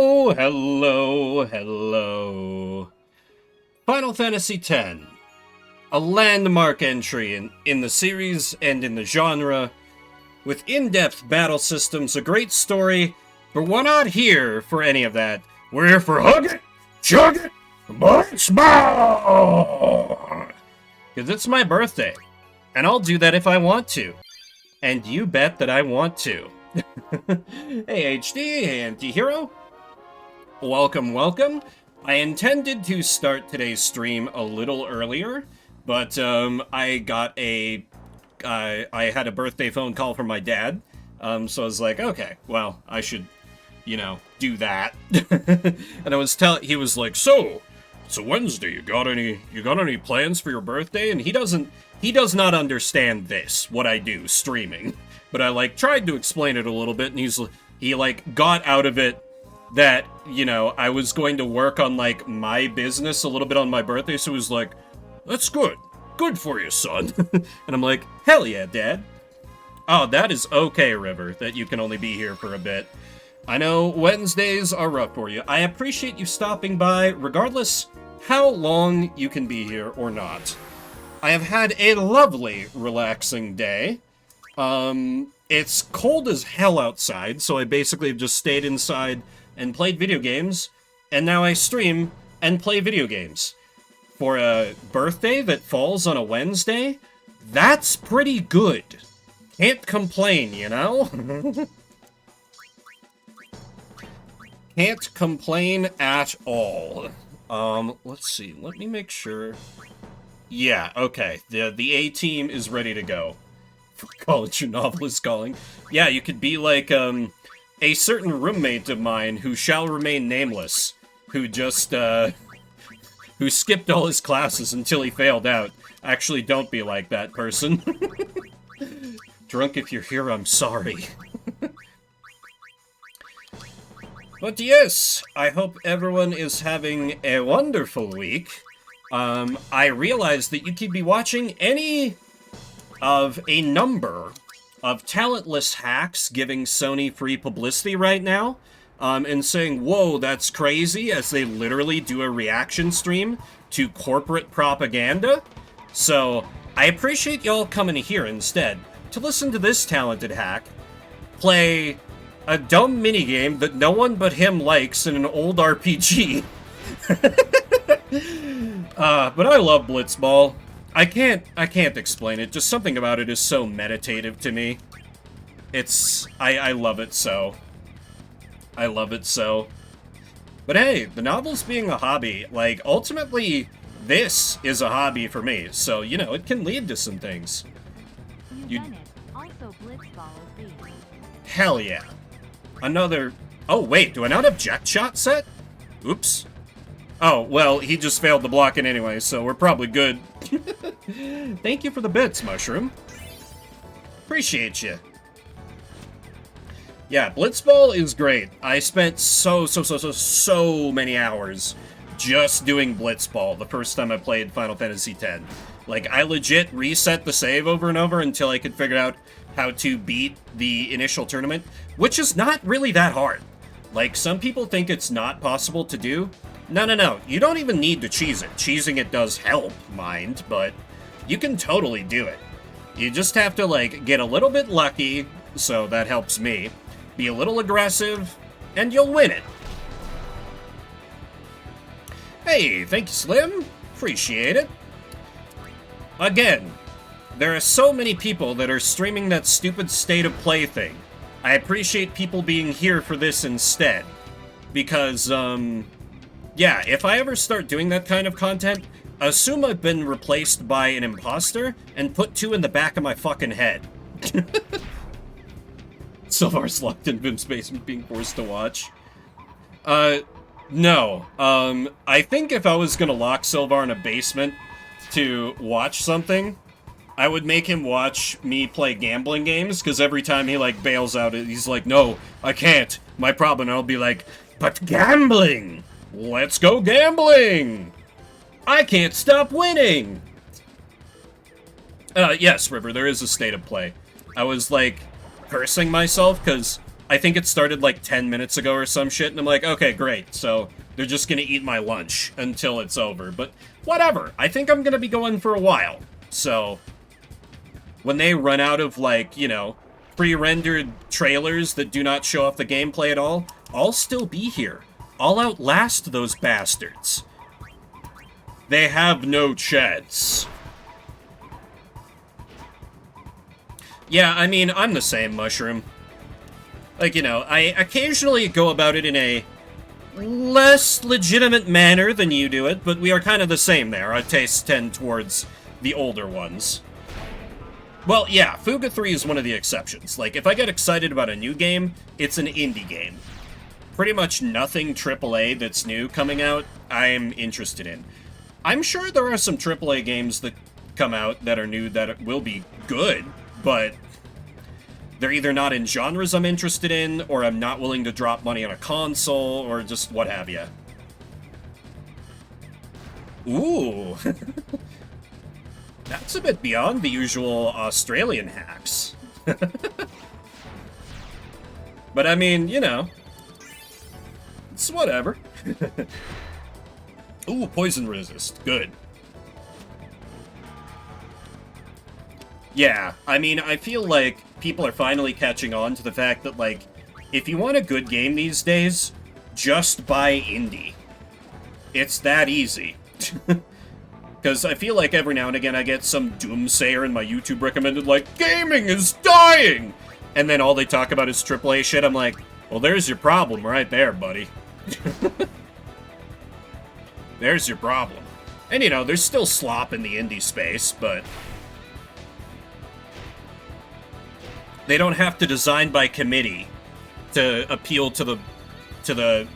Hello, hello, hello. Final Fantasy X. A landmark entry in the series and in the genre, with in-depth battle systems, a great story, but we're not here for any of that. We're here for Hug It, Chug It, Blitzball! Because it's my birthday, and I'll do that if I want to. And you bet that I want to. Hey HD, hey Anti-Hero. Welcome, welcome. I intended to start today's stream a little earlier, but I had a birthday phone call from my dad, so I was like, okay, well, I should, do that. And he was like, so it's a Wednesday, you got any plans for your birthday? And he does not understand what I do, streaming. But I, tried to explain it a little bit, and he got out of it that, I was going to work on, my business a little bit on my birthday, so he was like, that's good. Good for you, son. And I'm like, hell yeah, Dad. Oh, that is okay, River, that you can only be here for a bit. I know Wednesdays are rough for you. I appreciate you stopping by, regardless how long you can be here or not. I have had a lovely, relaxing day. It's cold as hell outside, so I basically have just stayed inside and played video games, and now I stream and play video games. For a birthday that falls on a Wednesday, that's pretty good. Can't complain, you know? Can't complain at all. Let's see, let me make sure. Yeah, okay, the A-team is ready to go. College your novelist calling. Yeah, you could be like, a certain roommate of mine who shall remain nameless, who just, who skipped all his classes until he failed out. Actually, don't be like that person. Drunk, if you're here, I'm sorry. But yes, I hope everyone is having a wonderful week. I realize that you could be watching any of a number of talentless hacks giving Sony free publicity right now, and saying, whoa, that's crazy, as they literally do a reaction stream to corporate propaganda. So, I appreciate y'all coming here instead to listen to this talented hack play a dumb minigame that no one but him likes in an old RPG. But I love Blitzball. I can't explain it. Just something about it is so meditative to me. I love it so. I love it so. But hey, the novel's being a hobby. Ultimately, this is a hobby for me. So, it can lead to some things. Also, Blitzball is B. Hell yeah. Another... Oh, wait, do I not have Jack Shot set? Oops. Oh, well, he just failed to block it anyway, so we're probably good. Thank you for the bits, Mushroom. Appreciate you. Yeah, Blitzball is great. I spent so many hours just doing Blitzball the first time I played Final Fantasy X. I legit reset the save over and over until I could figure out how to beat the initial tournament, which is not really that hard. Some people think it's not possible to do. No. You don't even need to cheese it. Cheesing it does help, mind, but you can totally do it. You just have to, get a little bit lucky, so that helps me. Be a little aggressive, and you'll win it. Hey, thank you, Slim. Appreciate it. Again, there are so many people that are streaming that stupid state of play thing. I appreciate people being here for this instead. Because, yeah, if I ever start doing that kind of content, assume I've been replaced by an imposter and put 2 in the back of my fucking head. Sylvar's locked in Vim's basement being forced to watch. No. I think if I was gonna lock Sylvar in a basement to watch something, I would make him watch me play gambling games, because every time he, bails out, he's like, no, I can't. My problem. And I'll be like, but gambling! Let's go gambling! I can't stop winning! Yes, River, there is a state of play. I was, cursing myself, because I I think it started like 10 minutes ago or some shit, and I'm like, okay, great, so they're just gonna eat my lunch until it's over, but whatever. I think I'm gonna be going for a while, so when they run out of, like, you know, pre-rendered trailers that do not show off the gameplay at all, I'll still be here. I'll outlast those bastards. They have no chance. Yeah, I mean, I'm the same, Mushroom. Like, you know, I occasionally go about it in a less legitimate manner than you do it, but we are kind of the same there. Our tastes tend towards the older ones. Well, yeah, Fuga 3 is one of the exceptions. Like, if I get excited about a new game, it's an indie game. Pretty much nothing AAA that's new coming out, I'm interested in. I'm sure there are some AAA games that come out that are new that will be good, but they're either not in genres I'm interested in, or I'm not willing to drop money on a console, or just what have you. Ooh. That's a bit beyond the usual Australian hacks. But I mean, you know, it's whatever. Ooh, poison resist. Good. Yeah, I mean, I feel like people are finally catching on to the fact that, like, if you want a good game these days, just buy indie. It's that easy. Because I feel like every now and again I get some doomsayer in my YouTube recommended, like, gaming is dying! And then all they talk about is AAA shit. I'm like, well, there's your problem right there, buddy. There's your problem. And, you know, there's still slop in the indie space, but they don't have to design by committee to appeal to the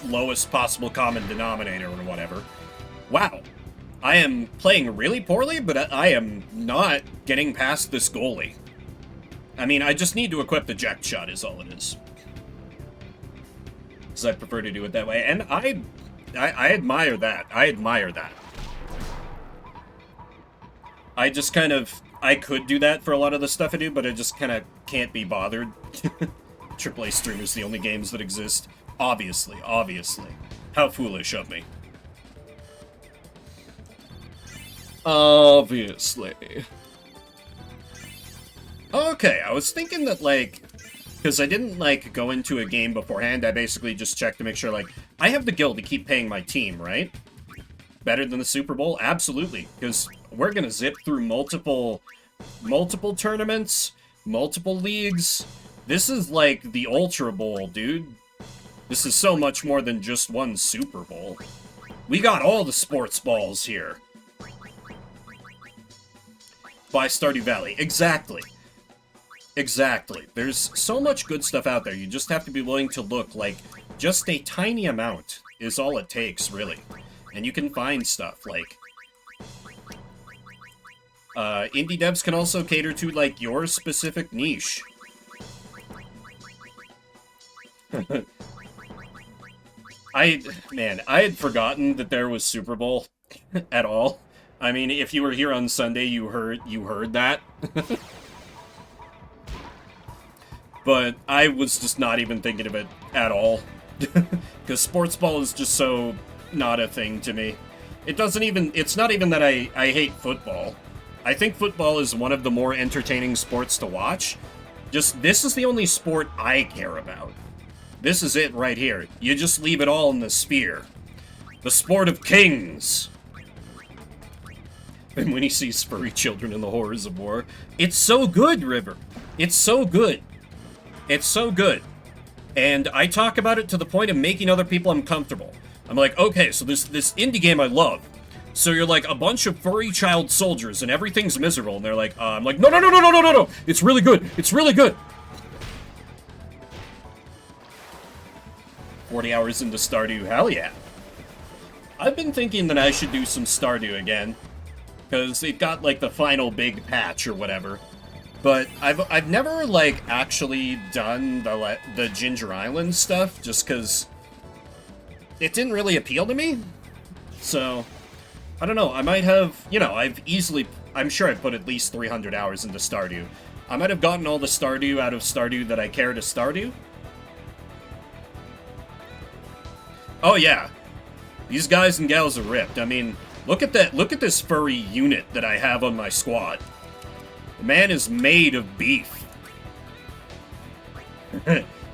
lowest possible common denominator or whatever. Wow. I am playing really poorly, but I am not getting past this goalie. I mean, I just need to equip the eject shot is all it is. Because I prefer to do it that way. And I admire that. I admire that. I just kind of, I could do that for a lot of the stuff I do, but I just kind of can't be bothered. AAA streamers, the only games that exist. Obviously, obviously. How foolish of me. Obviously. Okay, I was thinking that, like, because I didn't, like, go into a game beforehand, I basically just checked to make sure, like, I have the guild to keep paying my team, right? Better than the Super Bowl? Absolutely, because we're gonna zip through multiple tournaments, multiple leagues. This is like the Ultra Bowl, dude. This is so much more than just one Super Bowl. We got all the sports balls here. By Stardew Valley. Exactly. Exactly. There's so much good stuff out there. You just have to be willing to look. Like, just a tiny amount is all it takes, really. And you can find stuff, like, indie devs can also cater to, like, your specific niche. Man, I had forgotten that there was Super Bowl at all. I mean, if you were here on Sunday, you heard that. But I was just not even thinking of it at all. Because sports ball is just so not a thing to me. It's not even that I hate football. I think football is one of the more entertaining sports to watch. Just, this is the only sport I care about. This is it right here. You just leave it all in the sphere. The sport of kings. And when he sees furry children in the horrors of war. It's so good, River. It's so good. It's so good. And I talk about it to the point of making other people uncomfortable. I'm like, okay, so this indie game I love. So you're like a bunch of furry child soldiers and everything's miserable. And they're like, I'm like, no. It's really good. It's really good. 40 hours into Stardew, hell yeah. I've been thinking that I should do some Stardew again. Because it got, like, the final big patch or whatever. But I've never, like, actually done the Ginger Island stuff, just because it didn't really appeal to me. So, I don't know, I might have, you know, I'm sure I've put at least 300 hours into Stardew. I might have gotten all the Stardew out of Stardew that I care to Stardew, Oh yeah, these guys and gals are ripped. I mean, look at that. Look at this furry unit that I have on my squad. The man is made of beef.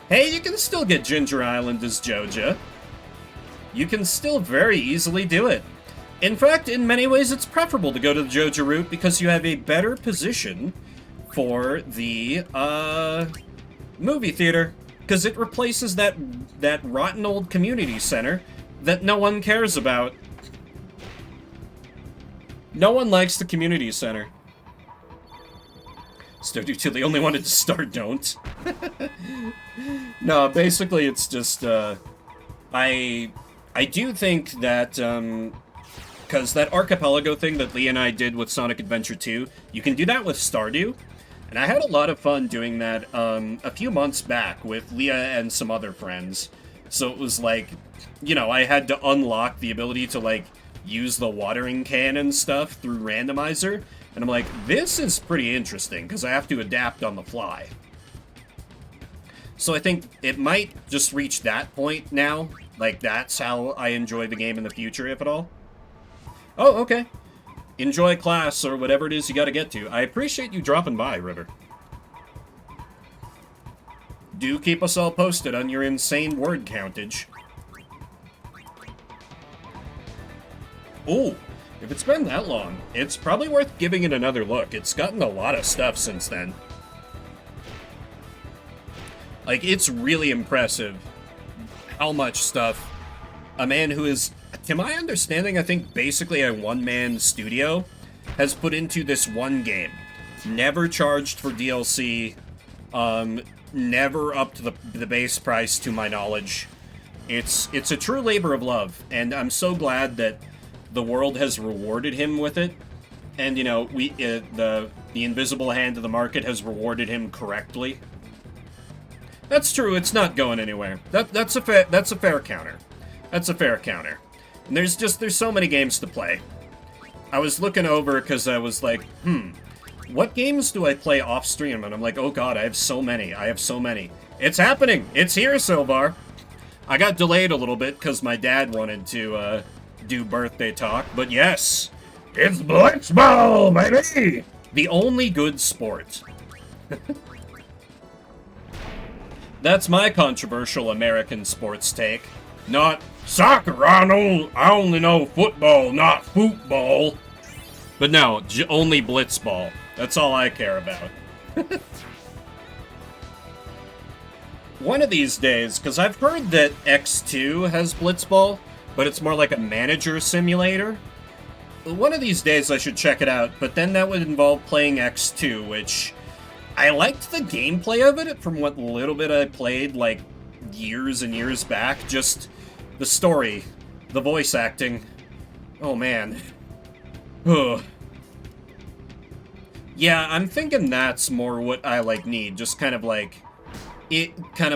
Hey, you can still get Ginger Island as Joja. You can still very easily do it. In fact, in many ways, it's preferable to go to the Joja route because you have a better position for the movie theater, because it replaces that rotten old community center that no one cares about. No one likes the community center. Stardew they only wanted to start don't. No, basically it's just I do think that because that archipelago thing that Lee and I did with Sonic Adventure 2, you can do that with Stardew. And I had a lot of fun doing that a few months back with Leah and some other friends. So it was like, you know, I had to unlock the ability to, like, use the watering can and stuff through randomizer. And I'm like, this is pretty interesting, because I have to adapt on the fly. So I think it might just reach that point now. Like, that's how I enjoy the game in the future, if at all. Oh, okay. Enjoy class, or whatever it is you gotta get to. I appreciate you dropping by, River. Do keep us all posted on your insane word countage. Ooh, if it's been that long, it's probably worth giving it another look. It's gotten a lot of stuff since then. Like, it's really impressive how much stuff a man who is, to my understanding, I think basically a one-man studio has put into this one game. Never charged for DLC, never up to the base price, to my knowledge. It's a true labor of love, and I'm so glad that the world has rewarded him with it. And, you know, the invisible hand of the market has rewarded him correctly. That's true, it's not going anywhere. That's a fair counter. That's a fair counter. And there's so many games to play. I was looking over because I was like, what games do I play off stream? And I'm like, oh god, I have so many. It's happening! It's here, Silvar! I got delayed a little bit because my dad wanted to do birthday talk, but yes! It's Blitzball, baby! The only good sport. That's my controversial American sports take. Not soccer, I only know football, not football. But no, only Blitzball. That's all I care about. One of these days, because I've heard that X2 has Blitzball, but it's more like a manager simulator. One of these days I should check it out, but then that would involve playing X2, which I liked the gameplay of it from what little bit I played, like, years and years back. Just the story, the voice acting. Oh, man. Ugh. Yeah, I'm thinking that's more what I, like, need. Just kind of, like,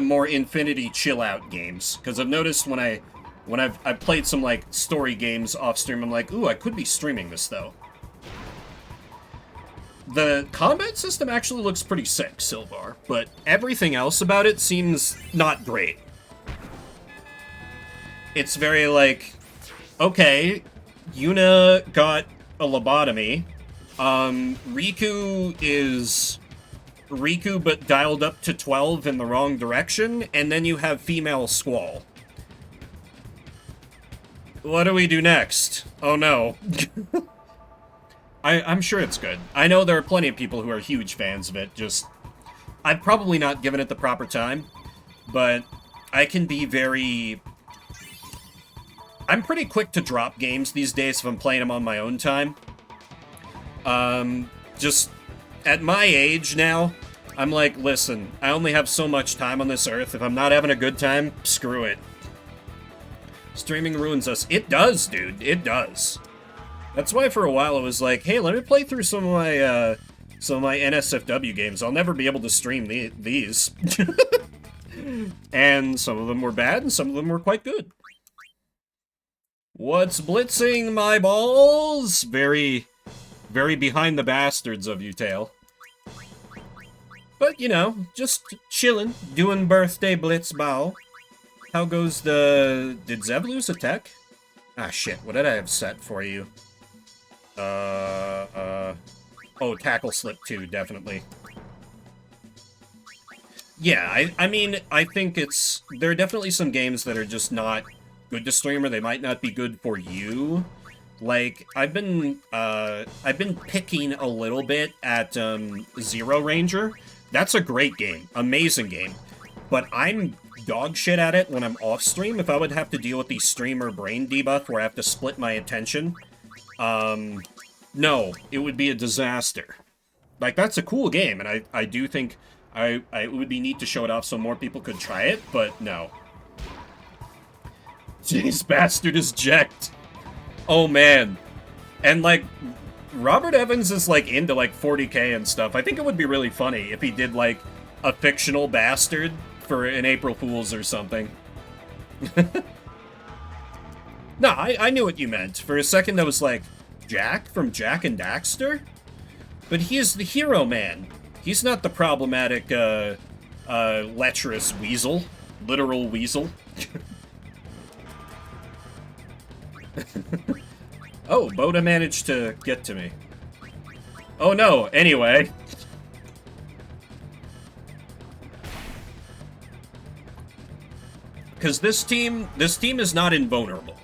more Infinity chill-out games. Because I've noticed when I've played some, like, story games off-stream, I'm like, ooh, I could be streaming this, though. The combat system actually looks pretty sick, Silvar, but everything else about it seems not great. It's very like, okay, Yuna got a lobotomy. Riku is Riku but dialed up to 12 in the wrong direction, and then you have female Squall. What do we do next? Oh no. I'm sure it's good. I know there are plenty of people who are huge fans of it, just I've probably not given it the proper time, but I can be I'm pretty quick to drop games these days if I'm playing them on my own time. Just at my age now, I'm like, listen, I only have so much time on this earth. If I'm not having a good time, screw it. Streaming ruins us. It does, dude. It does. That's why for a while I was like, hey, let me play through some of my NSFW games. I'll never be able to stream these. And some of them were bad, and some of them were quite good. What's blitzing, my balls? Very, very behind the bastards of you, Tail. But, you know, just chilling, doing birthday blitzball. How goes the... Did Zev lose a tech? Ah, shit. What did I have set for you? Oh, tackle slip too, definitely. Yeah, I mean, I think it's... There are definitely some games that are just not good to stream, or they might not be good for you. Like, I've been picking a little bit at, Zero Ranger. That's a great game. Amazing game. But I'm dog shit at it when I'm off stream. If I would have to deal with the streamer brain debuff where I have to split my attention, no, it would be a disaster. Like, that's a cool game, and I do think it would be neat to show it off so more people could try it, but no. Jeez, bastard is jacked. Oh, man. And, like, Robert Evans is, like, into, like, 40k and stuff. I think it would be really funny if he did, like, a fictional bastard for an April Fool's or something. No, I knew what you meant. For a second, I was like, Jack from Jack and Daxter? But he is the hero man. He's not the problematic, lecherous weasel. Literal weasel. Oh, Boda managed to get to me. Oh no, anyway. Because this team is not invulnerable.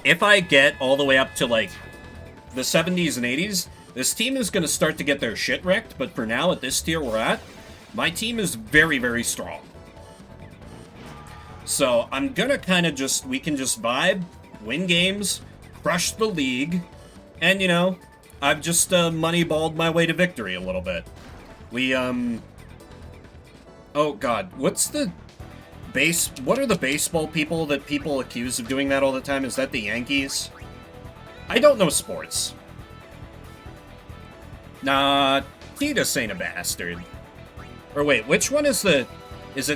If I get all the way up to, like, the 70s and 80s, this team is going to start to get their shit wrecked, but for now, at this tier we're at, my team is very, very strong. So, I'm gonna kind of just, we can just vibe, win games, crush the league, and, you know, I've just moneyballed my way to victory a little bit. We, oh god, what are the baseball people that people accuse of doing that all the time? Is that the Yankees? I don't know sports. Nah, Titus ain't a bastard. Or wait, which one is it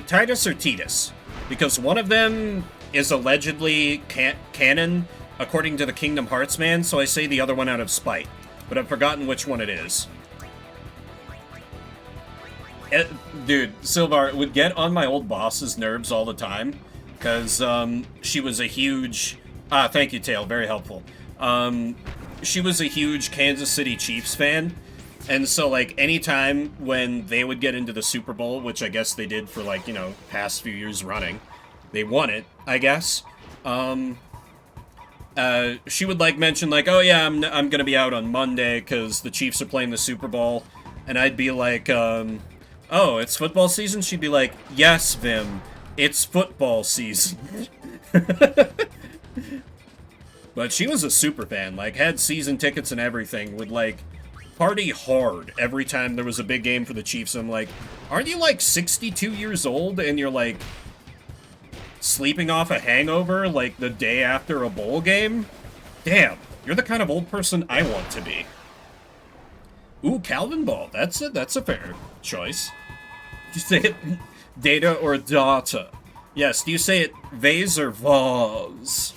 Titus or Titus? Because one of them is allegedly canon, according to the Kingdom Hearts man, so I say the other one out of spite. But I've forgotten which one it is. Dude, Silvar would get on my old boss's nerves all the time, because, she was a huge... thank you, Tail, very helpful. She was a huge Kansas City Chiefs fan, and so, like, anytime when they would get into the Super Bowl, which I guess they did for, like, you know, past few years running, they won it, I guess, she would, like, mention, like, oh yeah, I'm gonna be out on Monday, because the Chiefs are playing the Super Bowl, and I'd be like, oh, it's football season? She'd be like, yes, Vim, it's football season. But she was a super fan, like, had season tickets and everything, would, like, party hard every time there was a big game for the Chiefs. I'm like, aren't you, like, 62 years old and you're, like, sleeping off a hangover, like, the day after a bowl game? Damn, you're the kind of old person I want to be. Ooh, Calvin Ball, that's a fair choice. Do you say it data or data? Yes, do you say it vase or vase?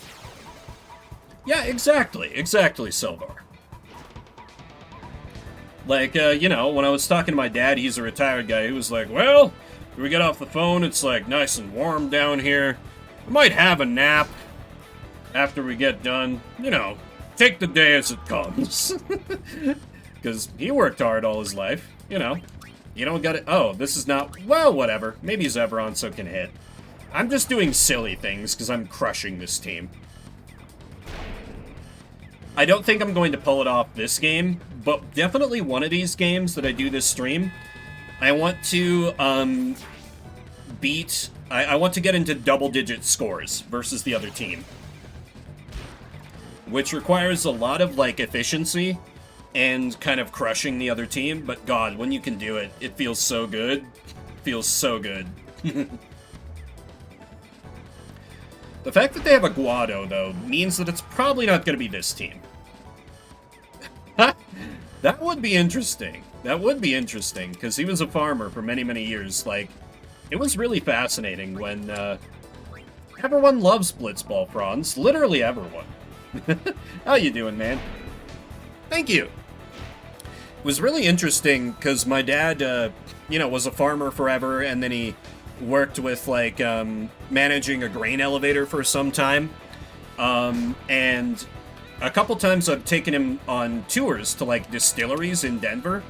Yeah, exactly, Silvar. Like, you know, when I was talking to my dad, he's a retired guy, he was like, well, we get off the phone, it's, like, nice and warm down here. We might have a nap after we get done. You know, take the day as it comes. Because he worked hard all his life, you know. You don't gotta... Oh, this is not... Well, whatever. Maybe Zevron can hit. I'm just doing silly things, because I'm crushing this team. I don't think I'm going to pull it off this game, but definitely one of these games that I do this stream, I want to, beat... I want to get into double-digit scores versus the other team. Which requires a lot of, like, efficiency and kind of crushing the other team, but god, when you can do it, it feels so good. It feels so good. The fact that they have a Guado, though, means that it's probably not going to be this team. That would be interesting. That would be interesting, because he was a farmer for many, many years. Like, it was really fascinating when, everyone loves Blitzball, Franz. Literally everyone. How you doing, man? Thank you. It was really interesting, because my dad, you know, was a farmer forever, and then he worked with, like, managing a grain elevator for some time. And a couple times I've taken him on tours to, like, distilleries in Denver.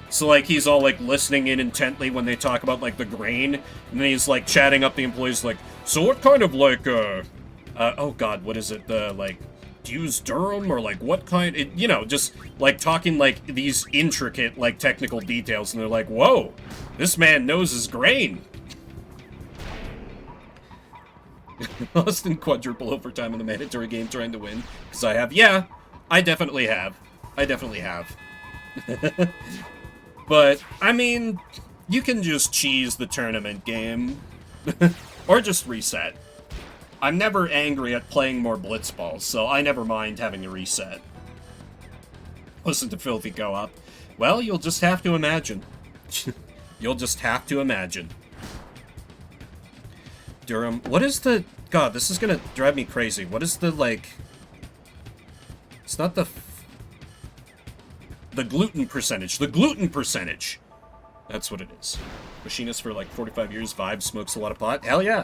So, like, he's all, like, listening in intently when they talk about, like, the grain. And then he's, like, chatting up the employees, like, so what kind of, like, oh god, what is it? The, like, do you use Durham? Or, like, what kind? You know, just, like, talking, like, these intricate, like, technical details. And they're like, whoa, this man knows his grain. Lost in quadruple overtime in the mandatory game trying to win. Because I have. Yeah, I definitely have. I definitely have. But, I mean, you can just cheese the tournament game. Or just reset. I'm never angry at playing more Blitzballs, so I never mind having to reset. Listen to Filthy go up. Well, you'll just have to imagine. You'll just have to imagine. Durham. What is the... God, this is gonna drive me crazy. What is the, like... It's not the... The gluten percentage. The gluten percentage! That's what it is. Machinist for, like, 45 years. Vibe smokes a lot of pot. Hell yeah!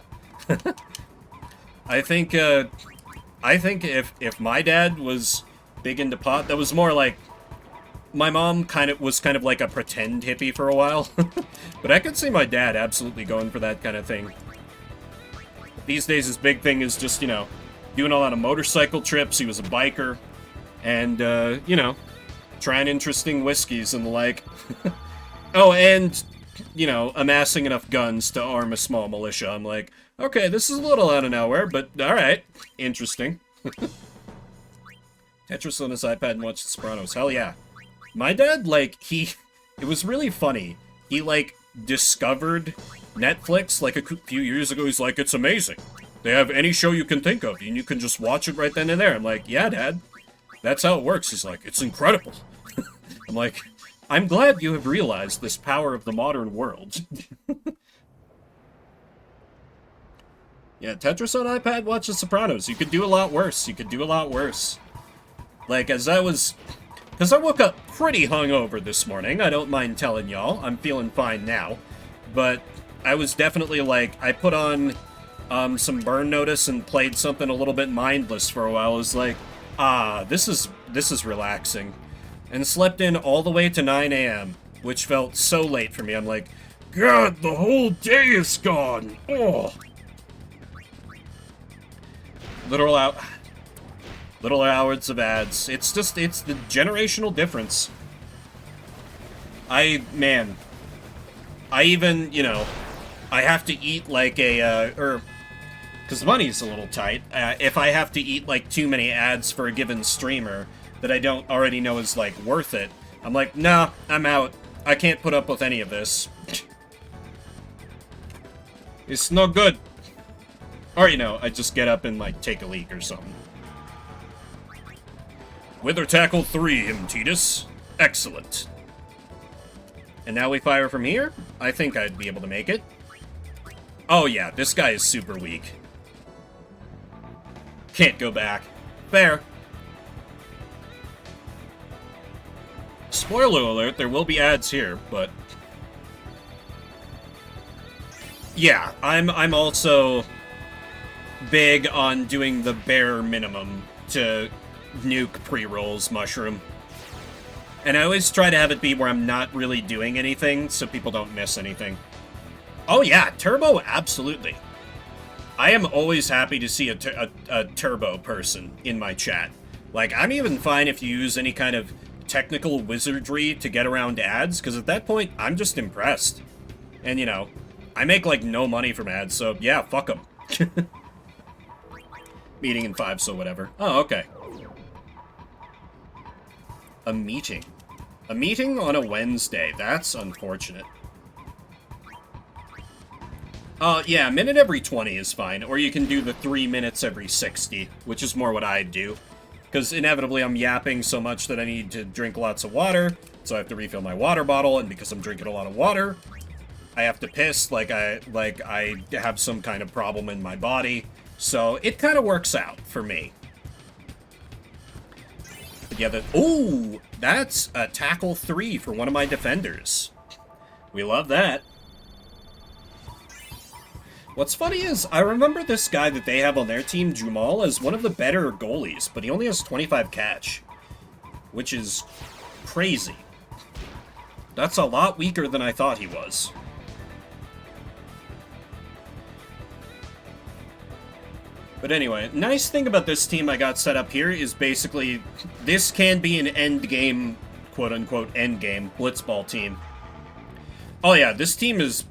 I think if my dad was big into pot, that was more like... My mom was kind of like a pretend hippie for a while. But I could see my dad absolutely going for that kind of thing. These days, his big thing is just, you know, doing a lot of motorcycle trips. He was a biker. And, you know, trying interesting whiskeys and the like. Oh, and, you know, amassing enough guns to arm a small militia. I'm like, okay, this is a little out of nowhere, but alright. Interesting. Tetris on his iPad and watch The Sopranos. Hell yeah. My dad, like, it was really funny. He, like, discovered Netflix, like, a few years ago. He's like, it's amazing. They have any show you can think of, and you can just watch it right then and there. I'm like, yeah, Dad. That's how it works. He's like, it's incredible. I'm like, I'm glad you have realized this power of the modern world. Yeah, Tetris on iPad, watch The Sopranos. You could do a lot worse. You could do a lot worse. Like, because I woke up pretty hungover this morning. I don't mind telling y'all. I'm feeling fine now. But I was definitely, like, I put on some Burn Notice and played something a little bit mindless for a while. I was like, this is relaxing. And slept in all the way to 9 a.m., which felt so late for me. I'm like, God, the whole day is gone. Oh. Literal hours of ads. It's the generational difference. I even, you know, I have to eat like because money's a little tight. If I have to eat like too many ads for a given streamer that I don't already know is like worth it, I'm like, nah, I'm out. I can't put up with any of this. It's no good. Or, you know, I just get up and, like, take a leak or something. Wither Tackle 3, Titus. Excellent. And now we fire from here? I think I'd be able to make it. Oh, yeah, this guy is super weak. Can't go back. Fair. Spoiler alert, there will be ads here, but... Yeah, I'm also... big on doing the bare minimum to nuke pre-rolls mushroom. And I always try to have it be where I'm not really doing anything, so people don't miss anything. Oh yeah, turbo, absolutely. I am always happy to see a turbo person in my chat. Like, I'm even fine if you use any kind of technical wizardry to get around ads, because at that point, I'm just impressed. And, you know, I make, like, no money from ads, so yeah, fuck them. Meeting in 5, so whatever. Oh, okay. A meeting. A meeting on a Wednesday. That's unfortunate. Yeah, a minute every 20 is fine. Or you can do the 3 minutes every 60, which is more what I'd do. Because inevitably I'm yapping so much that I need to drink lots of water, so I have to refill my water bottle, and because I'm drinking a lot of water, I have to piss like I have some kind of problem in my body. So it kind of works out for me. But yeah, ooh, that's a tackle 3 for one of my defenders. We love that. What's funny is, I remember this guy that they have on their team, Jumal, as one of the better goalies, but he only has 25 catch, which is crazy. That's a lot weaker than I thought he was. But anyway, nice thing about this team I got set up here is basically, this can be an endgame, quote-unquote, endgame Blitzball team. Oh yeah, this team is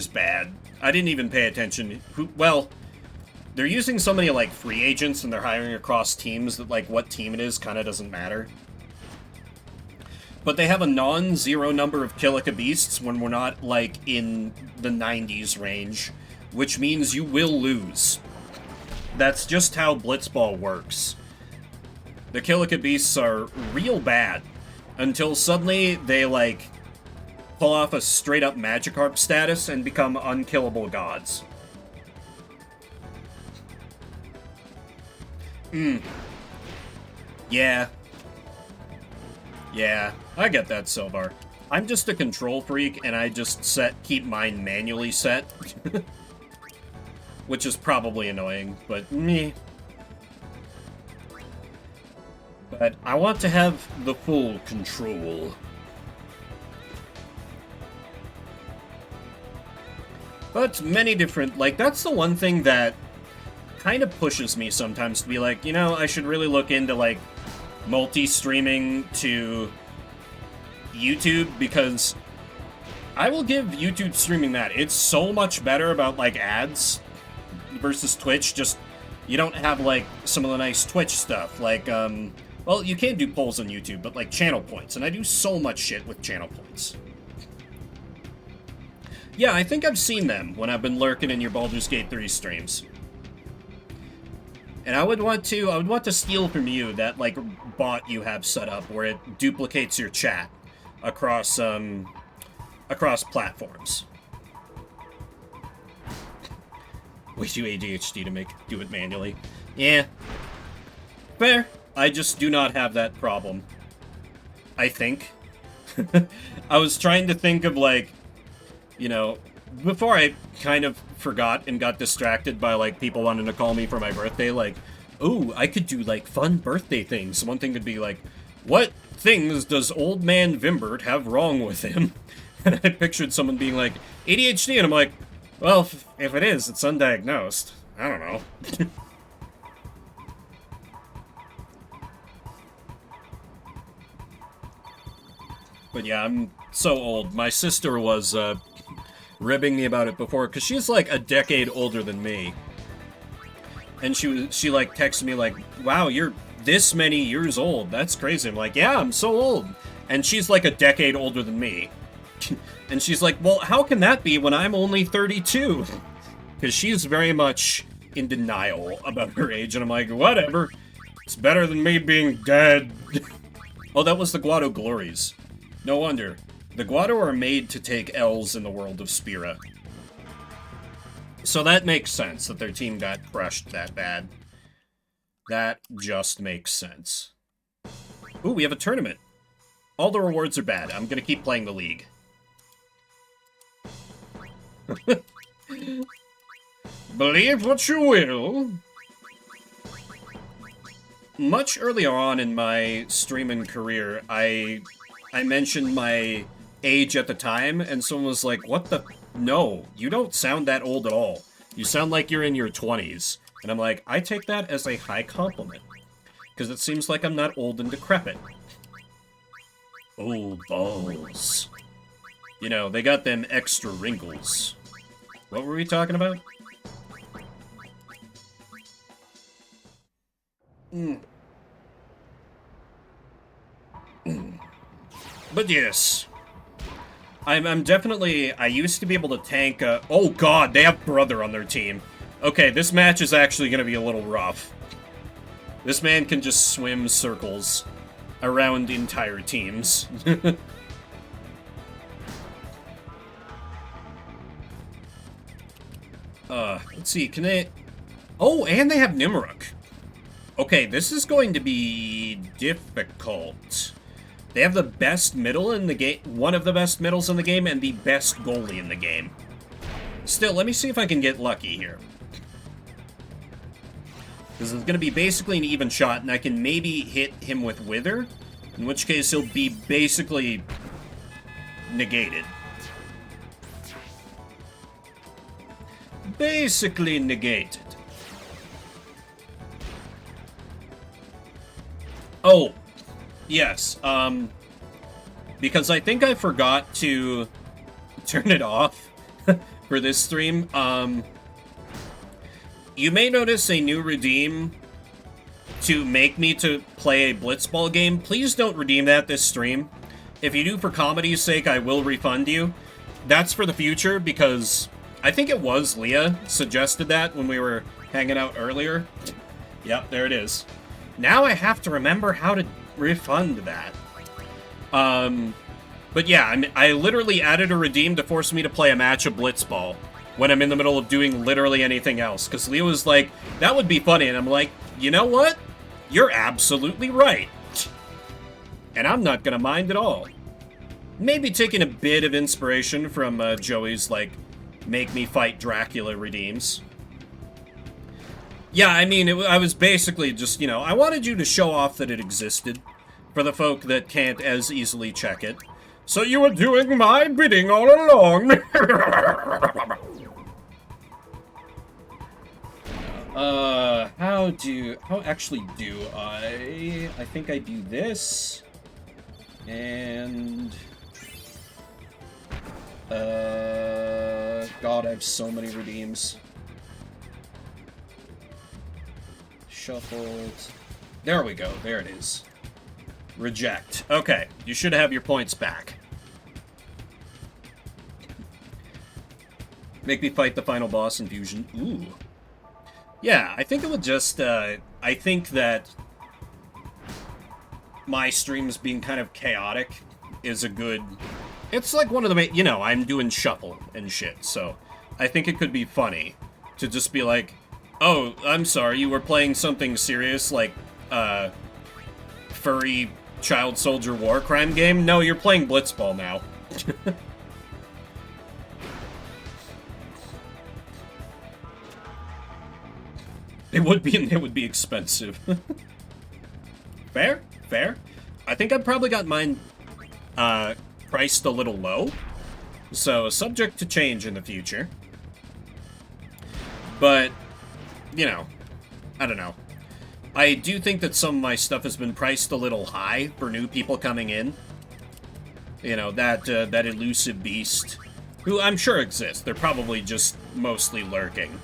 bad. I didn't even pay attention. Well, they're using so many, like, free agents and they're hiring across teams that, like, what team it is kind of doesn't matter. But they have a non-zero number of Killica Beasts when we're not, like, in the 90s range, which means you will lose. That's just how Blitzball works. The Killica Beasts are real bad until suddenly they, like, pull off a straight-up Magikarp status and become unkillable gods. Yeah. Yeah, I get that, Silvar. I'm just a control freak, and I just keep mine manually set. Which is probably annoying, but meh. But I want to have the full control. But many different, like, that's the one thing that kind of pushes me sometimes to be like, you know, I should really look into, like, multi-streaming to YouTube, because I will give YouTube streaming that. It's so much better about, like, ads versus Twitch. Just, you don't have, like, some of the nice Twitch stuff, like, well, you can do polls on YouTube, but, like, channel points, and I do so much shit with channel points. Yeah, I think I've seen them when I've been lurking in your Baldur's Gate 3 streams. And I would want to steal from you that, like, bot you have set up where it duplicates your chat across platforms. Way too ADHD to do it manually. Yeah. Fair. I just do not have that problem. I think. I was trying to think of, like, you know, before I kind of forgot and got distracted by, like, people wanting to call me for my birthday, like, ooh, I could do, like, fun birthday things. One thing could be, like, what things does old man Vimbert have wrong with him? And I pictured someone being like, ADHD, and I'm like, well, if it is, it's undiagnosed. I don't know. But yeah, I'm so old. My sister was, ribbing me about it before, because she's, like, a decade older than me. And she, like, texted me, like, wow, you're this many years old. That's crazy. I'm like, yeah, I'm so old. And she's, like, a decade older than me. And she's like, well, how can that be when I'm only 32? Because she's very much in denial about her age, and I'm like, whatever. It's better than me being dead. Oh, that was the Guado Glories. No wonder. The Guado are made to take L's in the world of Spira. So that makes sense, that their team got crushed that bad. That just makes sense. Ooh, we have a tournament. All the rewards are bad. I'm gonna keep playing the league. Believe what you will. Much earlier on in my streaming career, I mentioned my age at the time, and someone was like, what the... No, you don't sound that old at all. You sound like you're in your 20s. And I'm like, I take that as a high compliment. Because it seems like I'm not old and decrepit. Old balls. You know, they got them extra wrinkles. What were we talking about? But yes. I'm definitely... I used to be able to tank... oh god, they have Brother on their team. Okay, this match is actually going to be a little rough. This man can just swim circles around entire teams. Let's see, can they... Oh, and they have Nimruk. Okay, this is going to be difficult. They have the best middle in the game, one of the best middles in the game, and the best goalie in the game. Still, let me see if I can get lucky here. Because it's going to be basically an even shot, and I can maybe hit him with Wither, in which case he'll be basically negated. Basically negated. Oh, yes, because I think I forgot to turn it off for this stream. You may notice a new redeem to make me to play a Blitzball game. Please don't redeem that this stream. If you do for comedy's sake, I will refund you. That's for the future, because I think it was Leah suggested that when we were hanging out earlier. Yep, there it is. Now I have to remember how to refund that. But yeah, I literally added a redeem to force me to play a match of Blitzball when I'm in the middle of doing literally anything else. Because Leah was like, that would be funny. And I'm like, you know what? You're absolutely right. And I'm not going to mind at all. Maybe taking a bit of inspiration from Joey's, like, make me fight Dracula redeems. Yeah, I mean, I was basically just, you know, I wanted you to show off that it existed for the folk that can't as easily check it. So you were doing my bidding all along. How actually do I think I do this, and, God, I have so many redeems. Shuffled. There we go. There it is. Reject. Okay. You should have your points back. Make me fight the final boss in Fusion. Ooh. Yeah, I think it would just, I think that my streams being kind of chaotic is a good... It's like one of the main... You know, I'm doing shuffle and shit, so I think it could be funny to just be like, oh, I'm sorry, you were playing something serious like, furry child soldier war crime game? No, you're playing Blitzball now. It would be expensive. Fair, fair. I think I've probably got mine, priced a little low. So, subject to change in the future. But, you know, I don't know. I do think that some of my stuff has been priced a little high for new people coming in. You know, that elusive beast, who I'm sure exists. They're probably just mostly lurking.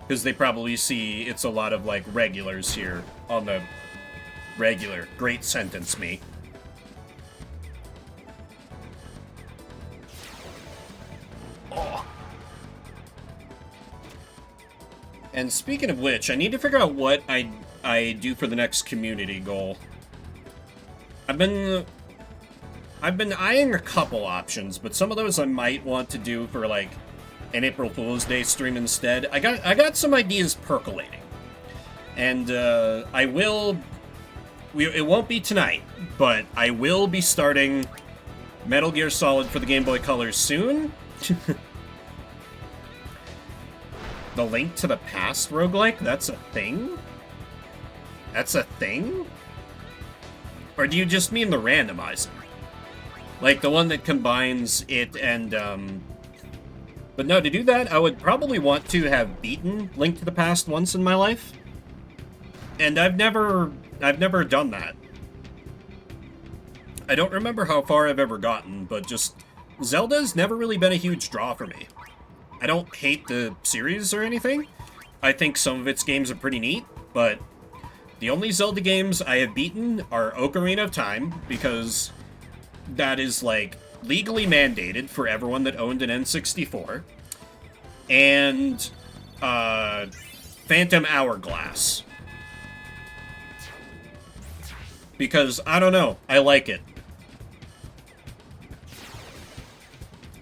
Because they probably see it's a lot of, like, regulars here on the regular. Great sentence, me. Oh. And speaking of which, I need to figure out what I do for the next community goal. I've been eyeing a couple options, but some of those I might want to do for, like, an April Fool's Day stream instead. I got some ideas percolating. And, it won't be tonight, but I will be starting Metal Gear Solid for the Game Boy Color soon. The Link to the Past roguelike? That's a thing? That's a thing? Or do you just mean the randomizer? Like, the one that combines it and, But no, to do that, I would probably want to have beaten Link to the Past once in my life. And I've never done that. I don't remember how far I've ever gotten, but just... Zelda's never really been a huge draw for me. I don't hate the series or anything. I think some of its games are pretty neat, but the only Zelda games I have beaten are Ocarina of Time, because that is, like, legally mandated for everyone that owned an N64, and Phantom Hourglass. Because, I don't know, I like it.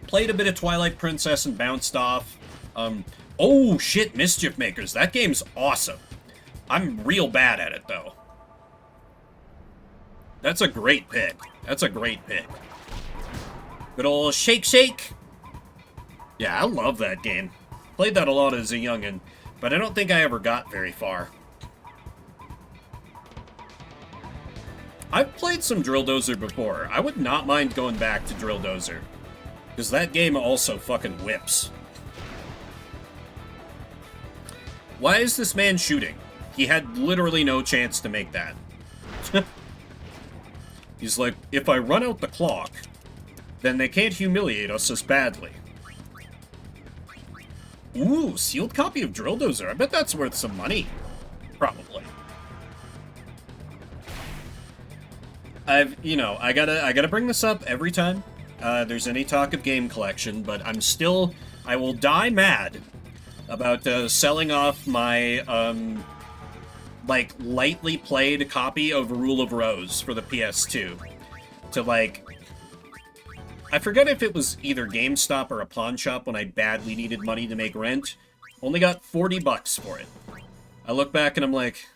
Played a bit of Twilight Princess and bounced off. Oh shit, Mischief Makers, that game's awesome. I'm real bad at it, though. That's a great pick. That's a great pick. Good ol' shake shake. Yeah, I love that game. Played that a lot as a youngin', but I don't think I ever got very far. I've played some Drill Dozer before. I would not mind going back to Drill Dozer. Because that game also fucking whips. Why is this man shooting? He had literally no chance to make that. He's like, if I run out the clock, then they can't humiliate us as badly. Ooh, sealed copy of Drill Dozer. I bet that's worth some money. Probably. I gotta bring this up every time there's any talk of game collection, but I will die mad about selling off my, like, lightly played copy of Rule of Rose for the PS2 to, like, I forget if it was either GameStop or a pawn shop when I badly needed money to make rent. Only got $40 for it. I look back and I'm like,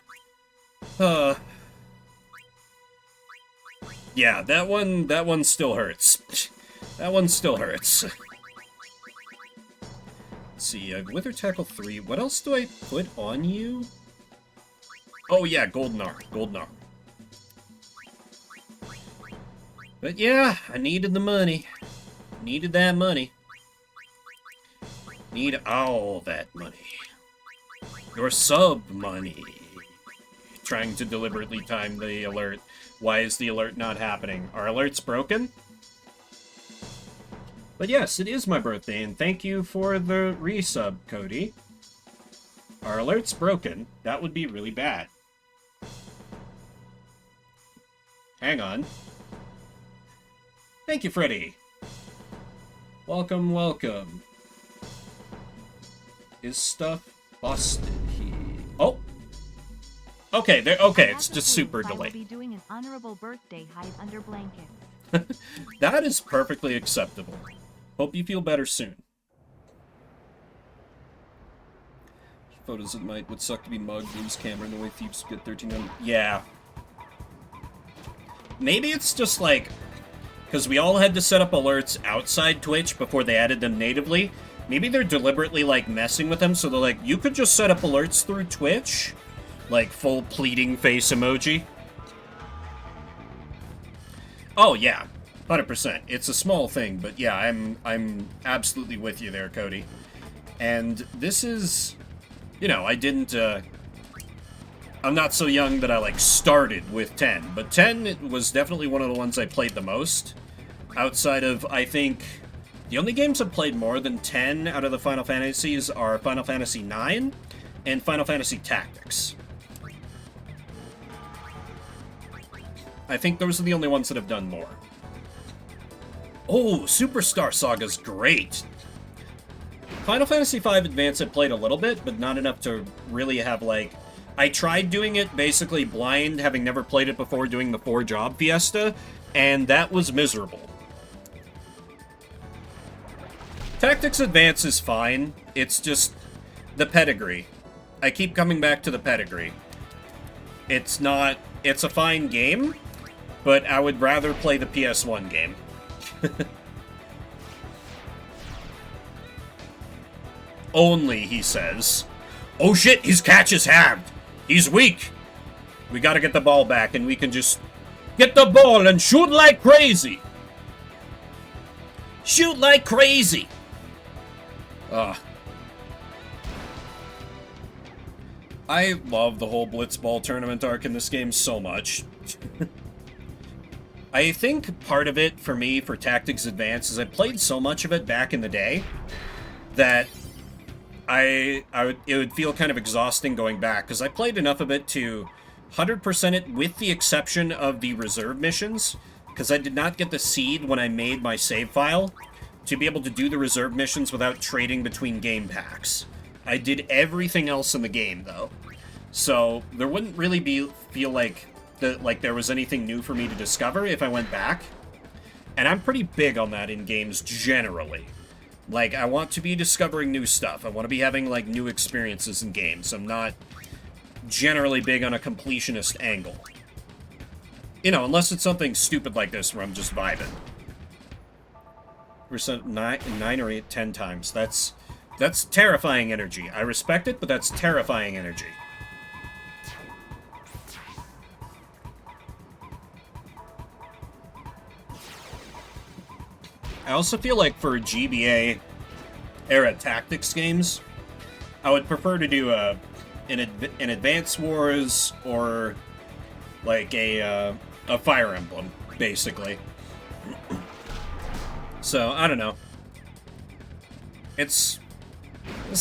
yeah, that one still hurts. That one still hurts. Let's see, Wither Tackle 3. What else do I put on you? Oh yeah, Golden Arm. Golden Arm. But yeah, I needed the money. Needed that money. Need all that money. Your sub money. Trying to deliberately time the alert. Why is the alert not happening? Are alerts broken? But yes, it is my birthday, and thank you for the resub, Cody. Are alerts broken? That would be really bad. Hang on. Thank you, Freddy. Welcome, welcome. Is stuff busted here? Oh! Okay, okay, it's just super delayed. Be doing an honorable birthday hide under blankets. That is perfectly acceptable. Hope you feel better soon. Photos at night would suck to be mugged, lose camera, and the way thieves get 1300. Yeah. Maybe it's just like, because we all had to set up alerts outside Twitch before they added them natively. Maybe they're deliberately, like, messing with them, so they're like, you could just set up alerts through Twitch? Like, full pleading face emoji. Oh, yeah. 100%. It's a small thing, but yeah, I'm absolutely with you there, Cody. And this is... You know, I didn't, I'm not so young that I, like, started with 10. But 10 was definitely one of the ones I played the most. Outside of, I think... The only games I've played more than 10 out of the Final Fantasies are Final Fantasy IX and Final Fantasy Tactics. I think those are the only ones that have done more. Oh, Superstar Saga's great! Final Fantasy V Advance I played a little bit, but not enough to really have, like... I tried doing it basically blind, having never played it before, doing the 4-job fiesta, and that was miserable. Tactics Advance is fine, it's just the pedigree. I keep coming back to the pedigree. It's not... It's a fine game, but I would rather play the PS1 game. Only, he says. Oh shit, his catch is halved. He's weak. We gotta get the ball back, and we can just get the ball and shoot like crazy. Shoot like crazy. I love the whole Blitzball tournament arc in this game so much. I think part of it, for me, for Tactics Advance, is I played so much of it back in the day that it would feel kind of exhausting going back, because I played enough of it to 100% it, with the exception of the reserve missions, because I did not get the seed when I made my save file to be able to do the reserve missions without trading between game packs. I did everything else in the game, though. So there wouldn't really feel like there was anything new for me to discover if I went back. And I'm pretty big on that in games generally. Like, I want to be discovering new stuff. I want to be having, like, new experiences in games. I'm not generally big on a completionist angle. You know, unless it's something stupid like this where I'm just vibing. Percent 9 or 8, 10 times. That's terrifying energy. I respect it, but that's terrifying energy. I also feel like for GBA era tactics games, I would prefer to do an Advance Wars or like a Fire Emblem, basically. So I don't know. It's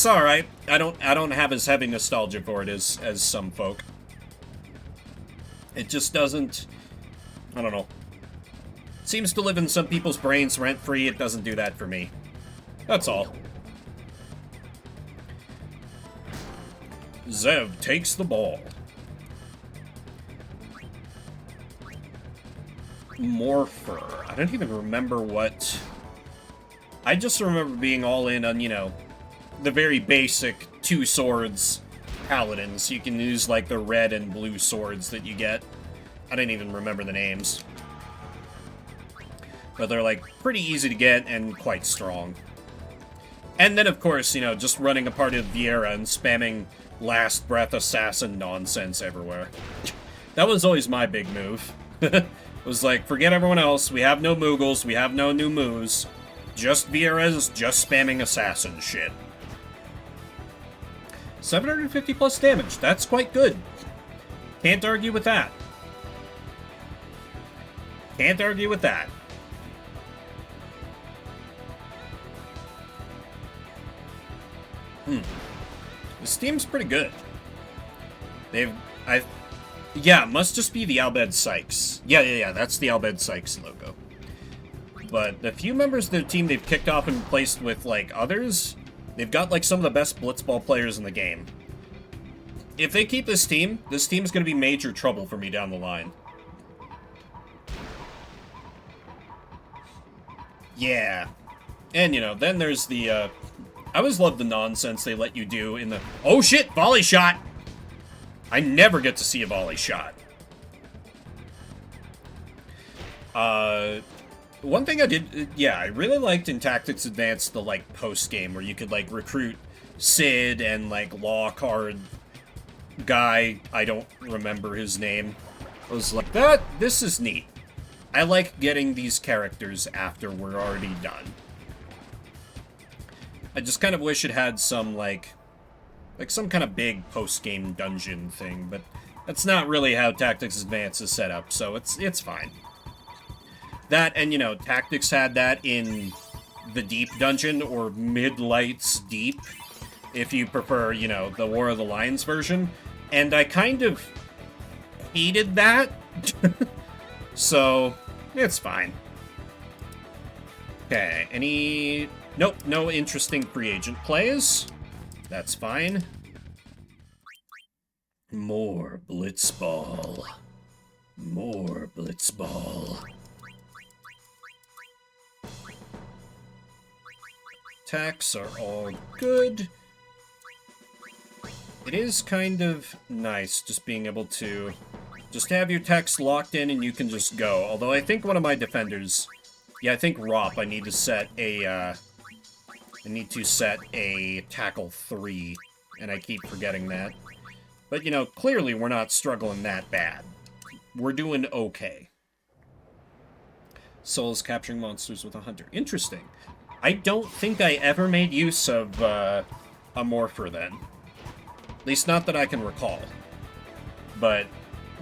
all right. I don't have as heavy nostalgia for it as some folk. It just doesn't. I don't know. Seems to live in some people's brains rent-free. It doesn't do that for me. That's all. Zev takes the ball. Morpher. I don't even remember what... I just remember being all in on, you know, the very basic 2 swords paladins. You can use, like, the red and blue swords that you get. I didn't even remember the names. But they're, like, pretty easy to get and quite strong. And then, of course, you know, just running a party of Viera and spamming last breath assassin nonsense everywhere. That was always my big move. It was like, forget everyone else, we have no Moogles, we have no new moves. Just Viera's just spamming assassin shit. 750 plus damage, that's quite good. Can't argue with that. Can't argue with that. This team's pretty good. Yeah, it must just be the Albed Sykes. Yeah, that's the Albed Sykes logo. But the few members of their team they've kicked off and replaced with, like, others, they've got, like, some of the best Blitzball players in the game. If they keep this team's gonna be major trouble for me down the line. Yeah. And, you know, then there's the, I always love the nonsense they let you do in the... Oh shit! Volley shot! I never get to see a volley shot. One thing I did... Yeah, I really liked in Tactics Advance the, like, post-game where you could, like, recruit Sid and, like, Law Card guy. I don't remember his name. I was like, this is neat. I like getting these characters after we're already done. I just kind of wish it had some, like some kind of big post-game dungeon thing, but that's not really how Tactics Advance is set up, so it's fine. That, and, you know, Tactics had that in the Deep Dungeon, or Mid-Lights Deep, if you prefer, you know, the War of the Lions version, and I kind of hated that, so it's fine. Okay, any... Nope, no interesting free agent plays. That's fine. More Blitzball. More Blitzball. Attacks are all good. It is kind of nice just being able to just have your text locked in and you can just go. Although I think one of my defenders... Yeah, I think Rop, I need to set a tackle 3, and I keep forgetting that. But, you know, clearly we're not struggling that bad. We're doing okay. Souls capturing monsters with a hunter. Interesting. I don't think I ever made use of a Morpher then. At least not that I can recall. But,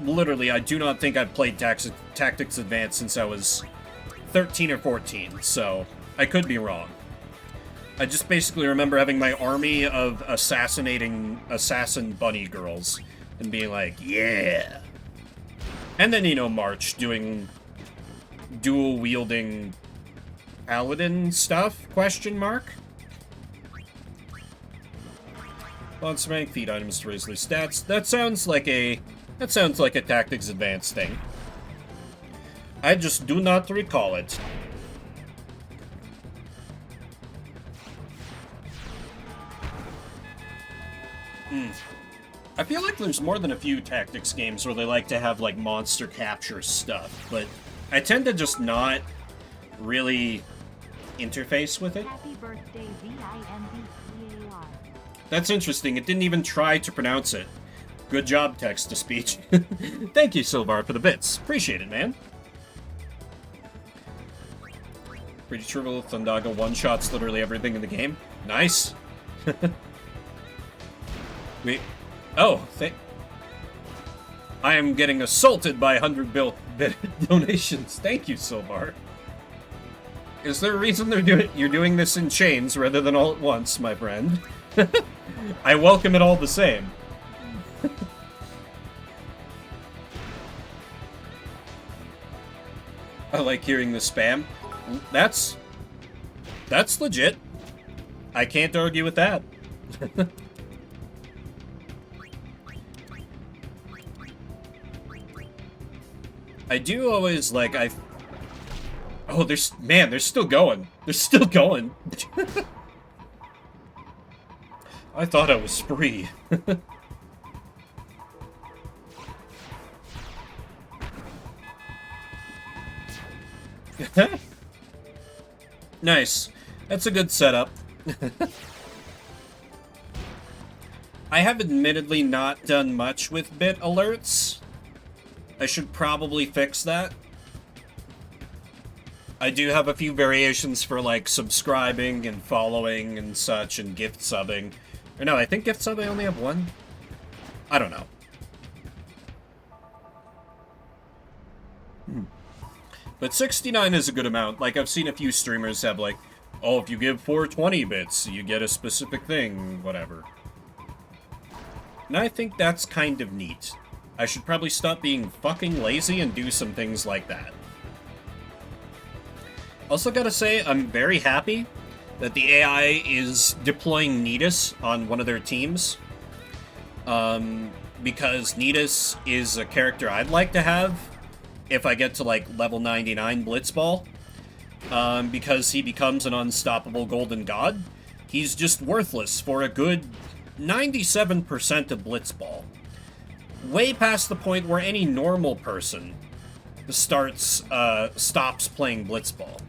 literally, I do not think I've played Tactics Advance since I was 13 or 14, so I could be wrong. I just basically remember having my army of assassin bunny girls and being like, yeah. And then, you know, March doing dual-wielding paladin stuff, question mark? Monster rank, feed items to raise their stats. That sounds like a Tactics Advance thing. I just do not recall it. I feel like there's more than a few tactics games where they like to have, like, monster capture stuff, but I tend to just not really interface with it. Happy birthday, VIMBEAR. That's interesting. It didn't even try to pronounce it. Good job, text-to-speech. Thank you, Silvar, for the bits. Appreciate it, man. Pretty trivial. Thundaga one-shots literally everything in the game. Nice. Wait. Oh, I am getting assaulted by 100 bit donations. Thank you, Silvar. Is there a reason you're doing this in chains rather than all at once, my friend? I welcome it all the same. I like hearing the spam. That's legit. I can't argue with that. I do always like oh, they're still going. They're still going. I thought I was free. Nice. That's a good setup. I have admittedly not done much with bit alerts. I should probably fix that. I do have a few variations for, like, subscribing and following and such, and gift subbing. Or no, I think gift sub I only have one. I don't know. But 69 is a good amount. Like, I've seen a few streamers have, like, oh, if you give 420 bits, you get a specific thing, whatever. And I think that's kind of neat. I should probably stop being fucking lazy and do some things like that. Also gotta say, I'm very happy that the AI is deploying Nidus on one of their teams. Because Nidus is a character I'd like to have if I get to, like, level 99 Blitzball. Because he becomes an unstoppable golden god. He's just worthless for a good 97% of Blitzball. Way past the point where any normal person stops playing Blitzball.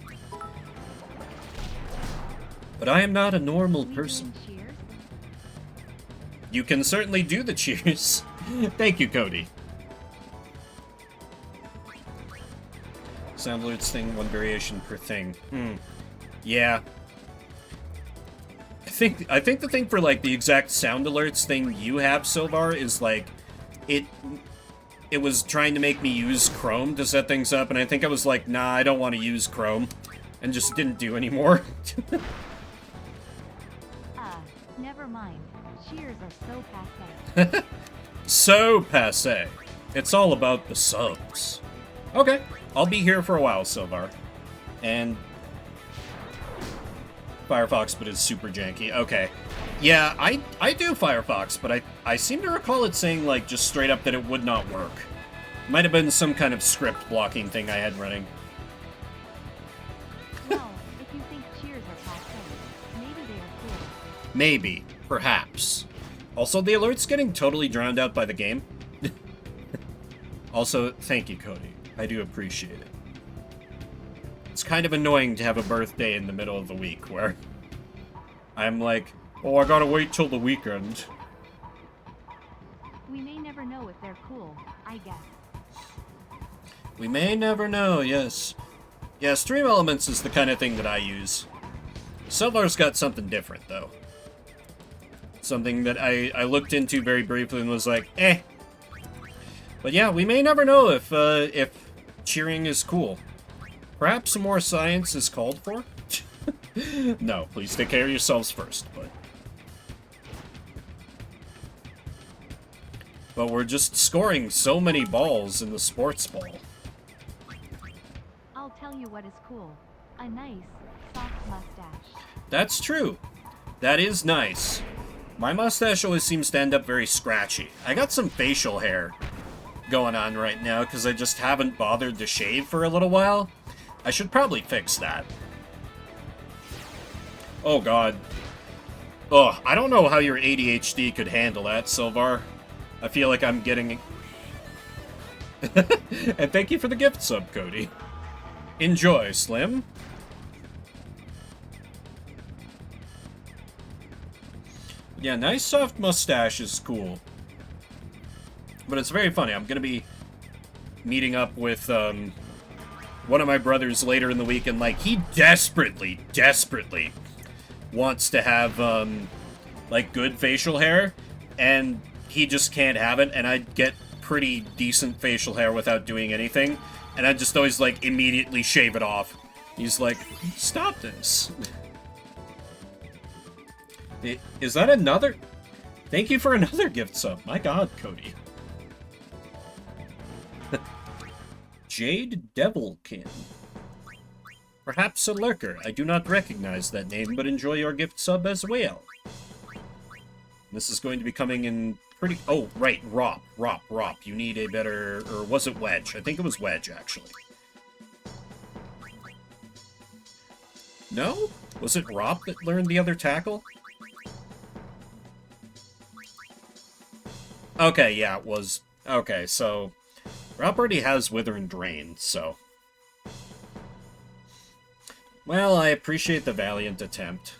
But I am not a normal person. You can certainly do the cheers. Thank you, Cody. Sound alerts thing, one variation per thing. Yeah. I think the thing for, like, the exact sound alerts thing you have, Silvar, is, like, it was trying to make me use Chrome to set things up, and I think I was like, nah, I don't want to use Chrome, and just didn't do anymore. Never mind. Cheers are so passé. So passé. It's all about the subs. Okay, I'll be here for a while, Silvar. And Firefox, but it's super janky. Okay. Yeah, I do Firefox, but I seem to recall it saying, like, just straight up that it would not work. Might have been some kind of script blocking thing I had running. Well, if you think cheers are passé, maybe they are cool. Maybe. Perhaps. Also, the alert's getting totally drowned out by the game. Also, thank you, Cody. I do appreciate it. It's kind of annoying to have a birthday in the middle of the week where I'm like, oh, I gotta wait till the weekend. We may never know if they're cool, I guess. We may never know, yes. Yeah, Stream Elements is the kind of thing that I use. Silvar's got something different, though. Something that I looked into very briefly and was like, eh. But yeah, we may never know if cheering is cool. Perhaps some more science is called for? No, please take care of yourselves first, but we're just scoring so many balls in the sports ball. I'll tell you what is cool. A nice, soft mustache. That's true. That is nice. My mustache always seems to end up very scratchy. I got some facial hair going on right now because I just haven't bothered to shave for a little while. I should probably fix that. Oh god. Ugh, I don't know how your ADHD could handle that, Silvar. I feel like I'm getting... And thank you for the gift sub, Cody. Enjoy, Slim. Yeah, nice soft mustache is cool. But it's very funny. I'm gonna be meeting up with, one of my brothers later in the week, and, like, he desperately wants to have, like, good facial hair, and he just can't have it, and I get pretty decent facial hair without doing anything, and I just always, like, immediately shave it off. He's like, stop this. Is that another? Thank you for another gift sub. My god, Cody. Jade Devilkin. Perhaps a lurker. I do not recognize that name, but enjoy your gift sub as well. This is going to be coming in pretty... Oh, right, Rop. You need a better... Or was it Wedge? I think it was Wedge, actually. No? Was it Rop that learned the other tackle? Okay, yeah, it was... Okay, so... Rop already has Wither and Drain, so... Well, I appreciate the valiant attempt.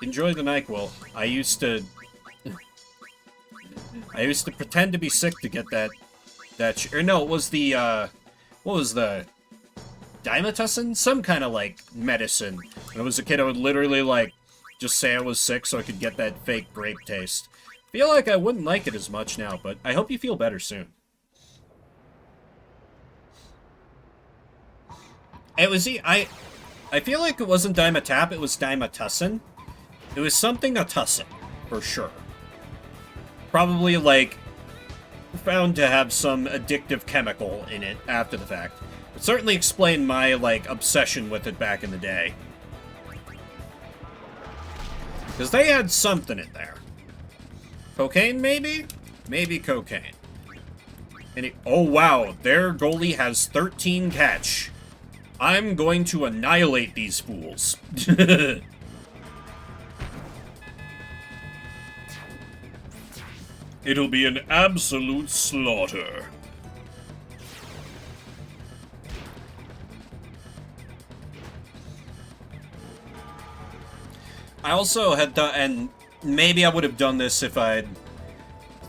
Enjoy the NyQuil. I used to pretend to be sick to get that... Or no, it was the, what was the... Dimetussin? Some kind of, like, medicine. When I was a kid, I would literally, like, just say I was sick so I could get that fake grape taste. Feel like I wouldn't like it as much now, but I hope you feel better soon. It was... I feel like it wasn't Dimetap, it was Dimetussin. It was something a tussin, for sure. Probably, like, found to have some addictive chemical in it after the fact. It certainly explained my, like, obsession with it back in the day. Because they had something in there. Cocaine, maybe? Maybe cocaine. And oh, wow. Their goalie has 13 catch. I'm going to annihilate these fools. It'll be an absolute slaughter. I also had done, and maybe I would have done this if I'd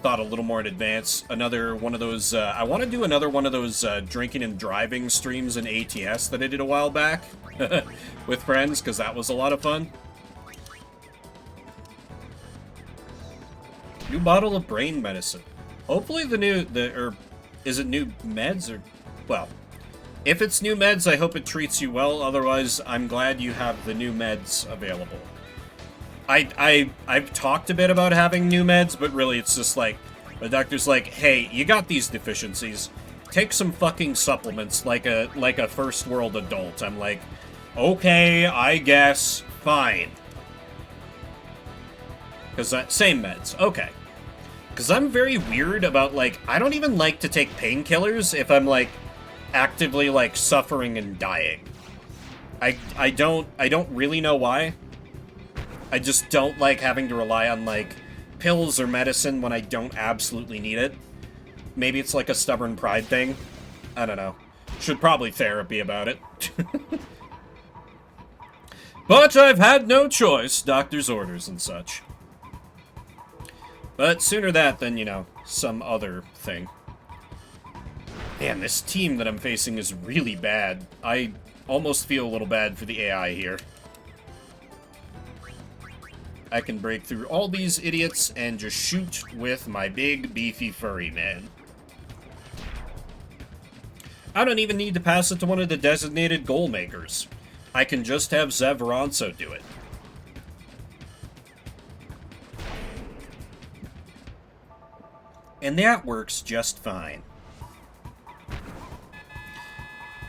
thought a little more in advance. Another one of those, I want to do another one of those drinking and driving streams in ATS that I did a while back with friends, because that was a lot of fun. New bottle of brain medicine. Hopefully or is it new meds, or, well, if it's new meds, I hope it treats you well. Otherwise, I'm glad you have the new meds available. I've talked a bit about having new meds, but really it's just like, the doctor's like, hey, you got these deficiencies. Take some fucking supplements like a first world adult. I'm like, okay, I guess, fine. Because same meds, okay. Because I'm very weird about, like, I don't even like to take painkillers if I'm, like, actively, like, suffering and dying. I don't really know why. I just don't like having to rely on, like, pills or medicine when I don't absolutely need it. Maybe it's like a stubborn pride thing. I don't know. Should probably therapy about it. But I've had no choice. Doctor's orders and such. But sooner that than, you know, some other thing. Man, this team that I'm facing is really bad. I almost feel a little bad for the AI here. I can break through all these idiots and just shoot with my big, beefy, furry man. I don't even need to pass it to one of the designated goal makers. I can just have Zev Ronso do it. And that works just fine.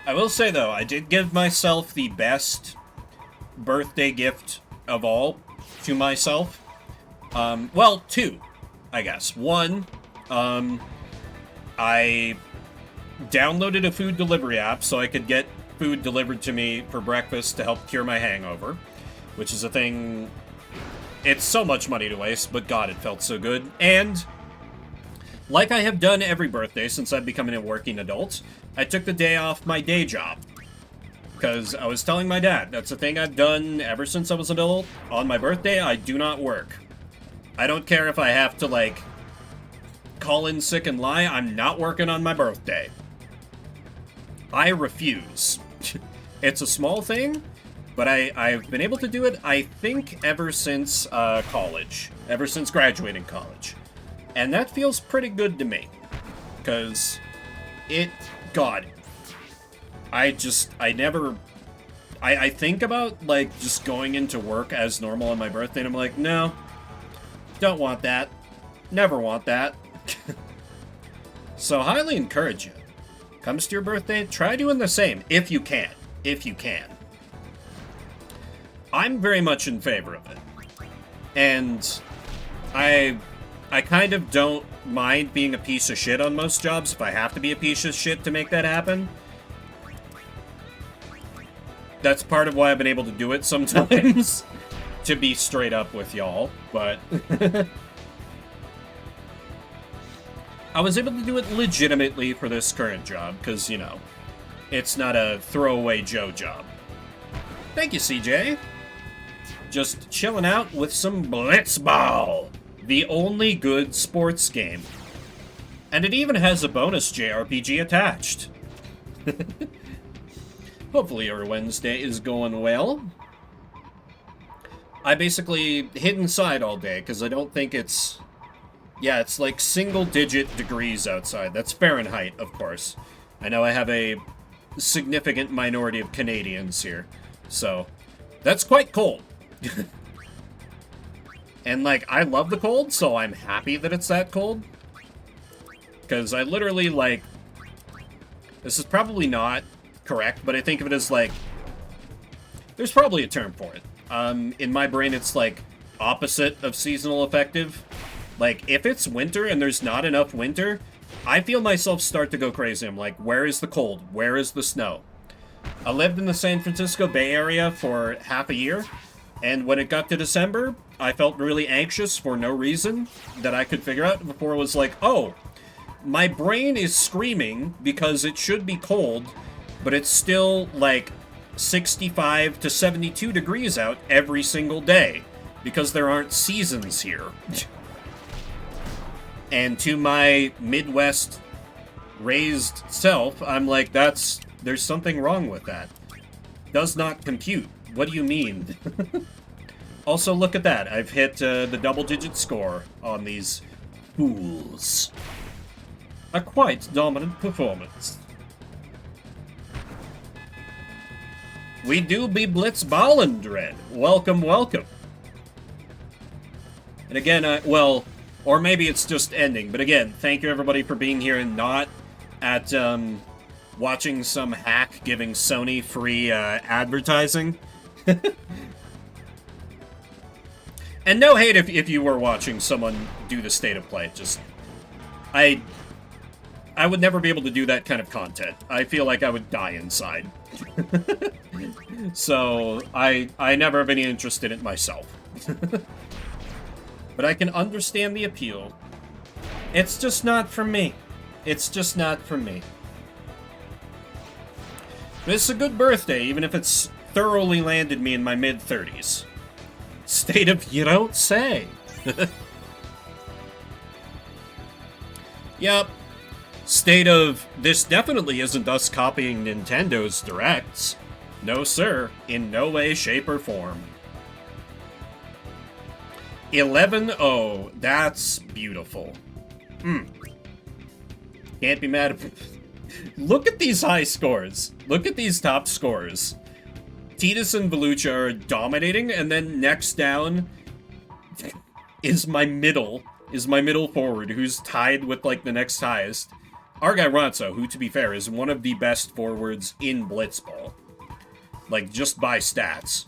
I will say, though, I did give myself the best birthday gift of all to myself. Well, two, I guess. One, I downloaded a food delivery app so I could get food delivered to me for breakfast to help cure my hangover, which is a thing... It's so much money to waste, but God, it felt so good. And, like I have done every birthday since I've become a working adult, I took the day off my day job. Because I was telling my dad, that's a thing I've done ever since I was an adult. On my birthday, I do not work. I don't care if I have to, like, call in sick and lie. I'm not working on my birthday. I refuse. It's a small thing, but I've been able to do it, I think, ever since college. Ever since graduating college. And that feels pretty good to me. Because God, I think about, like, just going into work as normal on my birthday, and I'm like, no, don't want that. Never want that. So highly encourage you. Comes to your birthday, try doing the same, if you can. If you can. I'm very much in favor of it. And I kind of don't mind being a piece of shit on most jobs if I have to be a piece of shit to make that happen. That's part of why I've been able to do it sometimes. To be straight up with y'all, but... I was able to do it legitimately for this current job, because, you know, it's not a throwaway Joe job. Thank you, CJ. Just chilling out with some Blitzball, the only good sports game. And it even has a bonus JRPG attached. Hopefully your Wednesday is going well. I basically hid inside all day, because I don't think it's... Yeah, it's like single-digit degrees outside. That's Fahrenheit, of course. I know I have a significant minority of Canadians here, so that's quite cold. And, like, I love the cold, so I'm happy that it's that cold. Because I literally, like... This is probably not correct, but I think of it as, like... There's probably a term for it. In my brain, it's, like, opposite of seasonal affective. Like, if it's winter and there's not enough winter, I feel myself start to go crazy. I'm like, where is the cold? Where is the snow? I lived in the San Francisco Bay Area for half a year, and when it got to December, I felt really anxious for no reason that I could figure out before it was like, oh, my brain is screaming because it should be cold, but it's still, like, 65 to 72 degrees out every single day, because there aren't seasons here. And to my Midwest raised self, I'm like, there's something wrong with that. Does not compute. What do you mean? Also, look at that. I've hit the double-digit score on these fools. A quite dominant performance. We do be Blitzballing, Dread. Welcome, welcome. And again, well... Or maybe it's just ending. But again, thank you everybody for being here and not at watching some hack giving Sony free advertising. And no hate if you were watching someone do the state of play. Just, I would never be able to do that kind of content. I feel like I would die inside. So I never have any interest in it myself. But I can understand the appeal. It's just not for me. It's just not for me. But it's a good birthday, even if it's thoroughly landed me in my mid-30s. State of you don't say. Yep. State of this definitely isn't us copying Nintendo's directs. No, sir. In no way, shape, or form. 11-0. That's beautiful. Can't be mad at... Look at these high scores. Look at these top scores. Titus and Volucha are dominating, and then next down is my middle forward, who's tied with, like, the next highest. Our guy Ronso, who, to be fair, is one of the best forwards in Blitzball. Like, just by stats.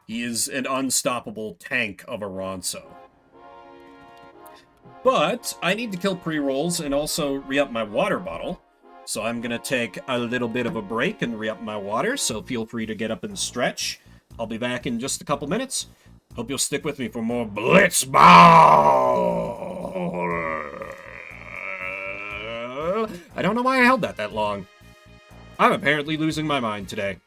He is an unstoppable tank of a Ronso. But I need to kill pre-rolls and also re-up my water bottle. So I'm going to take a little bit of a break and re-up my water, so feel free to get up and stretch. I'll be back in just a couple minutes. Hope you'll stick with me for more Blitzball! I don't know why I held that long. I'm apparently losing my mind today.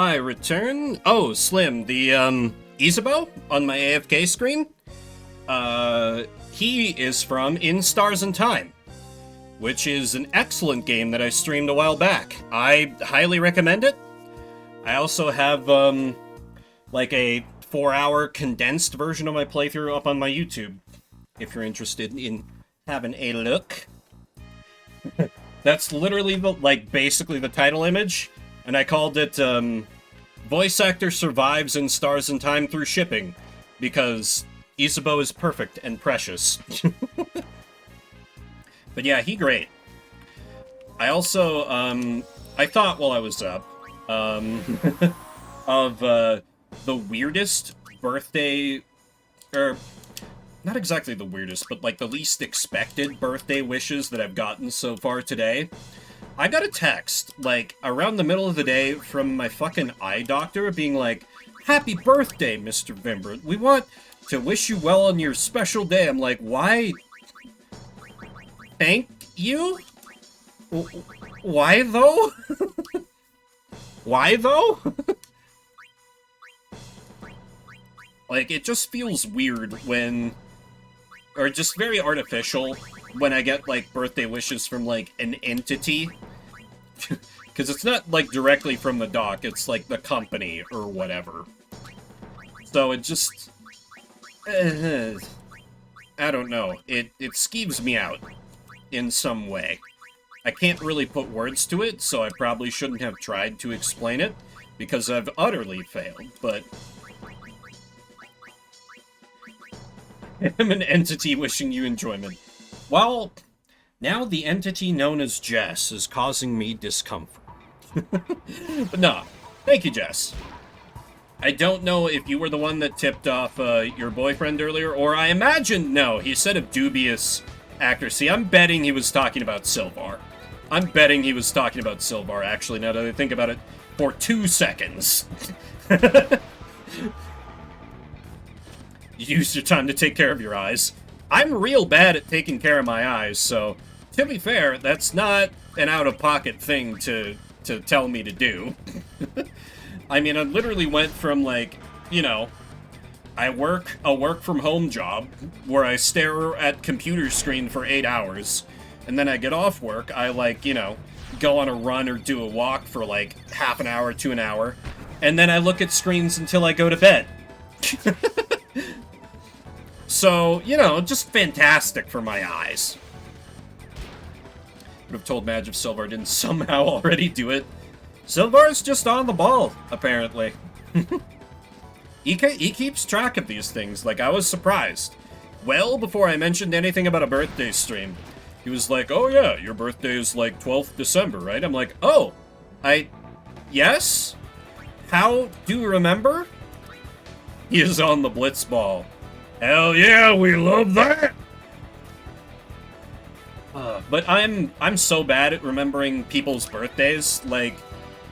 I return. Oh, Slim, the, Isabeau on my AFK screen? He is from In Stars and Time, which is an excellent game that I streamed a while back. I highly recommend it. I also have, like a 4-hour condensed version of my playthrough up on my YouTube, if you're interested in having a look. That's literally, basically the title image, and I called it, Voice Actor Survives in Stars and Time Through Shipping, because Isabeau is perfect and precious. But yeah, he great. I also, I thought while I was up, of, the weirdest birthday, or not exactly the weirdest, but like the least expected birthday wishes that I've gotten so far today. I got a text, like, around the middle of the day from my fucking eye doctor being like, "Happy birthday, Mr. Vimber. We want to wish you well on your special day." I'm like, why? Thank you? Why though? Why though? Like, it just feels weird when, or just very artificial when I get, like, birthday wishes from, like, an entity. Because it's not, like, directly from the doc, it's, like, the company or whatever. So it just, I don't know. It skeeves me out in some way. I can't really put words to it, so I probably shouldn't have tried to explain it, because I've utterly failed, but I'm an entity wishing you enjoyment. Well, now the entity known as Jess is causing me discomfort. But no, thank you, Jess. I don't know if you were the one that tipped off your boyfriend earlier, or I imagine, no, he said of dubious accuracy. I'm betting he was talking about Sylvar. I'm betting he was talking about Sylvar, actually, now that I think about it, for 2 seconds. Use your time to take care of your eyes. I'm real bad at taking care of my eyes, so, to be fair, that's not an out-of-pocket thing to tell me to do. I mean, I literally went from, like, you know, I work a work-from-home job where I stare at computer screen for 8 hours, and then I get off work, I, like, you know, go on a run or do a walk for, like, half an hour to an hour, and then I look at screens until I go to bed. So, you know, just fantastic for my eyes. Would have told Madge if Sylvar didn't somehow already do it. Sylvar's just on the ball, apparently. He keeps track of these things, like, I was surprised. Well before I mentioned anything about a birthday stream. He was like, "Oh yeah, your birthday is, like, 12th December, right?" I'm like, "Oh, yes? How do you remember?" He is on the Blitzball. Hell yeah, we love that! But I'm so bad at remembering people's birthdays. Like,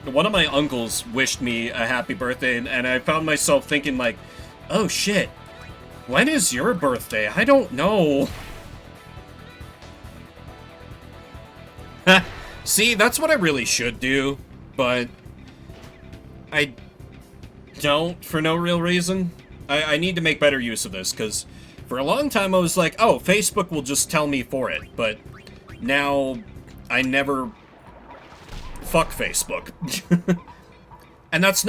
one of my uncles wished me a happy birthday, and I found myself thinking, like, oh shit, when is your birthday? I don't know. See, that's what I really should do, but I don't for no real reason. I need to make better use of this, because for a long time I was like, oh, Facebook will just tell me for it, but now I never fuck Facebook. And that's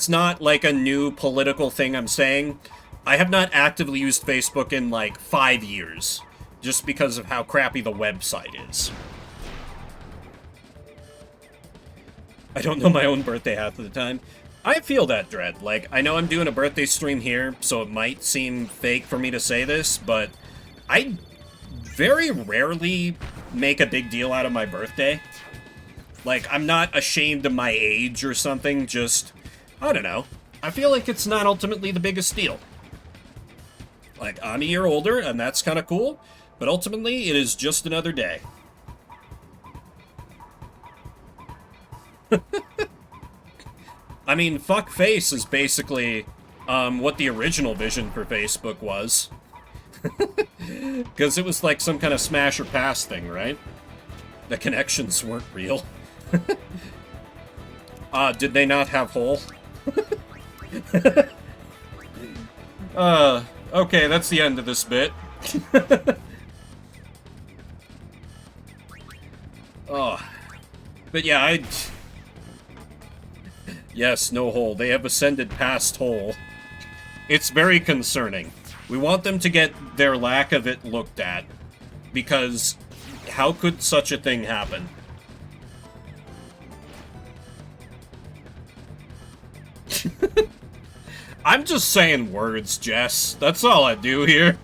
not like a new political thing I'm saying. I have not actively used Facebook in like 5 years, just because of how crappy the website is. I don't know my own birthday half of the time. I feel that dread. Like, I know I'm doing a birthday stream here, so it might seem fake for me to say this, but I very rarely make a big deal out of my birthday. Like, I'm not ashamed of my age or something, just, I don't know. I feel like it's not ultimately the biggest deal. Like, I'm a year older, and that's kind of cool, but ultimately, it is just another day. I mean, fuck face is basically what the original vision for Facebook was. Because it was like some kind of smash or pass thing, right? The connections weren't real. Did they not have hole? Okay, that's the end of this bit. Oh. But yeah, Yes, no hole. They have ascended past hole. It's very concerning. We want them to get their lack of it looked at. Because how could such a thing happen? I'm just saying words, Jess. That's all I do here.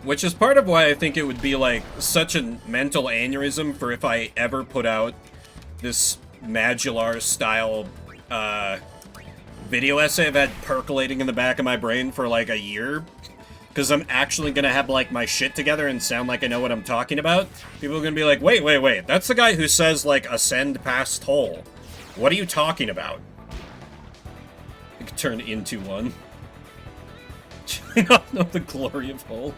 Which is part of why I think it would be, like, such a mental aneurysm for if I ever put out this Madular-style, video essay I've had percolating in the back of my brain for, like, a year. Because I'm actually gonna have, like, my shit together and sound like I know what I'm talking about. People are gonna be like, wait, that's the guy who says, like, ascend past hole. What are you talking about? It could turn into one. I don't know the glory of hole.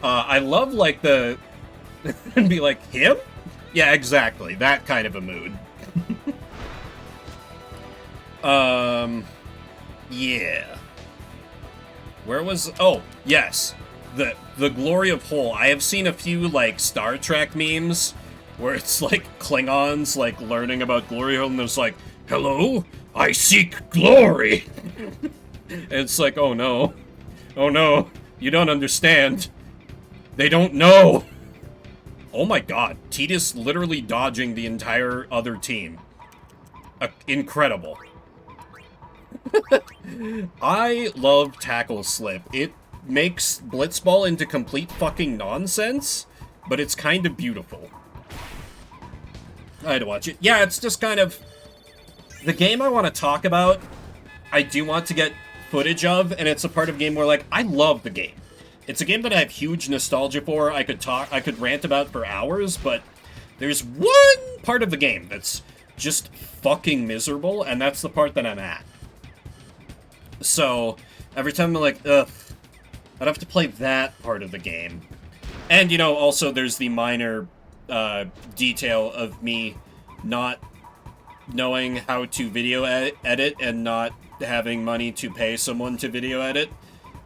I love, like, the... and be like, him? Yeah, exactly. That kind of a mood. Yeah. Where was... Oh, yes. The glory of hole. I have seen a few, like, Star Trek memes where it's, like, Klingons, like, learning about glory hole, and there's like, hello? I seek glory! And it's like, oh no. Oh no. You don't understand. They don't know! Oh my god. Tidus literally dodging the entire other team. Incredible. I love Tackle Slip. It makes Blitzball into complete fucking nonsense, but it's kind of beautiful. I had to watch it. Yeah, it's just kind of... The game I want to talk about, I do want to get footage of, and it's a part of the game where, like, I love the game. It's a game that I have huge nostalgia for. I could rant about for hours, but there's one part of the game that's just fucking miserable, and that's the part that I'm at. So, every time I'm like, ugh, I'd have to play that part of the game. And, you know, also there's the minor detail of me not knowing how to video edit and not having money to pay someone to video edit.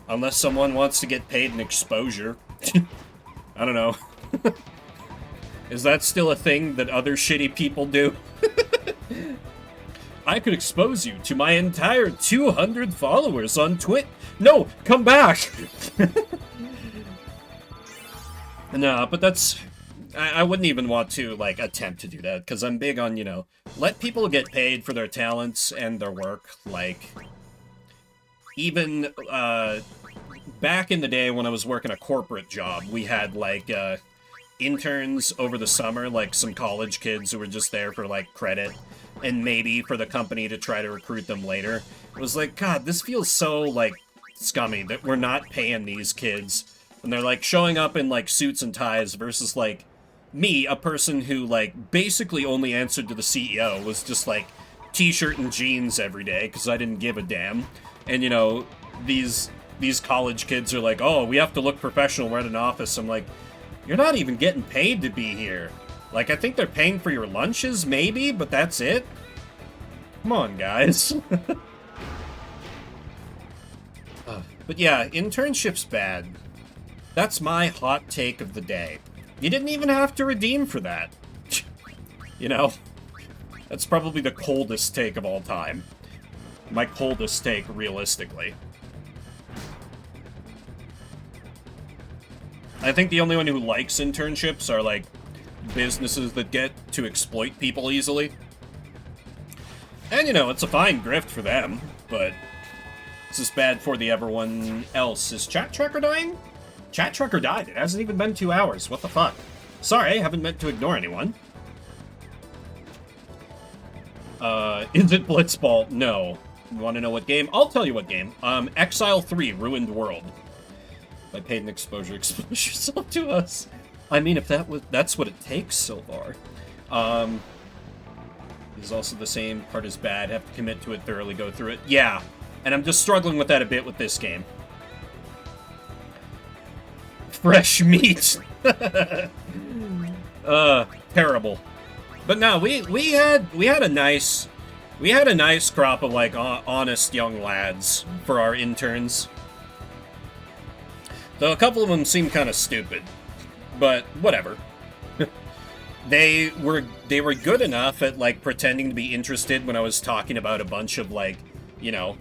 Unless someone wants to get paid in exposure. I don't know. Is that still a thing that other shitty people do? I could expose you to my entire 200 followers on Twitch. No, come back! No, but that's... I wouldn't even want to, like, attempt to do that, because I'm big on, you know, let people get paid for their talents and their work. Like, even, back in the day when I was working a corporate job, we had, like, interns over the summer, like some college kids who were just there for, like, credit, and maybe for the company to try to recruit them later. It was like, God, this feels so, like, scummy that we're not paying these kids. And they're, like, showing up in, like, suits and ties versus, like, me, a person who, like, basically only answered to the CEO, was just, like, t-shirt and jeans every day, because I didn't give a damn. And, you know, these college kids are like, oh, we have to look professional, we're at an office. I'm like, you're not even getting paid to be here. Like, I think they're paying for your lunches, maybe, but that's it? Come on, guys. But yeah, internship's bad. That's my hot take of the day. You didn't even have to redeem for that. You know? That's probably the coldest take of all time. My coldest take, realistically. I think the only one who likes internships are, like, businesses that get to exploit people easily. And, you know, it's a fine grift for them, but it's just bad for the everyone else. Is Chat Tracker dying? Chat Tracker died. It hasn't even been 2 hours. What the fuck? Sorry, I haven't meant to ignore anyone. Is it Blitzball? No. You want to know what game? I'll tell you what game. Exile 3, Ruined World. If I paid an exposure, expose yourself to us. I mean, if that's what it takes so far. Is also the same part as bad. Have to commit to it, thoroughly go through it. Yeah, and I'm just struggling with that a bit with this game. Fresh meat. Terrible. But no, we had a nice crop of like honest young lads for our interns. Though a couple of them seemed kind of stupid, but whatever. They were good enough at like pretending to be interested when I was talking about a bunch of like, you know,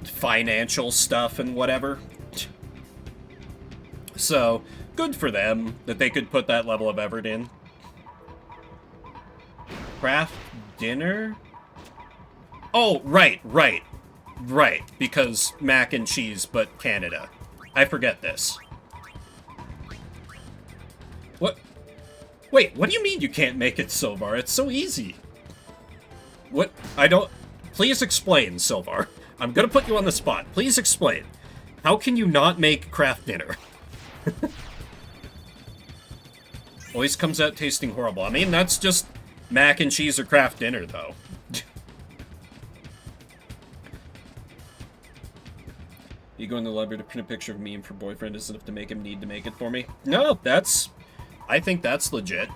financial stuff and whatever. So, good for them that they could put that level of effort in. Craft dinner? Oh, right. Because mac and cheese, but Canada. I forget this. What? Wait, what do you mean you can't make it, Silvar? It's so easy. What? I don't... Please explain, Silvar. I'm gonna put you on the spot. Please explain. How can you not make craft dinner? Always comes out tasting horrible. I mean, that's just mac and cheese or craft dinner, though. You go in the library to print a picture of a meme for boyfriend is enough to make him need to make it for me? No, that's... I think that's legit.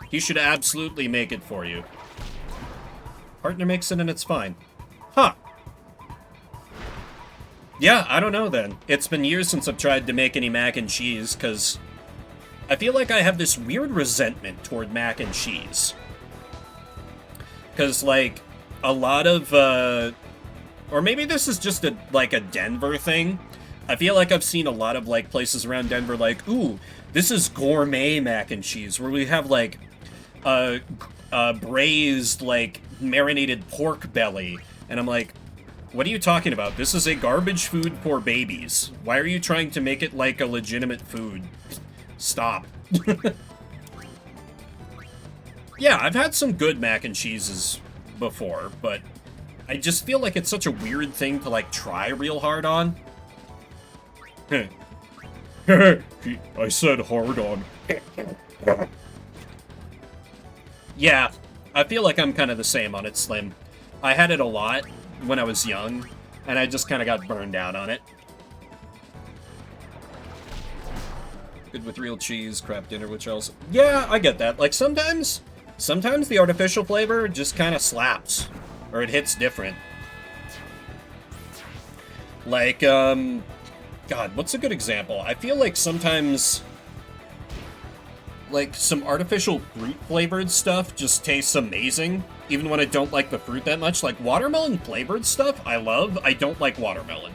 He should absolutely make it for you. Partner makes it and it's fine. Huh. Yeah, I don't know then. It's been years since I've tried to make any mac and cheese, because I feel like I have this weird resentment toward mac and cheese. Because, like, a lot of, or maybe this is just a Denver thing. I feel like I've seen a lot of, like, places around Denver like, ooh, this is gourmet mac and cheese, where we have, like, braised, like, marinated pork belly. And I'm like, what are you talking about? This is a garbage food for babies. Why are you trying to make it like a legitimate food? Stop. Yeah, I've had some good mac and cheeses before, but I just feel like it's such a weird thing to, like, try real hard on. I said hard on. Yeah, I feel like I'm kind of the same on it, Slim. I had it a lot when I was young, and I just kind of got burned out on it. Good with real cheese, craft dinner, which else? Yeah, I get that. Like, sometimes the artificial flavor just kind of slaps, or it hits different. Like, God, what's a good example? I feel like sometimes, like, some artificial fruit-flavored stuff just tastes amazing, even when I don't like the fruit that much. Like, watermelon-flavored stuff, I love. I don't like watermelon.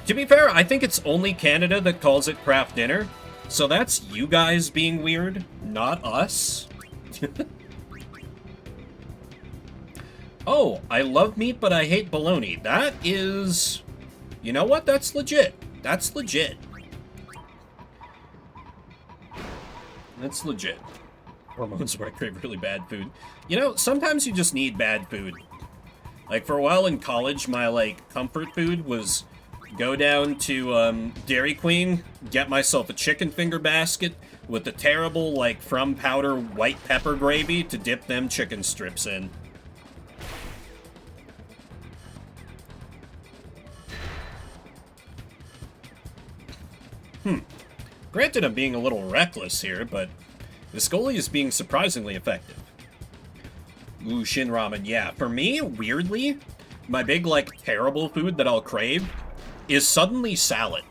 To be fair, I think it's only Canada that calls it craft dinner, so that's you guys being weird, not us. Oh, I love meat, but I hate bologna. That is... You know what? That's legit. That's legit. That's legit. Hormones where I crave really bad food. You know, sometimes you just need bad food. Like, for a while in college, my, like, comfort food was go down to, Dairy Queen, get myself a chicken finger basket with the terrible, like, from powder white pepper gravy to dip them chicken strips in. Granted, I'm being a little reckless here, but this goalie is being surprisingly effective. Ooh, Shin Ramen, yeah. For me, weirdly, my big, like, terrible food that I'll crave is suddenly salad.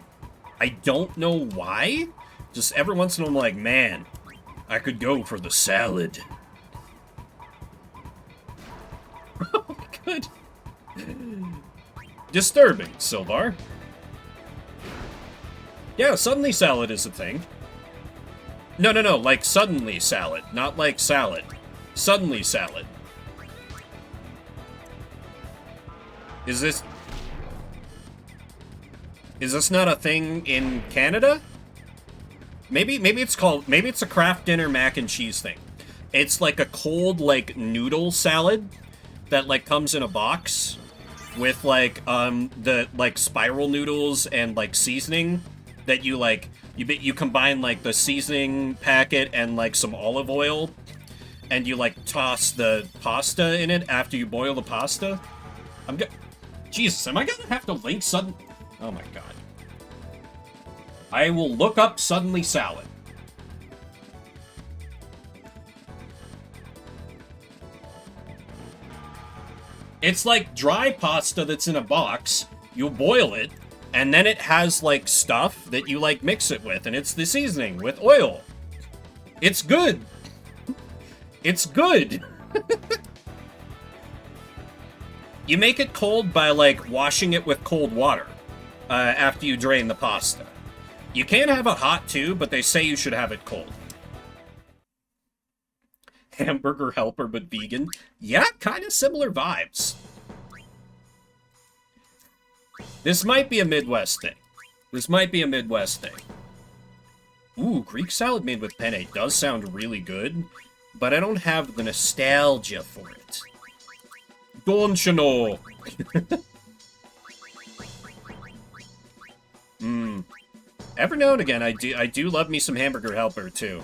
I don't know why. Just every once in a while, I'm like, man, I could go for the salad. Oh, good. Disturbing, Silvar. Yeah, suddenly salad is a thing. No, like suddenly salad, not like salad. Suddenly salad. Is this not a thing in Canada? Maybe it's a craft dinner mac and cheese thing. It's like a cold, like, noodle salad that, like, comes in a box with, like, the, like, spiral noodles and, like, seasoning that you, like, you combine, like, the seasoning packet and, like, some olive oil, and you, like, toss the pasta in it after you boil the pasta. Jesus, am I gonna have to link sudden... Oh my god. I will look up suddenly salad. It's like dry pasta that's in a box. You boil it, and then it has, like, stuff that you, like, mix it with, and it's the seasoning with oil. It's good. It's good. You make it cold by, like, washing it with cold water after you drain the pasta. You can have it hot, too, but they say you should have it cold. Hamburger helper, but vegan. Yeah, kind of similar vibes. This might be a Midwest thing. This might be a Midwest thing. Ooh, Greek salad made with penne does sound really good, but I don't have the nostalgia for it. Don't you know? Every now and again, I do love me some hamburger helper, too.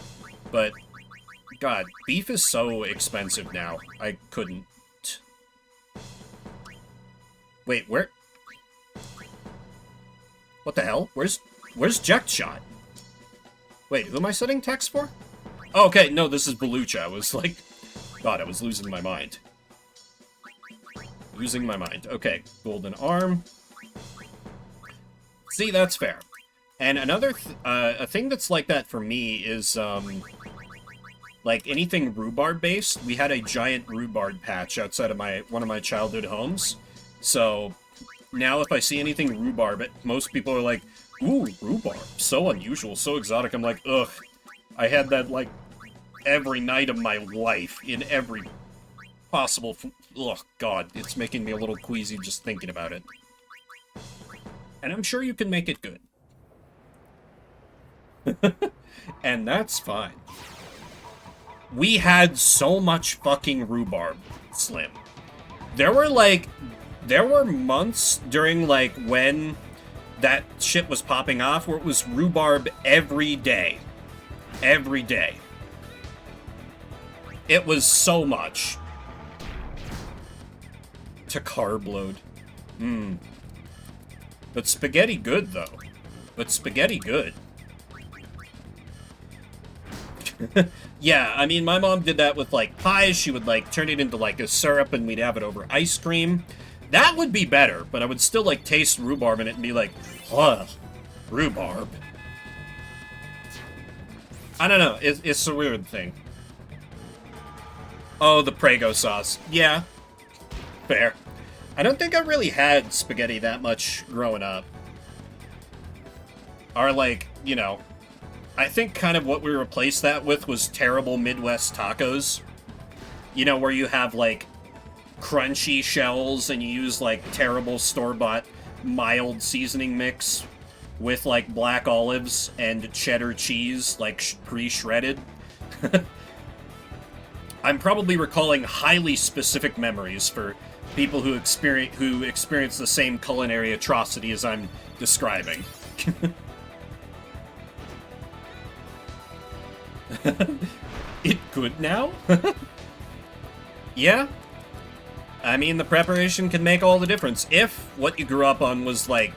But, God, beef is so expensive now. I couldn't. Wait, where? What the hell? Where's Ject Shot? Wait, who am I setting text for? Oh, okay, no, this is Belucha. I was like, God, I was losing my mind. Losing my mind. Okay, golden arm. See, that's fair. And another a thing that's like that for me is like anything rhubarb based. We had a giant rhubarb patch outside of one of my childhood homes. So now if I see anything rhubarb, most people are like, "Ooh, rhubarb, so unusual, so exotic." I'm like, ugh. I had that like every night of my life in every possible. Ugh, God, it's making me a little queasy just thinking about it. And I'm sure you can make it good. And that's fine. We had so much fucking rhubarb, Slim. There were months during, like, when that shit was popping off where it was rhubarb every day. Every day. It was so much. To carb load. But spaghetti good, though. But spaghetti good. Yeah, I mean, my mom did that with, like, pies. She would, like, turn it into, like, a syrup, and we'd have it over ice cream. That would be better, but I would still, like, taste rhubarb in it and be like, ugh, rhubarb. I don't know. It's a weird thing. Oh, the Prego sauce. Yeah. Fair. I don't think I really had spaghetti that much growing up. Or, like, you know, I think kind of what we replaced that with was terrible Midwest tacos. You know, where you have, like, crunchy shells and you use, like, terrible store-bought mild seasoning mix with, like, black olives and cheddar cheese, like, pre-shredded. I'm probably recalling highly specific memories for people who experience the same culinary atrocity as I'm describing. It good now? Yeah. I mean, the preparation can make all the difference if what you grew up on was, like,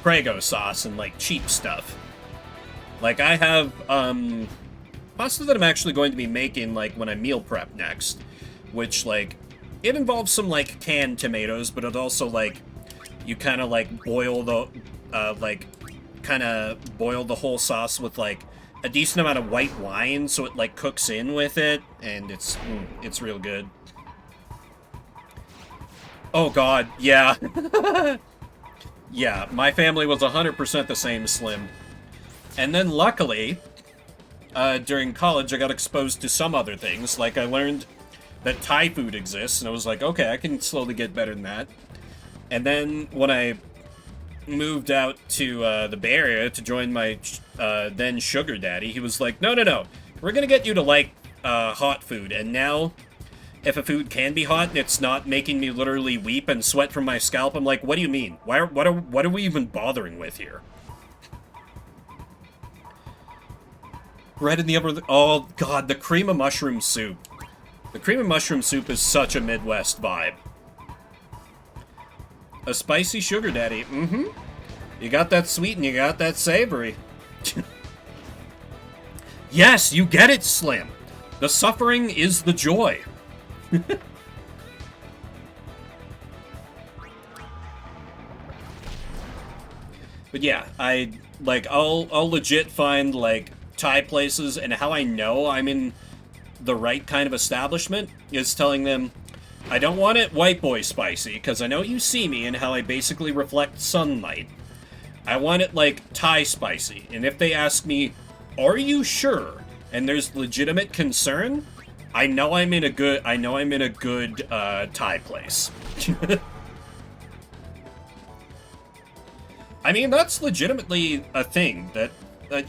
Prego sauce and, like, cheap stuff. Like, I have, pasta that I'm actually going to be making, like, when I meal prep next. Which, like, it involves some, like, canned tomatoes, but it also, like, you kind of, like, boil the, boil the whole sauce with, like, a decent amount of white wine, so it, like, cooks in with it, and it's real good. Oh, God, yeah. Yeah, my family was 100% the same, Slim. And then, luckily, during college, I got exposed to some other things. Like, I learned that Thai food exists, and I was like, okay, I can slowly get better than that. And then, when I moved out to the Bay Area to join my then sugar daddy, he was like, no, we're gonna get you to like hot food. And now, if a food can be hot and it's not making me literally weep and sweat from my scalp, I'm like, what do you mean? What are we even bothering with here? Bread in the oven. Oh God, the cream of mushroom soup. The cream of mushroom soup is such a Midwest vibe. A spicy sugar daddy. Mm-hmm. You got that sweet and you got that savory. Yes, you get it, Slim. The suffering is the joy. But yeah, I'll legit find, like, Thai places, and how I know I'm in the right kind of establishment is telling them, I don't want it white boy spicy, because I know you see me and how I basically reflect sunlight. I want it, like, Thai spicy. And if they ask me, are you sure? And there's legitimate concern, I know I'm in a good Thai place. I mean, that's legitimately a thing that,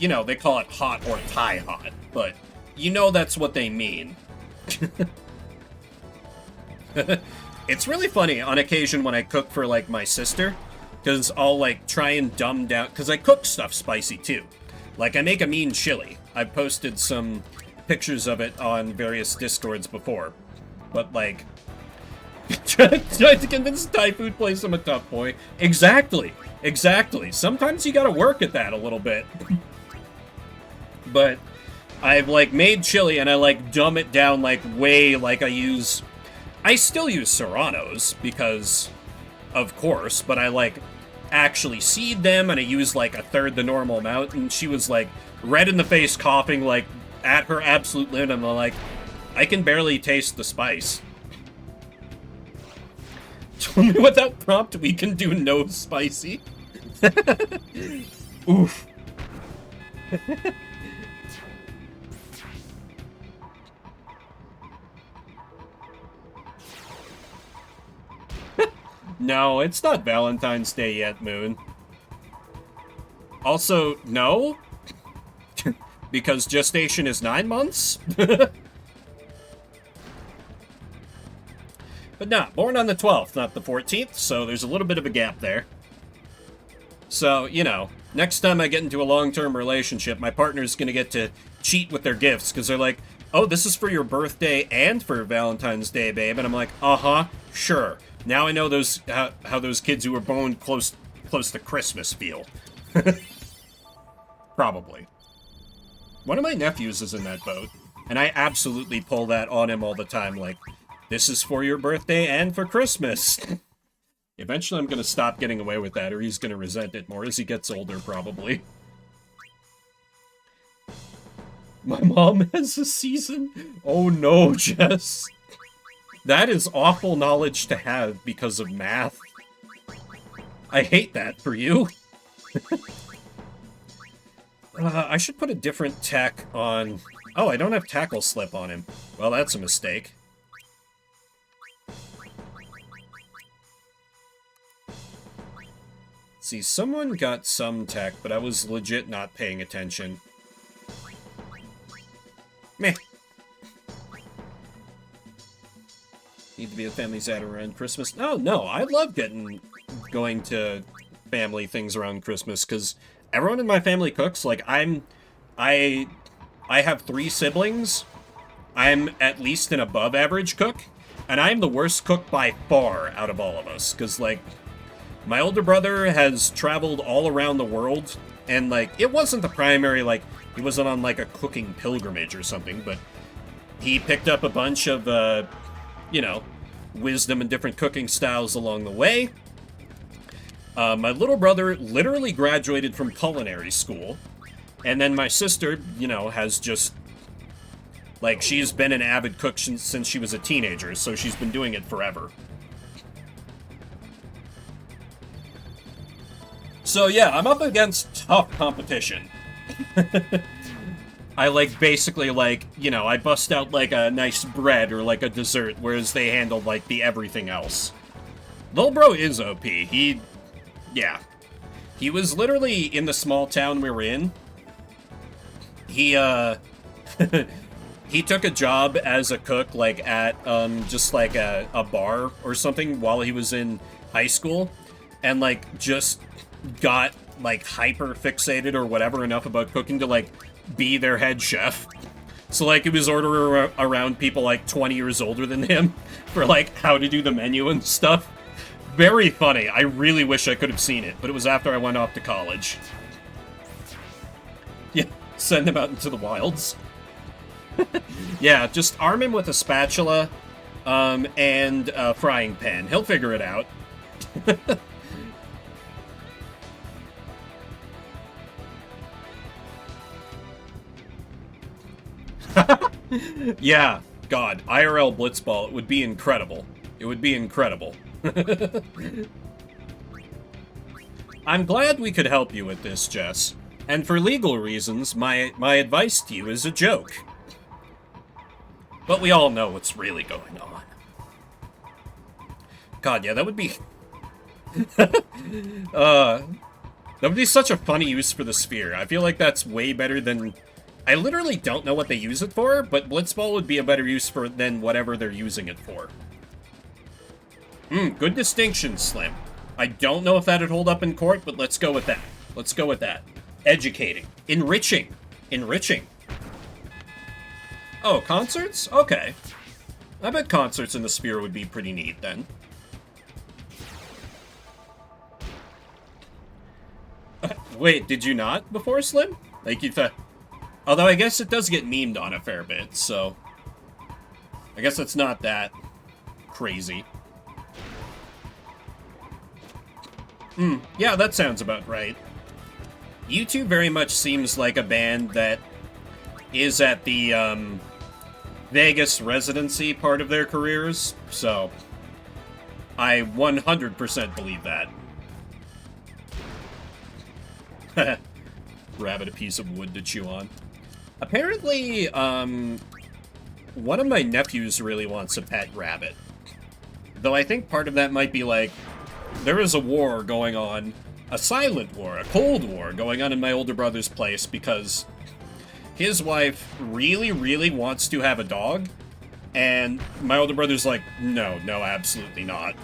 you know, they call it hot or Thai hot, but you know that's what they mean. It's really funny on occasion when I cook for, like, my sister, because I'll, like, try and dumb down, because I cook stuff spicy, too. Like, I make a mean chili. I've posted some pictures of it on various Discords before, but, like, trying to convince a Thai food place I'm a tough boy. Exactly. Sometimes you gotta work at that a little bit. But I've, like, made chili and I, like, dumb it down, like, way, like, I still use serranos, because, of course, but I, like, actually seed them, and I use, like, a third the normal amount, and she was, like, red in the face, coughing, like, at her absolute limit, and I'm like, I can barely taste the spice. Told me without prompt, we can do no spicy. Oof. No, it's not Valentine's Day yet, Moon. Also, no? Because gestation is 9 months? But nah, born on the 12th, not the 14th, so there's a little bit of a gap there. So, you know, next time I get into a long-term relationship, my partner's gonna get to cheat with their gifts, because they're like, oh, this is for your birthday and for Valentine's Day, babe. And I'm like, uh-huh, sure. Now I know those how those kids who were born close to Christmas feel. Probably. One of my nephews is in that boat, and I absolutely pull that on him all the time, like, this is for your birthday and for Christmas. Eventually I'm going to stop getting away with that, or he's going to resent it more as he gets older, probably. My mom has a season? Oh no, Jess. That is awful knowledge to have because of math. I hate that for you. I should put a different tech on... Oh, I don't have tackle slip on him. Well, that's a mistake. See, someone got some tech, but I was legit not paying attention. Meh. Need to be at family's at around Christmas. Oh, no, I love going to family things around Christmas, because everyone in my family cooks. Like, I have 3 siblings. I'm at least an above average cook, and I'm the worst cook by far out of all of us, because, like, my older brother has traveled all around the world, and, like, it wasn't the primary, like, he wasn't on, like, a cooking pilgrimage or something, but he picked up a bunch of, you know, wisdom and different cooking styles along the way. My little brother literally graduated from culinary school, and then my sister, you know, has just, like, she's been an avid cook since she was a teenager, so she's been doing it forever. So yeah, I'm up against tough competition. I, like, basically, like, you know, I bust out, like, a nice bread or, like, a dessert, whereas they handled, like, the everything else. Lil Bro is OP. Yeah. He was literally in the small town we were in. He took a job as a cook, like, at, just, like, a bar or something while he was in high school, and, like, just got, like, hyper fixated or whatever enough about cooking to, like, be their head chef. So, like, he was ordering around people, like, 20 years older than him for, like, how to do the menu and stuff. Very funny. I really wish I could have seen it, but it was after I went off to college. Send him out into the wilds. Yeah, just arm him with a spatula, and a frying pan. He'll figure it out. Yeah, God, IRL Blitzball, it would be incredible. It would be incredible. I'm glad we could help you with this, Jess. And for legal reasons, my advice to you is a joke. But we all know what's really going on. God, yeah, that would be... that would be such a funny use for the sphere. I feel like that's way better than... I literally don't know what they use it for, but Blitzball would be a better use for than whatever they're using it for. Good distinction, Slim. I don't know if that'd hold up in court, but let's go with that. Let's go with that. Educating. Enriching. Enriching. Oh, concerts? Okay. I bet concerts in the sphere would be pretty neat, then. Wait, did you not before, Slim? Like, you thought... Although I guess it does get memed on a fair bit, so... I guess it's not that crazy. Yeah, that sounds about right. U2 very much seems like a band that is at the, Vegas residency part of their careers, so... I 100% believe that. Rabbit, a piece of wood to chew on. Apparently, one of my nephews really wants a pet rabbit. Though I think part of that might be like, there is a war going on, a silent war, a cold war going on in my older brother's place because his wife really, really wants to have a dog, and my older brother's like, no, absolutely not.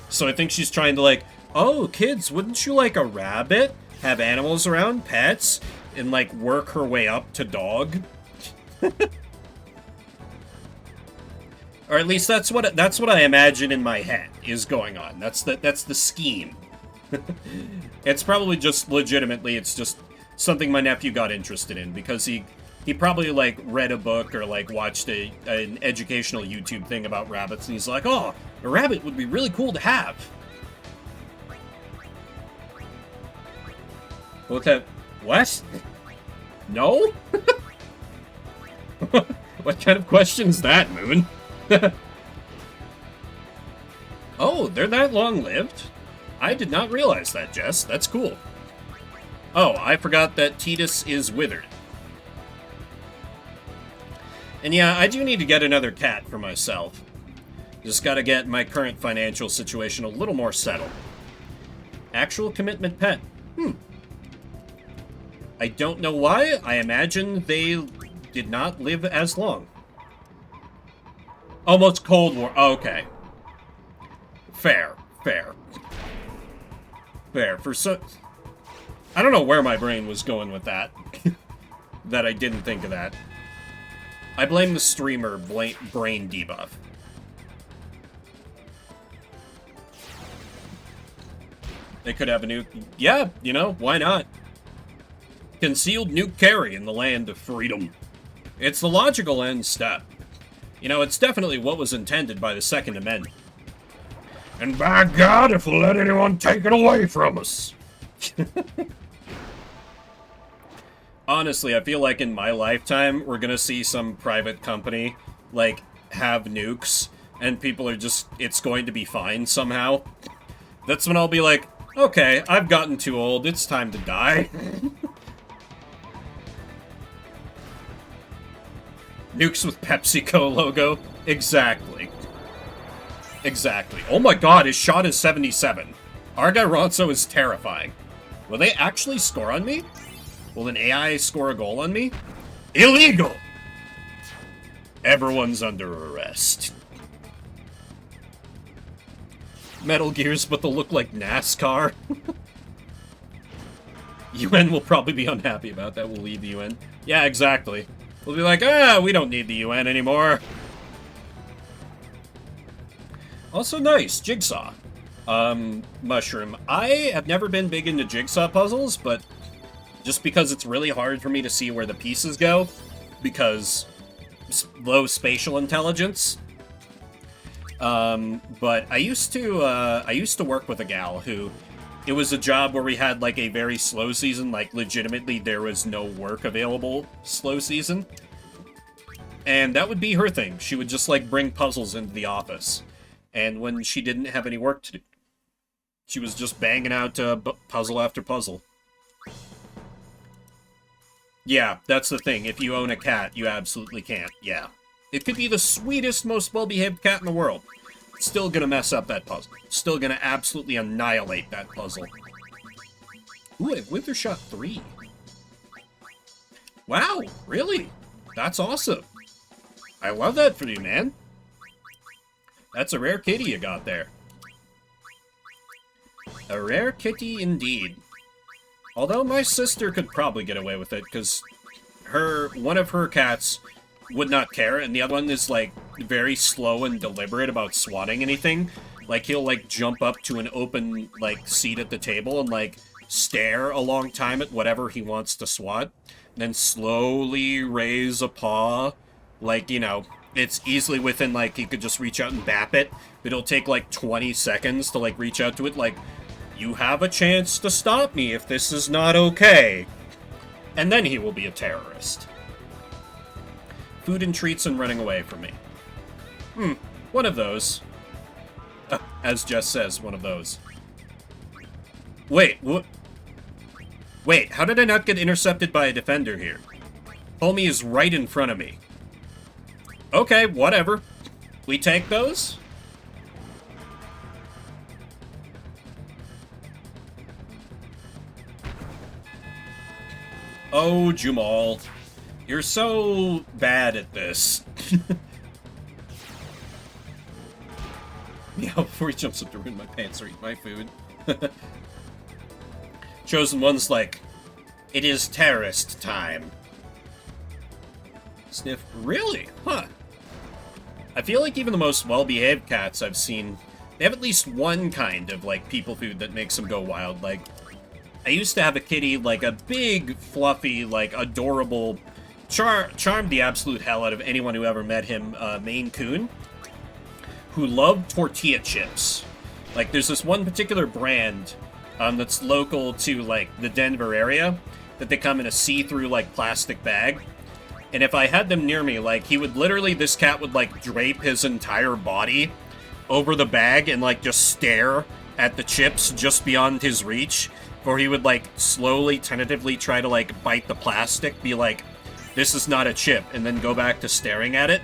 So I think she's trying to like, oh, kids, wouldn't you like a rabbit? Have animals around, pets, and like work her way up to dog. Or at least that's what I imagine in my head is going on. That's the scheme. It's probably just legitimately, it's just something my nephew got interested in because he probably like read a book or like watched an educational YouTube thing about rabbits, and he's like, oh, a rabbit would be really cool to have. Okay. What? No? What kind of question's that, Moon? Oh, they're that long-lived? I did not realize that, Jess. That's cool. Oh, I forgot that Titus is withered. And yeah, I do need to get another cat for myself. Just gotta get my current financial situation a little more settled. Actual commitment pet. I don't know why. I imagine they did not live as long. Almost Cold War. Oh, okay. Fair. For so... I don't know where my brain was going with that. That I didn't think of that. I blame the streamer brain debuff. They could have a nuke. Yeah, you know, why not? Concealed nuke carry in the land of freedom. It's the logical end step. You know, it's definitely what was intended by the Second Amendment. And by God, if we'll let anyone take it away from us. Honestly, I feel like in my lifetime, we're gonna see some private company, like, have nukes, and people are just, it's going to be fine somehow. That's when I'll be like, okay, I've gotten too old, it's time to die. Nukes with PepsiCo logo? Exactly. Exactly. Oh my god, his shot is 77. Our guy Ronso is terrifying. Will they actually score on me? Will an AI score a goal on me? Illegal! Everyone's under arrest. Metal Gears, but they'll look like NASCAR. UN will probably be unhappy about that. We'll leave the UN. Yeah, exactly. We'll be like, we don't need the UN anymore. Also nice, Jigsaw. Mushroom. I have never been big into Jigsaw puzzles, but just because it's really hard for me to see where the pieces go, because low spatial intelligence. But I used to work with a gal who, it was a job where we had like a very slow season, like legitimately there was no work available slow season. And that would be her thing. She would just like bring puzzles into the office. And when she didn't have any work to do, she was just banging out puzzle after puzzle. Yeah, that's the thing. If you own a cat, you absolutely can't. Yeah. It could be the sweetest, most well-behaved cat in the world. It's still gonna mess up that puzzle. Still gonna absolutely annihilate that puzzle. Ooh, I wither shot 3. Wow, really? That's awesome. I love that for you, man. That's a rare kitty you got there. A rare kitty indeed. Although my sister could probably get away with it, because one of her cats would not care, and the other one is, like, very slow and deliberate about swatting anything. Like, he'll, like, jump up to an open, like, seat at the table and, like, stare a long time at whatever he wants to swat, and then slowly raise a paw. Like, you know, it's easily within, like, he could just reach out and bap it, but it'll take, like, 20 seconds to, like, reach out to it, like, you have a chance to stop me if this is not okay. And then he will be a terrorist. Food and treats and running away from me. One of those. As Jess says, one of those. Wait, what? Wait, how did I not get intercepted by a defender here? Homie is right in front of me. Okay, whatever. We take those? Oh, Jumal. You're so bad at this. Yeah, before he jumps up to ruin my pants or eat my food. Chosen One's like, it is terrorist time. Sniff. Really? Huh. I feel like even the most well-behaved cats I've seen, they have at least one kind of, like, people food that makes them go wild. Like, I used to have a kitty, like, a big, fluffy, like, adorable, charmed the absolute hell out of anyone who ever met him, Maine Coon, who loved tortilla chips. Like, there's this one particular brand that's local to, like, the Denver area, that they come in a see-through, like, plastic bag. And if I had them near me, like, he would literally, this cat would, like, drape his entire body over the bag and, like, just stare at the chips just beyond his reach, or he would, like, slowly, tentatively try to, like, bite the plastic, be like, this is not a chip, and then go back to staring at it.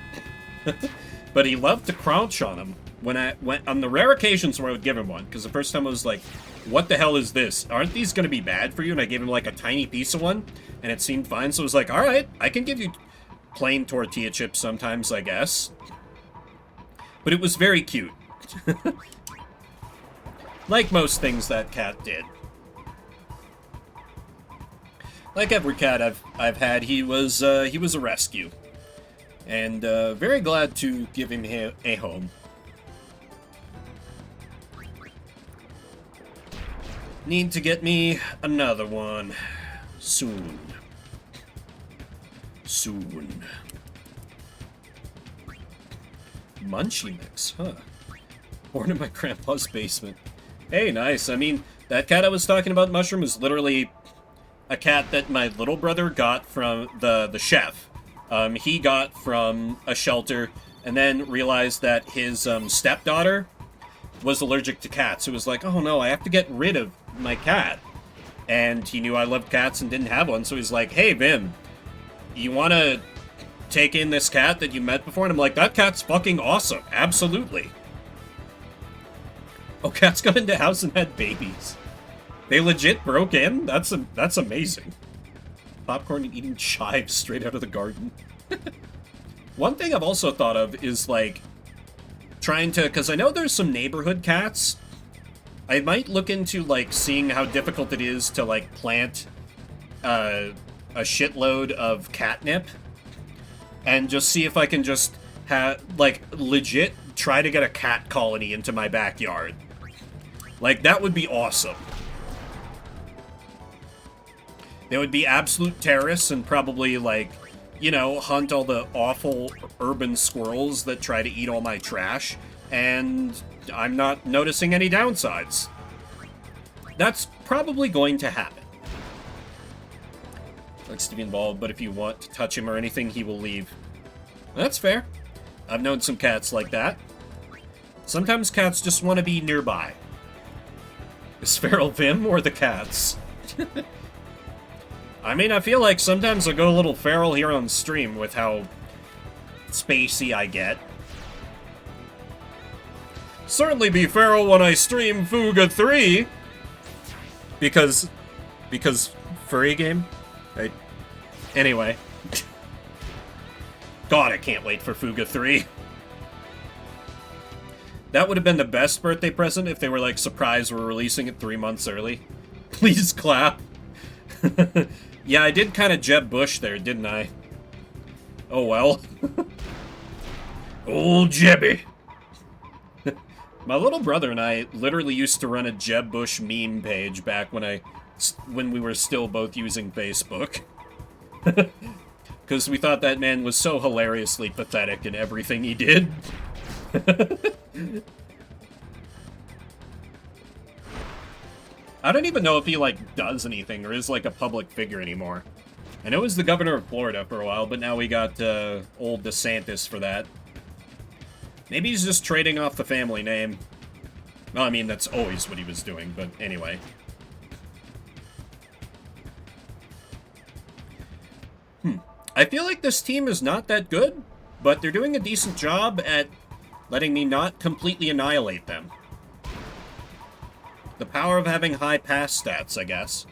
But he loved to crouch on him. On the rare occasions where I would give him one, because the first time I was like, what the hell is this? Aren't these going to be bad for you? And I gave him, like, a tiny piece of one, and it seemed fine, so I was like, alright, I can give you plain tortilla chips sometimes, I guess. But it was very cute. Like most things that cat did. Like every cat I've had, he was a rescue. And very glad to give him a home. Need to get me another one. Soon. Soon. Munchie mix, huh? Born in my grandpa's basement. Hey, nice. I mean, that cat I was talking about, Mushroom, is literally a cat that my little brother got from the chef. He got from a shelter, and then realized that his stepdaughter was allergic to cats. It was like, oh no, I have to get rid of my cat. And he knew I loved cats and didn't have one, so he's like, hey, Vim, you want to take in this cat that you met before? And I'm like, that cat's fucking awesome. Absolutely. Oh, cats got into house and had babies. They legit broke in? That's amazing. Popcorn and eating chives straight out of the garden. One thing I've also thought of is, like, trying to... Because I know there's some neighborhood cats. I might look into, like, seeing how difficult it is to, like, plant a shitload of catnip. And just see if I can just have, like, legit try to get a cat colony into my backyard. Like, that would be awesome. They would be absolute terrorists and probably, like, you know, hunt all the awful urban squirrels that try to eat all my trash, and I'm not noticing any downsides. That's probably going to happen. Likes to be involved, but if you want to touch him or anything, he will leave. That's fair. I've known some cats like that. Sometimes cats just want to be nearby. Is feral Vim or the cats? I mean, I feel like sometimes I go a little feral here on stream with how spacey I get. Certainly be feral when I stream Fuga 3. Because furry game? Anyway. God, I can't wait for Fuga 3. That would have been the best birthday present if they were like, surprise, we're releasing it 3 months early. Please clap. Yeah, I did kind of Jeb Bush there, didn't I? Oh well. Old Jebby. My little brother and I literally used to run a Jeb Bush meme page back when we were still both using Facebook. Because we thought that man was so hilariously pathetic in everything he did. I don't even know if he, like, does anything or is, like, a public figure anymore. I know he's the governor of Florida for a while, but now we got, old DeSantis for that. Maybe he's just trading off the family name. Well, I mean, that's always what he was doing, but anyway. I feel like this team is not that good, but they're doing a decent job at letting me not completely annihilate them. The power of having high pass stats, I guess.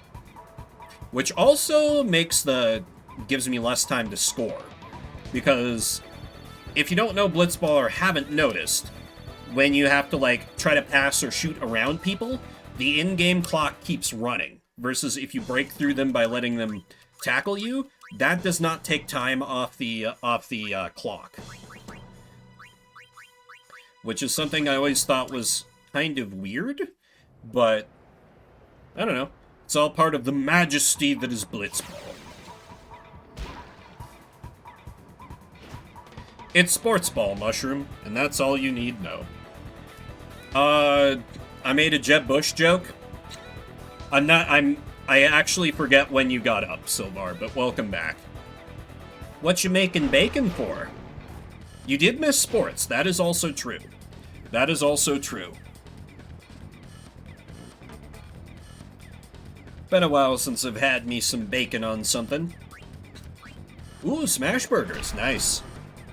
Which also gives me less time to score. Because if you don't know Blitzball or haven't noticed, when you have to, like, try to pass or shoot around people, the in-game clock keeps running. Versus if you break through them by letting them tackle you, that does not take time off the clock. Which is something I always thought was kind of weird. But, I don't know. It's all part of the majesty that is Blitzball. It's sports ball, Mushroom, and that's all you need know. I made a Jeb Bush joke. I actually forget when you got up, Silvar, but welcome back. What you making bacon for? You did miss sports. That is also true. That is also true. Been a while since I've had me some bacon on something. Ooh, smash burgers. Nice.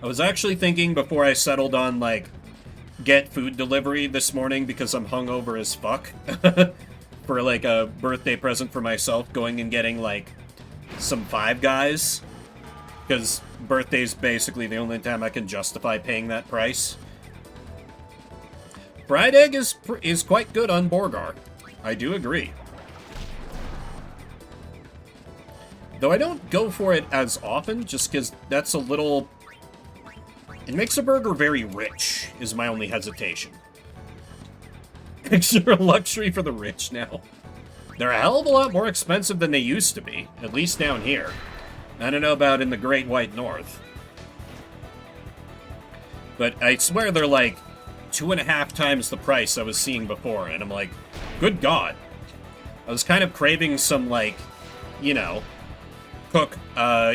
I was actually thinking before I settled on, like, get food delivery this morning because I'm hungover as fuck. For, like, a birthday present for myself, going and getting, like, some Five Guys. Because birthday's basically the only time I can justify paying that price. Fried egg is quite good on Borgar. I do agree. Though I don't go for it as often, just because that's a little... It makes a burger very rich, is my only hesitation. Extra luxury for the rich now. They're a hell of a lot more expensive than they used to be, at least down here. I don't know about in the Great White North. But I swear they're like 2.5 times the price I was seeing before, and I'm like, good God. I was kind of craving some, like, you know... cook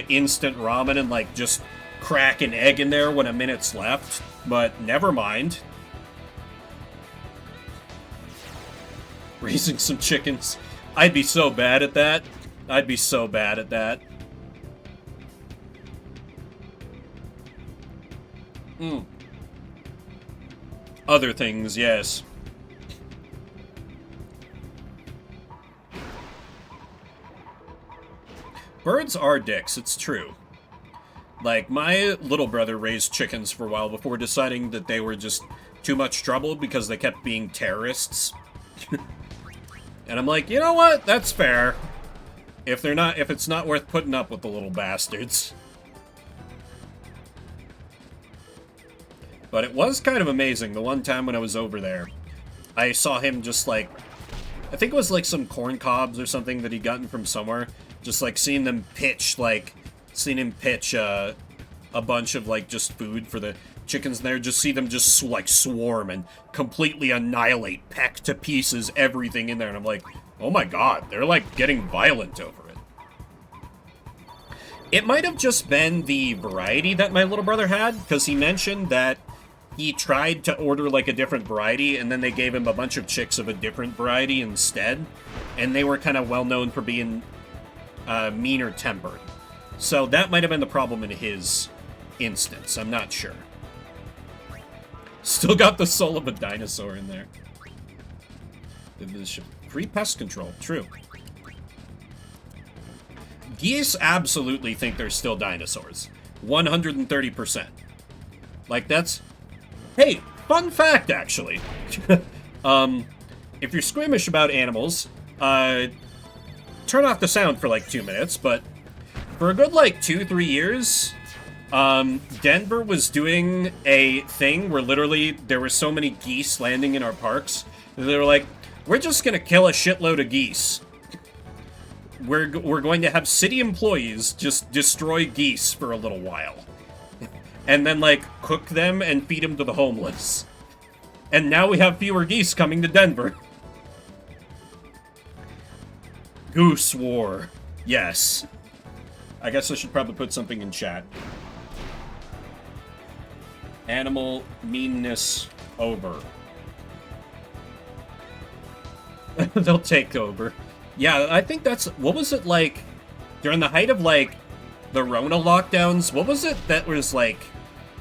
instant ramen and, like, just crack an egg in there when a minute's left. But never mind. Raising some chickens. I'd be so bad at that. I'd be so bad at that. Other things, yes. Birds are dicks, it's true. Like, my little brother raised chickens for a while before deciding that they were just too much trouble because they kept being terrorists. And I'm like, you know what? That's fair. If it's not worth putting up with the little bastards. But it was kind of amazing the one time when I was over there. I saw him just like, I think it was like some corn cobs or something that he'd gotten from somewhere. Just, like, seeing him pitch a bunch of, like, just food for the chickens there. Just see them just, like, swarm and completely annihilate, peck to pieces everything in there. And I'm like, oh my god, they're, like, getting violent over it. It might have just been the variety that my little brother had, because he mentioned that he tried to order, like, a different variety, and then they gave him a bunch of chicks of a different variety instead. And they were kind of well-known for being meaner-tempered. So that might have been the problem in his instance. I'm not sure. Still got the soul of a dinosaur in there. Free pest control. True. Geese absolutely think they're still dinosaurs. 130%. Like, that's... Hey, fun fact, actually. If you're squeamish about animals, turn off the sound for, like, 2 minutes, but for a good, like, 2-3 years, Denver was doing a thing where literally there were so many geese landing in our parks that they were like, we're just gonna kill a shitload of geese. We're going to have city employees just destroy geese for a little while. And then, like, cook them and feed them to the homeless. And now we have fewer geese coming to Denver. Goose War. Yes. I guess I should probably put something in chat. Animal meanness over. They'll take over. Yeah, I think that's... What was it like during the height of, like, the Rona lockdowns? What was it that was, like,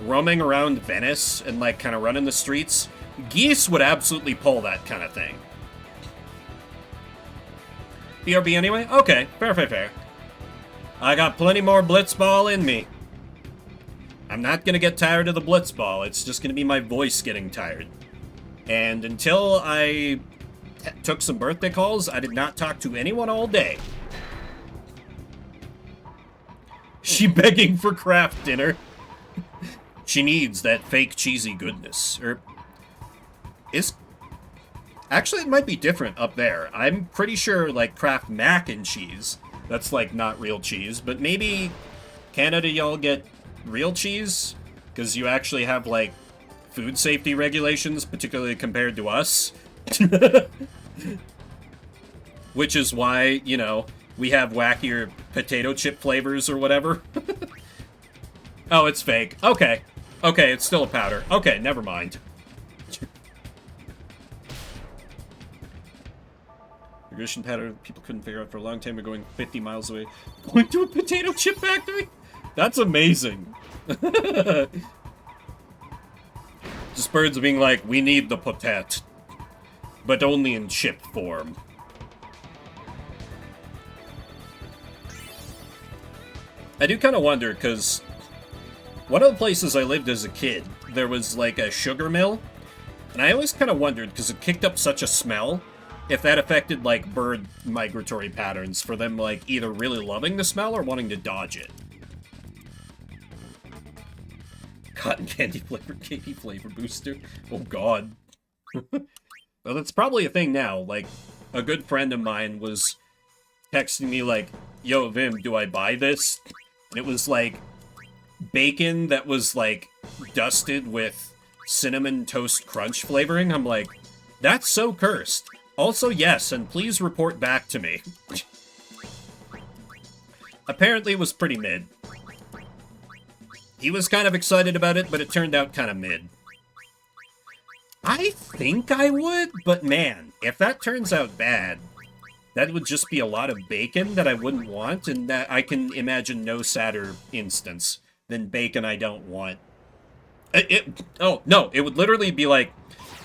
roaming around Venice and, like, kind of running the streets? Geese would absolutely pull that kind of thing. BRB anyway? Okay, fair. I got plenty more Blitzball in me. I'm not gonna get tired of the Blitzball. It's just gonna be my voice getting tired. And until I took some birthday calls, I did not talk to anyone all day. She begging for craft dinner. She needs that fake cheesy goodness. Actually, it might be different up there. I'm pretty sure, like, Kraft mac and cheese, that's, like, not real cheese. But maybe Canada, y'all get real cheese? Because you actually have, like, food safety regulations, particularly compared to us. Which is why, you know, we have wackier potato chip flavors or whatever. Oh, it's fake. Okay. Okay, it's still a powder. Okay, never mind. Regression pattern people couldn't figure out for a long time. We're going 50 miles away. Going to a potato chip factory? That's amazing. Just birds being like, we need the potat. But only in chip form. I do kind of wonder, because one of the places I lived as a kid, there was like a sugar mill. And I always kind of wondered, because it kicked up such a smell, if that affected like bird migratory patterns for them like either really loving the smell or wanting to dodge it. Cotton candy flavored KP flavor booster. Oh god. Well, that's probably a thing now. Like, a good friend of mine was texting me like, yo, Vim, do I buy this? And it was like bacon that was like dusted with cinnamon toast crunch flavoring. I'm like, that's so cursed. Also, yes, and please report back to me. Apparently it was pretty mid. He was kind of excited about it, but it turned out kind of mid. I think I would, but man, if that turns out bad, that would just be a lot of bacon that I wouldn't want, and that I can imagine no sadder instance than bacon I don't want. Oh, no, it would literally be like,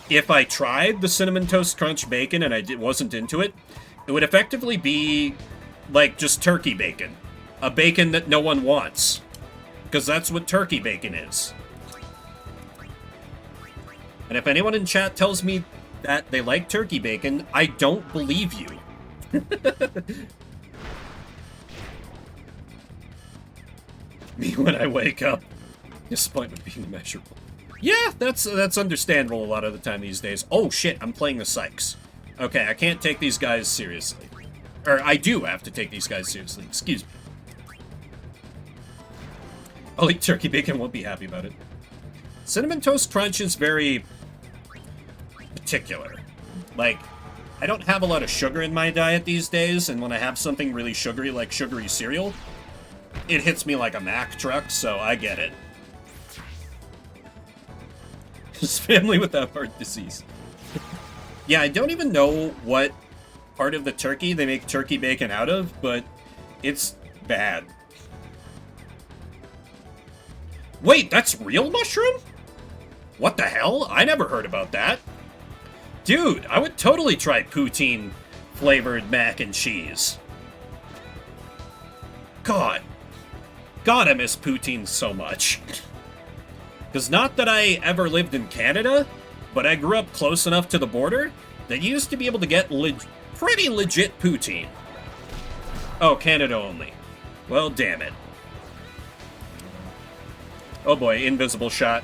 if I tried the Cinnamon Toast Crunch bacon and I wasn't into it, it would effectively be like just turkey bacon. A bacon that no one wants. Because that's what turkey bacon is. And if anyone in chat tells me that they like turkey bacon, I don't believe you. Me when I wake up. Disappointment being immeasurable. Yeah, that's understandable a lot of the time these days. Oh shit, I'm playing the Sykes. Okay, I can't take these guys seriously. Or I do have to take these guys seriously. Excuse me. I'll eat turkey bacon, won't be happy about it. Cinnamon Toast Crunch is very particular. Like, I don't have a lot of sugar in my diet these days, and when I have something really sugary, like sugary cereal, it hits me like a Mack truck, so I get it. His family without heart disease. Yeah, I don't even know what part of the turkey they make turkey bacon out of, but it's bad. Wait, that's real mushroom? What the hell? I never heard about that. Dude, I would totally try poutine flavored mac and cheese. God, I miss poutine so much. Because not that I ever lived in Canada, but I grew up close enough to the border that you used to be able to get pretty legit poutine. Oh, Canada only. Well, damn it. Oh boy, invisible shot.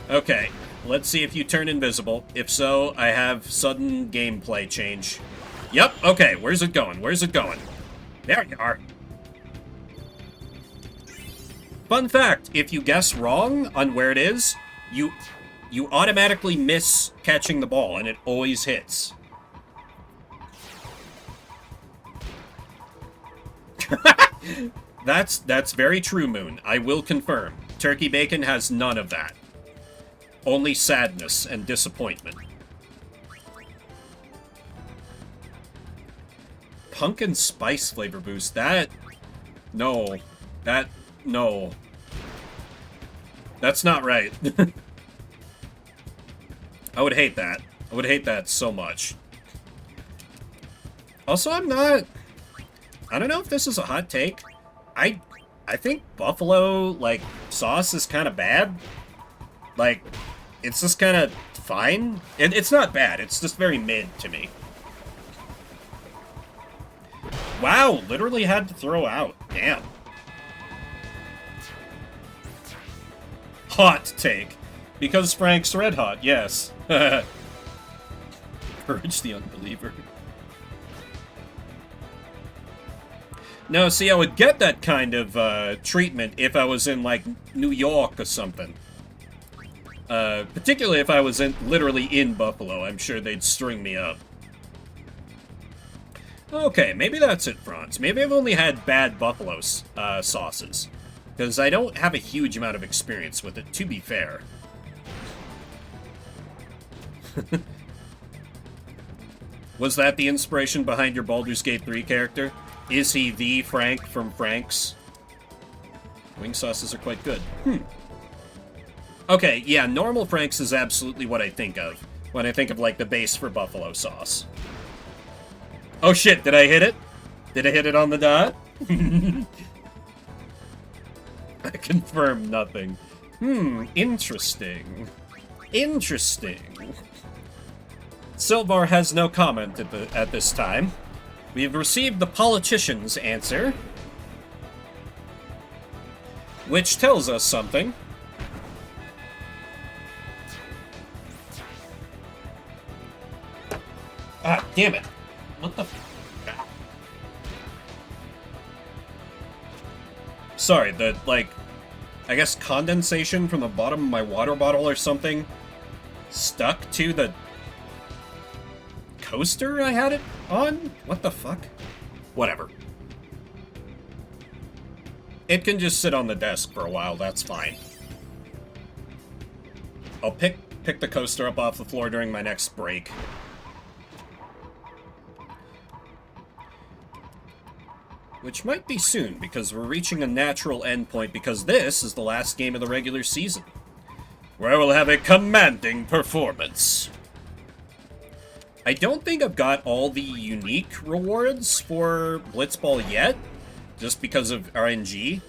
Okay, let's see if you turn invisible. If so, I have sudden gameplay change. Yep, okay, where's it going? Where's it going? There you are. Fun fact, if you guess wrong on where it is, you automatically miss catching the ball, and it always hits. That's very true, Moon. I will confirm. Turkey bacon has none of that. Only sadness and disappointment. Pumpkin spice flavor boost. No. That's not right. I would hate that. I would hate that so much. Also, I don't know if this is a hot take. I think buffalo, like, sauce is kind of bad. Like, it's just kind of fine. It's not bad. It's just very mid to me. Wow, literally had to throw out. Damn. Hot take. Because Frank's red hot, yes. Courage the unbeliever. No, see, I would get that kind of treatment if I was in, like, New York or something. Particularly if I was literally in Buffalo. I'm sure they'd string me up. Okay, maybe that's it, Franz. Maybe I've only had bad Buffalo sauces. Because I don't have a huge amount of experience with it, to be fair. Was that the inspiration behind your Baldur's Gate 3 character? Is he the Frank from Frank's? Wing sauces are quite good. Okay, yeah, normal Frank's is absolutely what I think of when I think of, like, the base for buffalo sauce. Oh shit, did I hit it? Did I hit it on the dot? I confirm nothing. Interesting. Interesting. Silvar has no comment at this time. We have received the politician's answer, which tells us something. Ah, damn it. What the f- Sorry, I guess condensation from the bottom of my water bottle or something stuck to the coaster I had it on? What the fuck? Whatever. It can just sit on the desk for a while, that's fine. I'll pick the coaster up off the floor during my next break. Which might be soon, because we're reaching a natural endpoint, because this is the last game of the regular season, where I will have a commanding performance. I don't think I've got all the unique rewards for Blitzball yet, just because of RNG,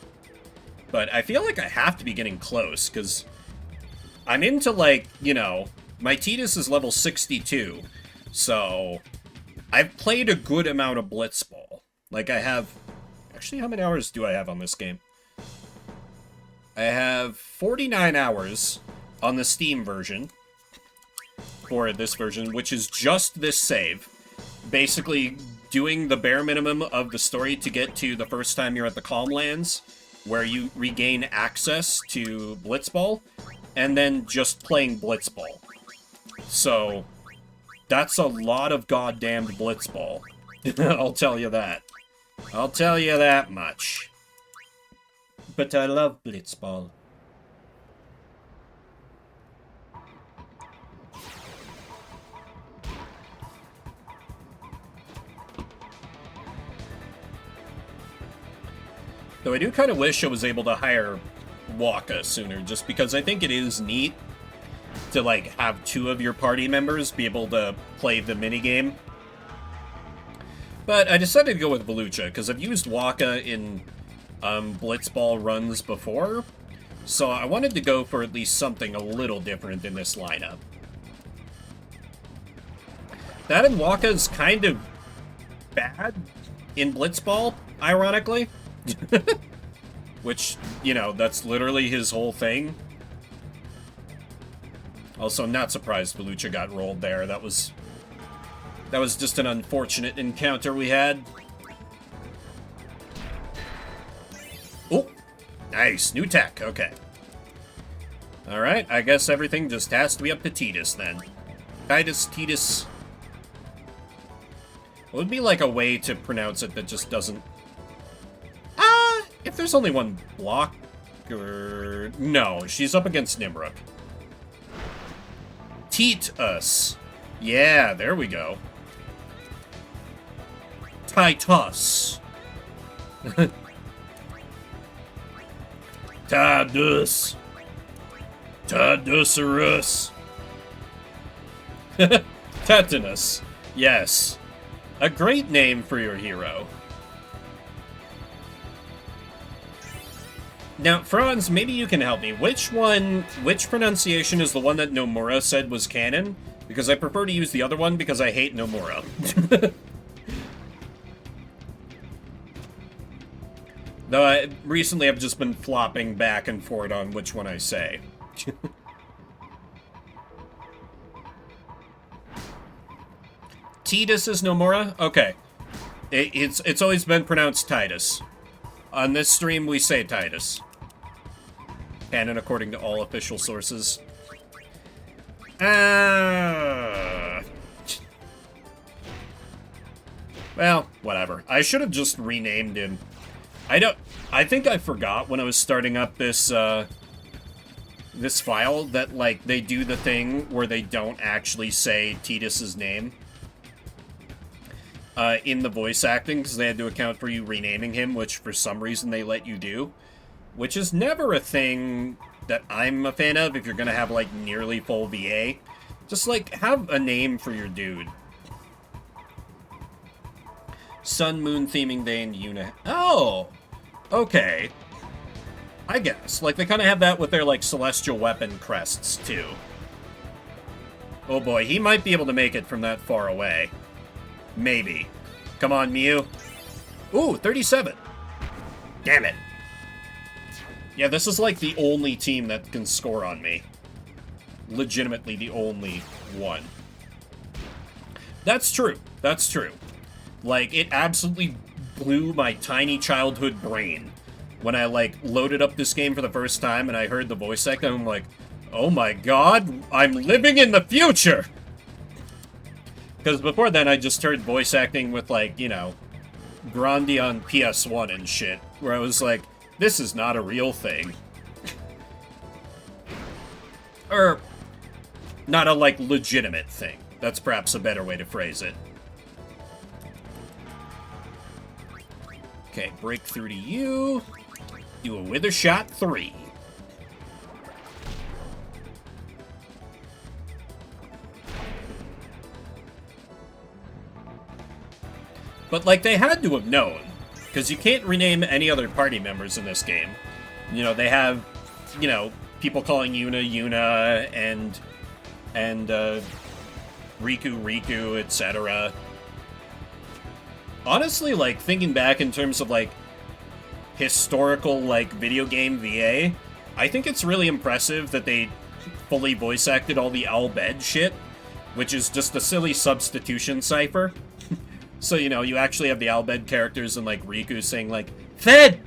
but I feel like I have to be getting close, because I'm into, like, you know, my Tidus is level 62, so I've played a good amount of Blitzball. Like, I have... Actually, how many hours do I have on this game? I have 49 hours on the Steam version for this version, which is just this save. Basically, doing the bare minimum of the story to get to the first time you're at the Calm Lands, where you regain access to Blitzball, and then just playing Blitzball. So, that's a lot of goddamned Blitzball. I'll tell you that. I'll tell you that much. But I love Blitzball. Though I do kind of wish I was able to hire Waka sooner, just because I think it is neat to, like, have two of your party members be able to play the minigame. But I decided to go with Velucha, because I've used Waka in Blitzball runs before, so I wanted to go for at least something a little different in this lineup. That and Waka is kind of bad in Blitzball, ironically. Which, you know, that's literally his whole thing. Also, not surprised Velucha got rolled there. That was just an unfortunate encounter we had. Oh, nice. New tech. Okay. Alright, I guess everything just has to be up to Tidus then. Tidus. What would be like a way to pronounce it that just doesn't... if there's only one blocker... No, she's up against Nimrook. Titus. Yeah, there we go. Titus. Tidus. Tidusaurus. Tetanus. Yes. A great name for your hero. Now, Franz, maybe you can help me. Which pronunciation is the one that Nomura said was canon? Because I prefer to use the other one because I hate Nomura. Though recently I've just been flopping back and forth on which one I say. Tidus is Nomura? Okay. It's always been pronounced Titus. On this stream, we say Titus. Canon according to all official sources. Well, whatever. I should have just renamed him. I think I forgot when I was starting up this, this file that, like, they do the thing where they don't actually say Tidus's name. In the voice acting, because they had to account for you renaming him, which for some reason they let you do. Which is never a thing that I'm a fan of if you're gonna have, like, nearly full VA. Just, like, have a name for your dude. Sun, Moon theming day and Yuna. Oh! Okay. I guess. Like, they kind of have that with their, like, celestial weapon crests, too. Oh boy, he might be able to make it from that far away. Maybe. Come on, Mew. Ooh, 37. Damn it. Yeah, this is like the only team that can score on me. Legitimately the only one. That's true. That's true. Like, it absolutely blew my tiny childhood brain when I, like, loaded up this game for the first time and I heard the voice acting. I'm like, oh my god, I'm living in the future! Because before then, I just heard voice acting with, like, you know, Grandy on PS1 and shit, where I was like, this is not a real thing. Or, not a, like, legitimate thing. That's perhaps a better way to phrase it. Okay, breakthrough to you. Do a Wither Shot 3. But, like, they had to have known. Because you can't rename any other party members in this game. You know, they have, you know, people calling Yuna, and Riku, etc. Honestly, like, thinking back in terms of, like, historical, like, video game VA, I think it's really impressive that they fully voice acted all the Al Bhed shit, which is just a silly substitution cipher. So, you know, you actually have the Albed characters and, like, Riku saying, like, Fed!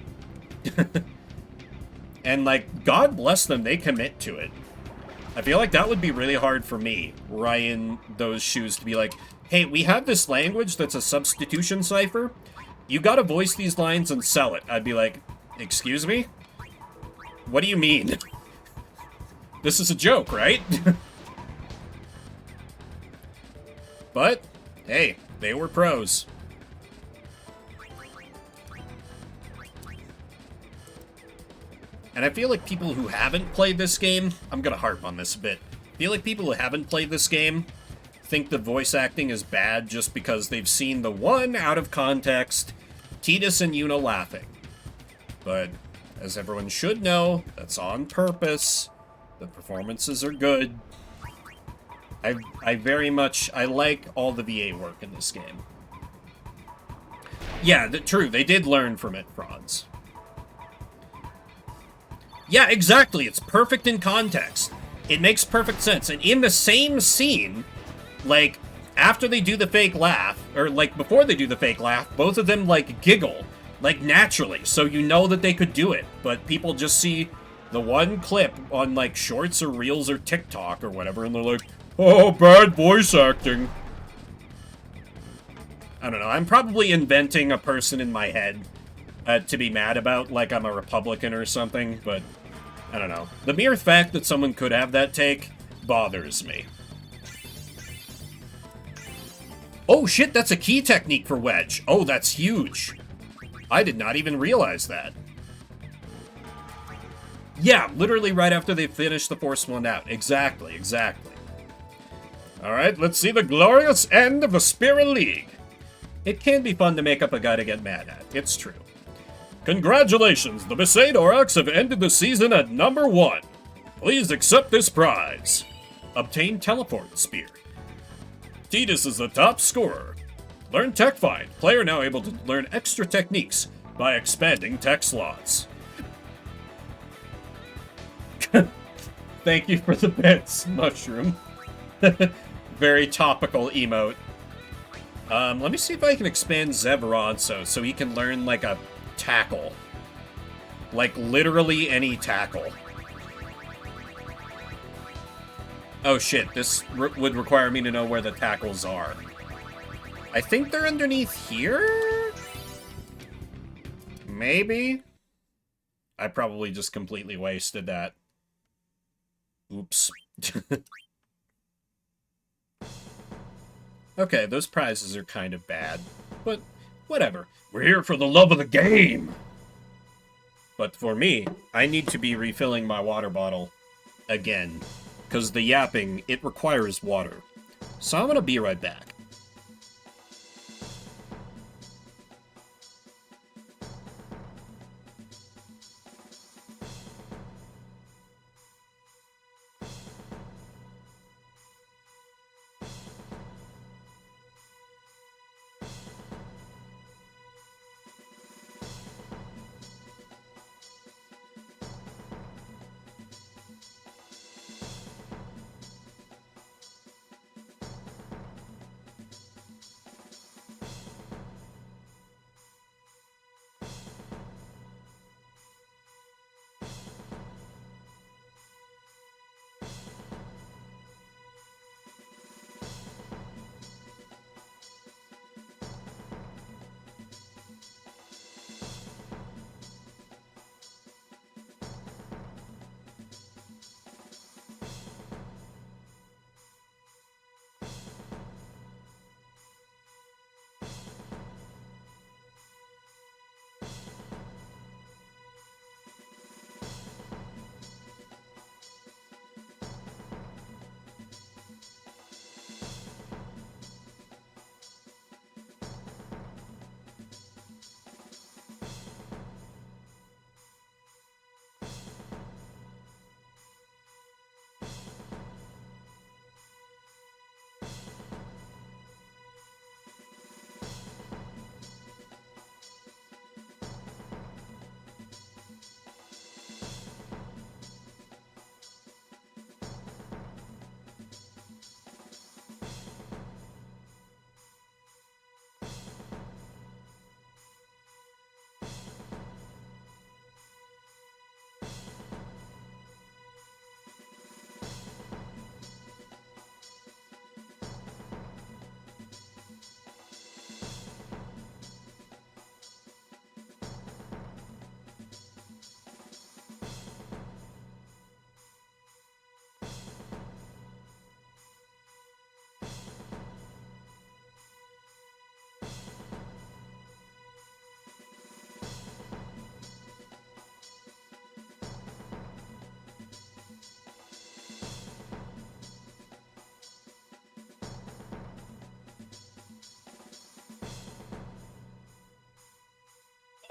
And, like, God bless them, they commit to it. I feel like that would be really hard for me, were I in those shoes, to be like, hey, we have this language that's a substitution cipher. You gotta voice these lines and sell it. I'd be like, excuse me? What do you mean? This is a joke, right? But, hey, they were pros. And I feel like people who haven't played this game, I'm gonna harp on this a bit. I feel like people who haven't played this game think the voice acting is bad just because they've seen the one out of context Tidus and Yuna laughing. But, as everyone should know, that's on purpose. The performances are good. I very much, I like all the VA work in this game. Yeah, true, they did learn from it, Franz. Yeah, exactly, it's perfect in context. It makes perfect sense, and in the same scene, like, after they do the fake laugh, or, like, before they do the fake laugh, both of them, like, giggle, like, naturally, so you know that they could do it, but people just see the one clip on, like, shorts or reels or TikTok or whatever, and they're like, oh, bad voice acting. I don't know, I'm probably inventing a person in my head to be mad about, like I'm a Republican or something, but I don't know. The mere fact that someone could have that take bothers me. Oh shit, that's a key technique for Wedge. Oh, that's huge. I did not even realize that. Yeah, literally right after they finish the Force one out. Exactly, exactly. Alright, let's see the glorious end of the Spirit League. It can be fun to make up a guy to get mad at. It's true. Congratulations, the Besaid Aurochs have ended the season at number 1. Please accept this prize. Obtain Teleport Spear. Tidus is the top scorer. Learn Tech Find. Player now able to learn extra techniques by expanding tech slots. Thank you for the bits, Mushroom. Very topical emote. Let me see if I can expand Zevronso so he can learn, like, a tackle. Like, literally any tackle. Oh shit, this would require me to know where the tackles are. I think they're underneath here? Maybe? I probably just completely wasted that. Oops. Okay, those prizes are kind of bad, but whatever. We're here for the love of the game! But for me, I need to be refilling my water bottle again, because the yapping, it requires water. So I'm gonna be right back.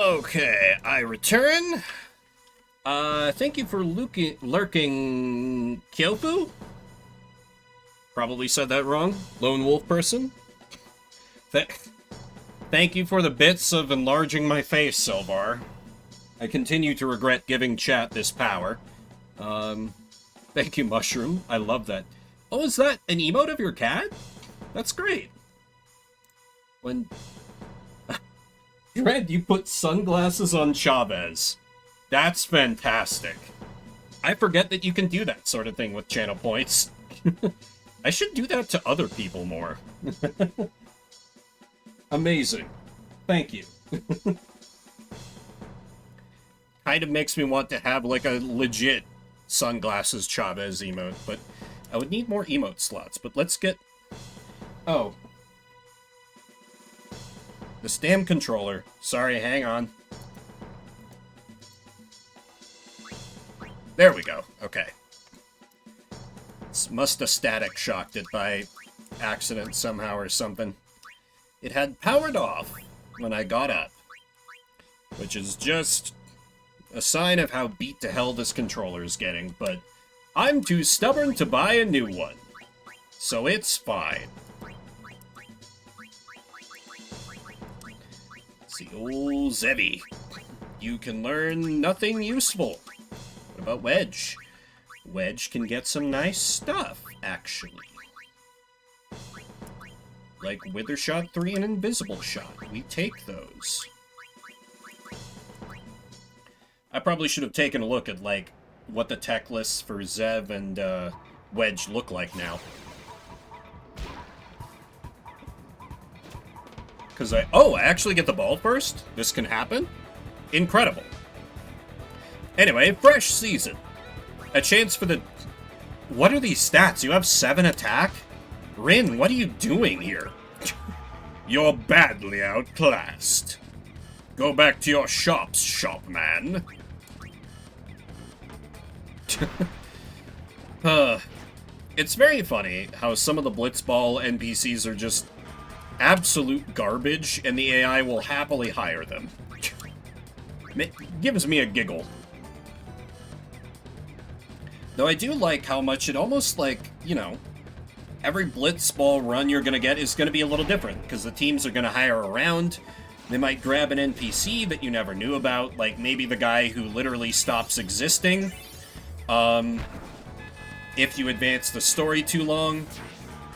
Okay, I return. Thank you for lurking, Kyopu? Probably said that wrong. Lone wolf person. Thank you for the bits of enlarging my face, Silvar. I continue to regret giving chat this power. Thank you, Mushroom. I love that. Oh, is that an emote of your cat? That's great. When... Dread, you put sunglasses on Chavez. That's fantastic. I forget that you can do that sort of thing with channel points. I should do that to other people more. Amazing. Thank you. Kind of makes me want to have like a legit sunglasses Chavez emote, but I would need more emote slots. But let's get... Oh. This damn controller. Sorry, hang on. There we go. Okay. Must have static shocked it by accident somehow or something. It had powered off when I got up, which is just a sign of how beat to hell this controller is getting, but I'm too stubborn to buy a new one, so it's fine. See, old Zebby. You can learn nothing useful. What about Wedge? Wedge can get some nice stuff, actually. Like Wither Shot 3 and Invisible Shot. We take those. I probably should have taken a look at, like, what the tech lists for Zev and Wedge look like now. Because I actually get the ball first? This can happen? Incredible. Anyway, fresh season. A chance for the... What are these stats? You have 7 attack? Rin, what are you doing here? You're badly outclassed. Go back to your shops, shopman. It's very funny how some of the Blitzball NPCs are just absolute garbage, and the AI will happily hire them. Gives me a giggle. Though I do like how much it almost, like, you know, every Blitzball run you're going to get is going to be a little different, because the teams are going to hire around. They might grab an NPC that you never knew about, like maybe the guy who literally stops existing if you advance the story too long,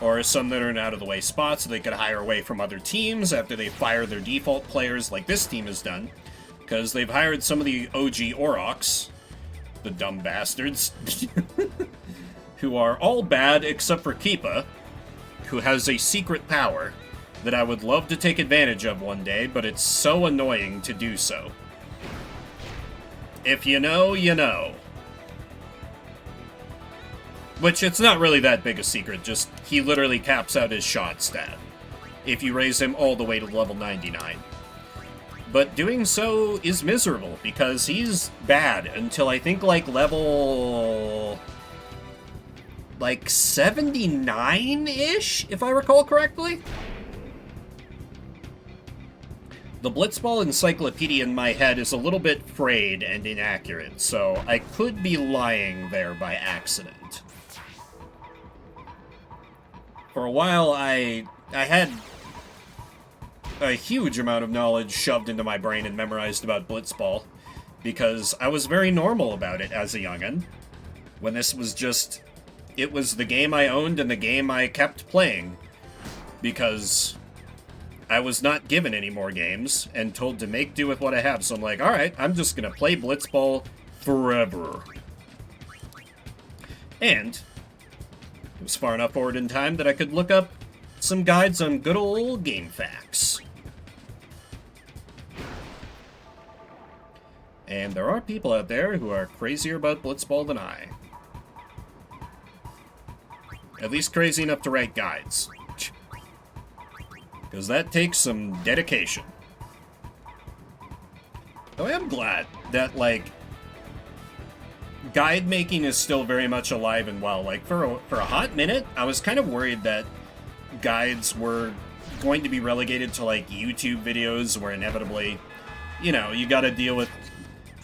or some that are in out-of-the-way spots so they could hire away from other teams after they fire their default players like this team has done, because they've hired some of the OG Aurochs, the dumb bastards, who are all bad except for Keepa, who has a secret power that I would love to take advantage of one day, but it's so annoying to do so. If you know, you know. Which, it's not really that big a secret, just he literally caps out his shot stat if you raise him all the way to level 99. But doing so is miserable, because he's bad until I think, like, level... like, 79-ish, if I recall correctly? The Blitzball encyclopedia in my head is a little bit frayed and inaccurate, so I could be lying there by accident. For a while, I had a huge amount of knowledge shoved into my brain and memorized about Blitzball, because I was very normal about it as a youngin', when this was just... it was the game I owned and the game I kept playing, because I was not given any more games and told to make do with what I have, so I'm like, alright, I'm just gonna play Blitzball forever. And it was far enough forward in time that I could look up some guides on good old game facts. And there are people out there who are crazier about Blitzball than I. At least crazy enough to write guides. Because that takes some dedication. Though I am glad that, like, guide making is still very much alive and well. Like, for a hot minute, I was kind of worried that guides were going to be relegated to, like, YouTube videos where inevitably you know, you gotta deal with,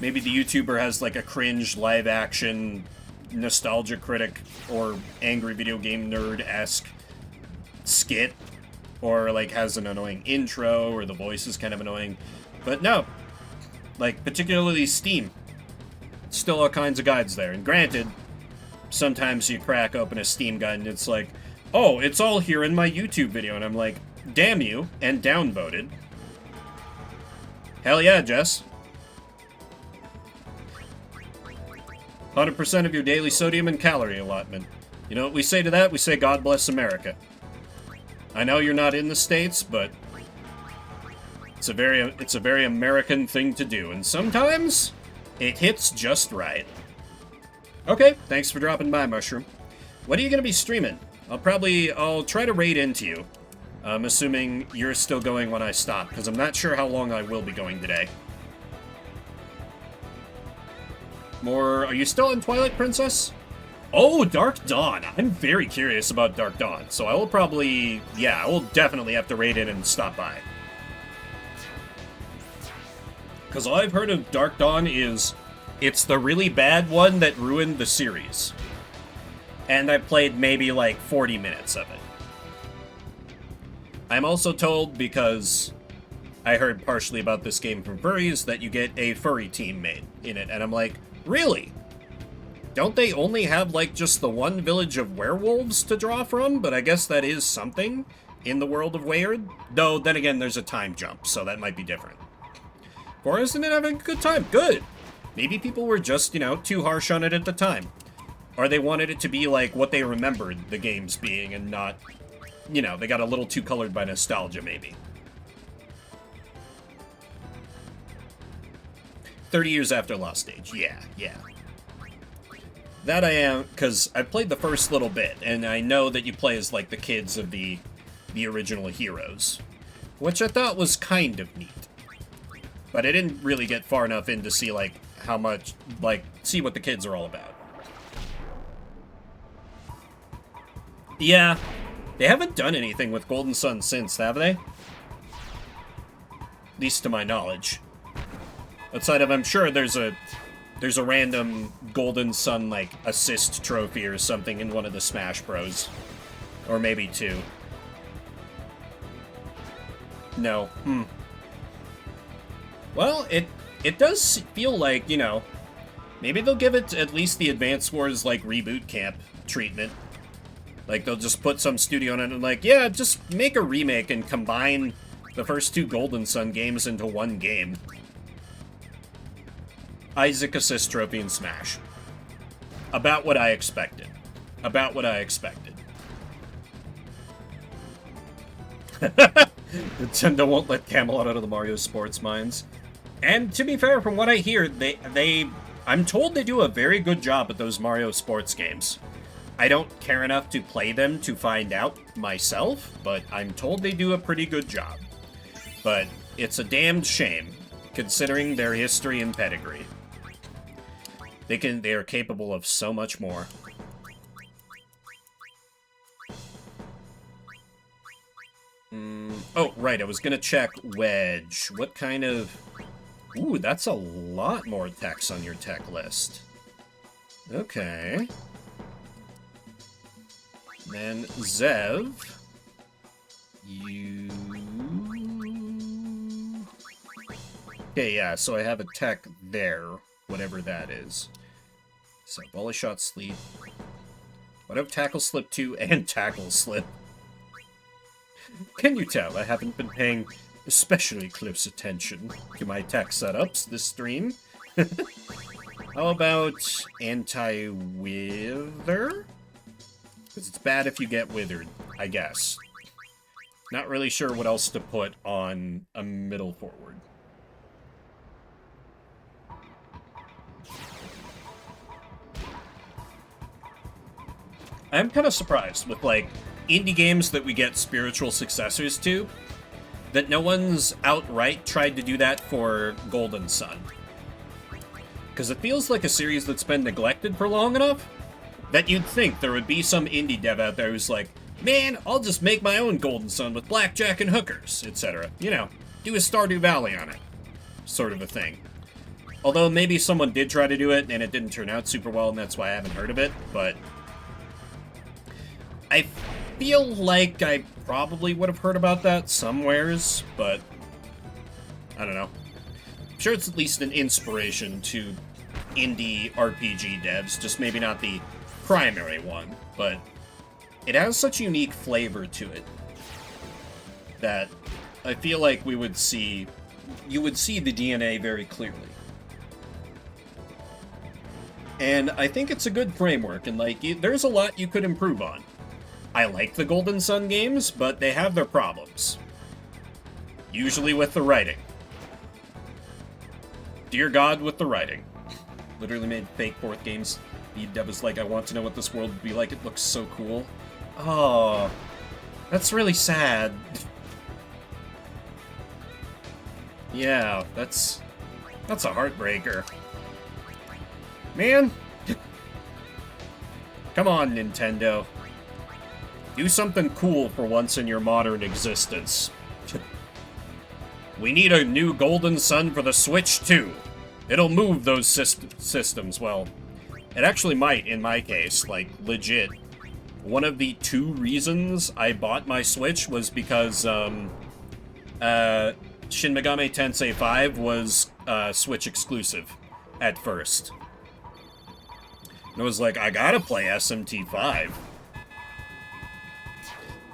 maybe the YouTuber has like a cringe live action nostalgia critic or angry video game nerd-esque skit, or like has an annoying intro, or the voice is kind of annoying. But no, like particularly Steam, still all kinds of guides there. And granted, sometimes you crack open a Steam guide and it's like, oh, it's all here in my YouTube video, and I'm like, damn you, and downvoted. Hell yeah, Jess. 100% of your daily sodium and calorie allotment. You know what we say to that? We say, God bless America. I know you're not in the States, but it's a very American thing to do, and sometimes it hits just right. Okay, thanks for dropping by, Mushroom. What are you gonna be streaming? I'll try to raid into you. I'm assuming you're still going when I stop, because I'm not sure how long I will be going today. Are you still in Twilight Princess? Oh, Dark Dawn. I'm very curious about Dark Dawn, so I will I will definitely have to raid in and stop by. Because all I've heard of Dark Dawn is, it's the really bad one that ruined the series. And I played maybe like 40 minutes of it. I'm also told, because I heard partially about this game from furries, that you get a furry team made in it. And I'm like, really? Don't they only have, like, just the one village of werewolves to draw from? But I guess that is something in the world of Wayward. Though, then again, there's a time jump, so that might be different. Forrest and it having a good time. Good. Maybe people were just, you know, too harsh on it at the time. Or they wanted it to be like what they remembered the games being and not, you know, they got a little too colored by nostalgia, maybe. 30 years after Lost Age. Yeah. That I am, because I played the first little bit, and I know that you play as, like, the kids of the original heroes. Which I thought was kind of neat. But I didn't really get far enough in to see, like, how much, like, see what the kids are all about. Yeah, they haven't done anything with Golden Sun since, have they? At least to my knowledge. Outside of, I'm sure there's a random Golden Sun, like, assist trophy or something in one of the Smash Bros. Or maybe two. No. Well, it does feel like, you know, maybe they'll give it at least the Advance Wars, like, reboot camp treatment. Like, they'll just put some studio on it and, like, yeah, just make a remake and combine the first two Golden Sun games into one game. Isaac Assist Trophy and Smash. About what I expected. Nintendo won't let Camelot out of the Mario Sports mines. And to be fair, from what I hear, I'm told they do a very good job at those Mario Sports games. I don't care enough to play them to find out myself, but I'm told they do a pretty good job. But it's a damned shame, considering their history and pedigree. They are capable of so much more. Oh, right, I was gonna check Wedge. What kind of... Ooh, that's a lot more text on your tech list. Okay. Then Zev. You... Okay, yeah, so I have a tech there, whatever that is. So, Volley Shot Sleep. What have Tackle Slip 2 and Tackle Slip? Can you tell I haven't been paying especially close attention to my tech setups this stream? How about Anti-Wither? Because it's bad if you get withered, I guess. Not really sure what else to put on a middle forward. I'm kind of surprised with, like, indie games that we get spiritual successors to, that no one's outright tried to do that for Golden Sun. Because it feels like a series that's been neglected for long enough that you'd think there would be some indie dev out there who's like, man, I'll just make my own Golden Sun with blackjack and hookers, etc. You know, do a Stardew Valley on it. sort of a thing. Although maybe someone did try to do it and it didn't turn out super well, and that's why I haven't heard of it, but I feel like I probably would have heard about that somewheres, but I don't know. I'm sure it's at least an inspiration to indie RPG devs, just maybe not the primary one, but it has such a unique flavor to it that I feel like you would see the DNA very clearly. And I think it's a good framework, and like, there's a lot you could improve on. I like the Golden Sun games, but they have their problems. Usually with the writing. Dear God, with the writing. Literally made fake fourth games. The dev was like, I want to know what this world would be like. It looks so cool. Oh, that's really sad. Yeah, that's a heartbreaker. Man. Come on, Nintendo. Do something cool for once in your modern existence. We need a new Golden Sun for the Switch, too. It'll move those systems. Well, it actually might, in my case. Like, legit. One of the 2 reasons I bought my Switch was because, Shin Megami Tensei 5 was, Switch exclusive at first. And I was like, I gotta play SMT5.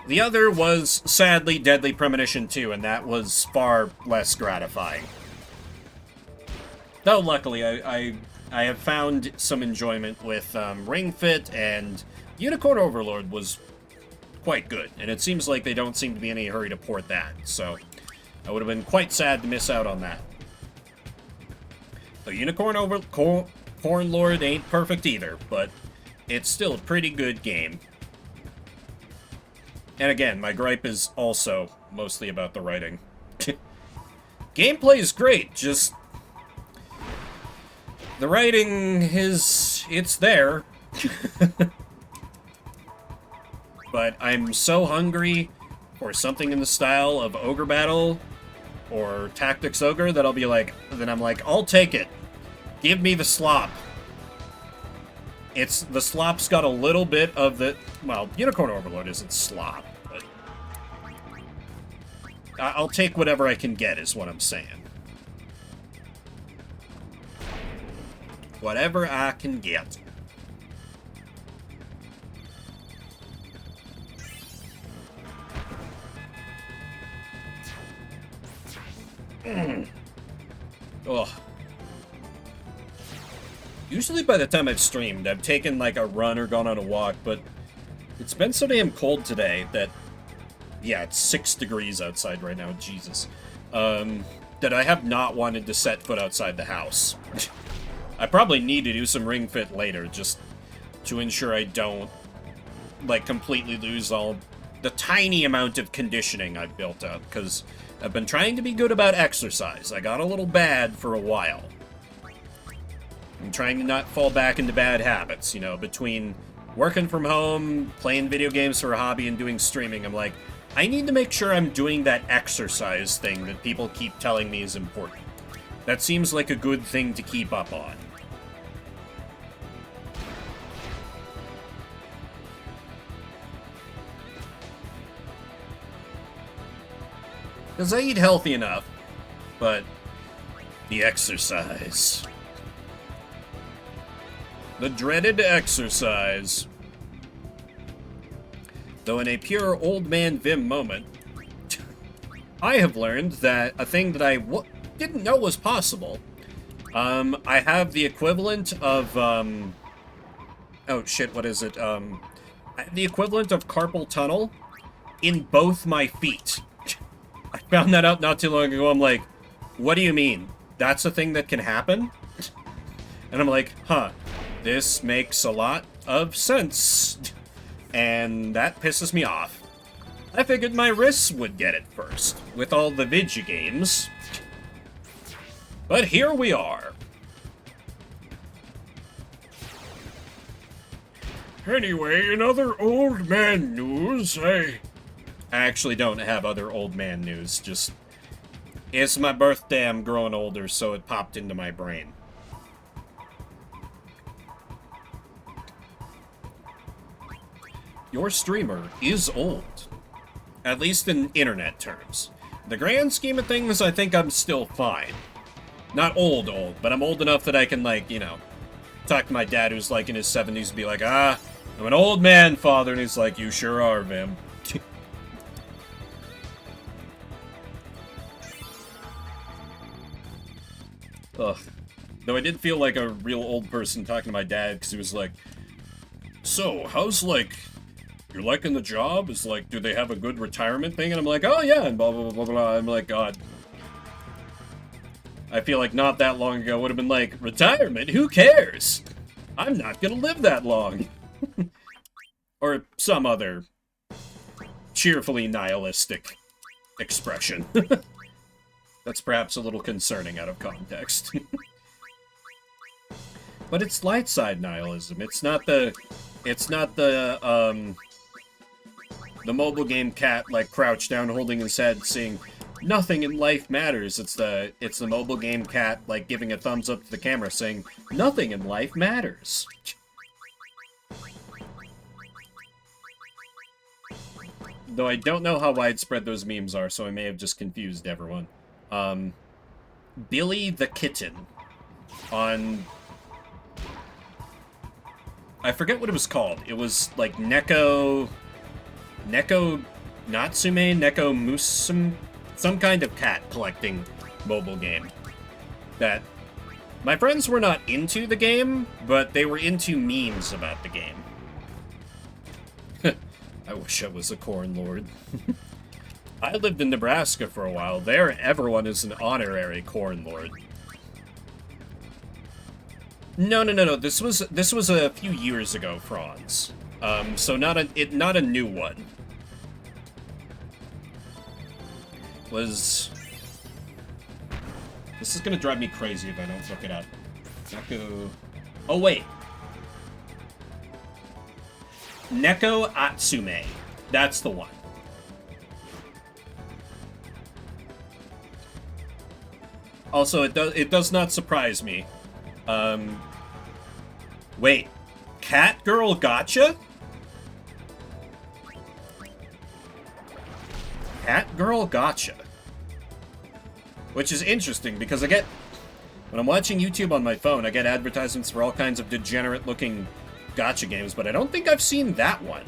The other was, sadly, Deadly Premonition 2, and that was far less gratifying. Though, luckily, I have found some enjoyment with Ring Fit, and Unicorn Overlord was quite good, and it seems like they don't seem to be in any hurry to port that, so I would have been quite sad to miss out on that. The Unicorn Lord ain't perfect either, but it's still a pretty good game. And again, my gripe is also mostly about the writing. Gameplay is great, just the writing it's there. But I'm so hungry for something in the style of Ogre Battle or Tactics Ogre that I'll be like, then I'm like, I'll take it. Give me the slop. The slop's got a little bit of the, well, Unicorn Overlord isn't slop, but I'll take whatever I can get is what I'm saying. Whatever I can get. Ugh. Usually by the time I've streamed, I've taken like a run or gone on a walk, but it's been so damn cold today that, yeah, it's 6 degrees outside right now, Jesus, that I have not wanted to set foot outside the house. I probably need to do some Ring Fit later, just to ensure I don't, like, completely lose all the tiny amount of conditioning I've built up, because I've been trying to be good about exercise. I got a little bad for a while. I'm trying to not fall back into bad habits, you know, between working from home, playing video games for a hobby, and doing streaming. I'm like, I need to make sure I'm doing that exercise thing that people keep telling me is important. That seems like a good thing to keep up on. Because I eat healthy enough, but the exercise. The dreaded exercise. Though in a pure old man Vim moment, I have learned that a thing that I didn't know was possible. I have the equivalent of, oh shit, what is it? The equivalent of carpal tunnel in both my feet. I found that out not too long ago. I'm like, what do you mean? That's a thing that can happen? And I'm like, huh, this makes a lot of sense. And that pisses me off. I figured my wrists would get it first, with all the vidya games. But here we are. Anyway, in other old man news, I actually don't have other old man news, just It's my birthday, I'm growing older, so it popped into my brain. Your streamer is old. At least in internet terms. The grand scheme of things, I think I'm still fine. Not old, but I'm old enough that I can, like, you know, talk to my dad who's, like, in his 70s and be like, I'm an old man, father, and he's like, you sure are, man. Ugh. Though I did feel like a real old person talking to my dad, because he was like, so, how's, like, you're liking the job? Is, like, do they have a good retirement thing? And I'm like, oh, yeah, and blah, blah, blah, blah, blah. I'm like, God. I feel like not that long ago would have been like, retirement? Who cares? I'm not gonna live that long. Or some other cheerfully nihilistic expression. That's perhaps a little concerning out of context. But it's light side nihilism. It's not the mobile game cat, like, crouched down holding his head saying, nothing in life matters. It's the mobile game cat, like, giving a thumbs up to the camera saying, nothing in life matters. Though I don't know how widespread those memes are, so I may have just confused everyone. Billy the Kitten on... I forget what it was called. It was, like, Neko Natsume, Neko Musum, some kind of cat collecting mobile game. That my friends were not into the game, but they were into memes about the game. I wish I was a corn lord. I lived in Nebraska for a while. There, everyone is an honorary corn lord. No. This was a few years ago, Franz. So not a new one. This is gonna drive me crazy if I don't look it up. Neko... Oh, wait. Neko Atsume. That's the one. Also, it does not surprise me. Wait. Cat Girl Gotcha? Cat Girl Gotcha. Which is interesting, because when I'm watching YouTube on my phone, I get advertisements for all kinds of degenerate-looking gacha games, but I don't think I've seen that one.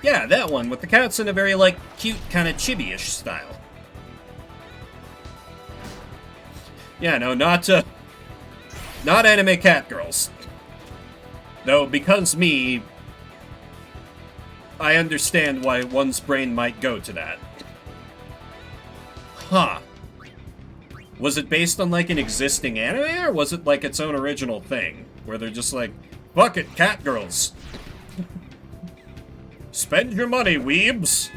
Yeah, that one, with the cats in a very, like, cute, kind of chibi-ish style. Yeah, no, not anime cat girls. Though, because me, I understand why one's brain might go to that. Huh. Was it based on, like, an existing anime, or was it, like, its own original thing? Where they're just like, fuck it, cat girls. Spend your money, weebs.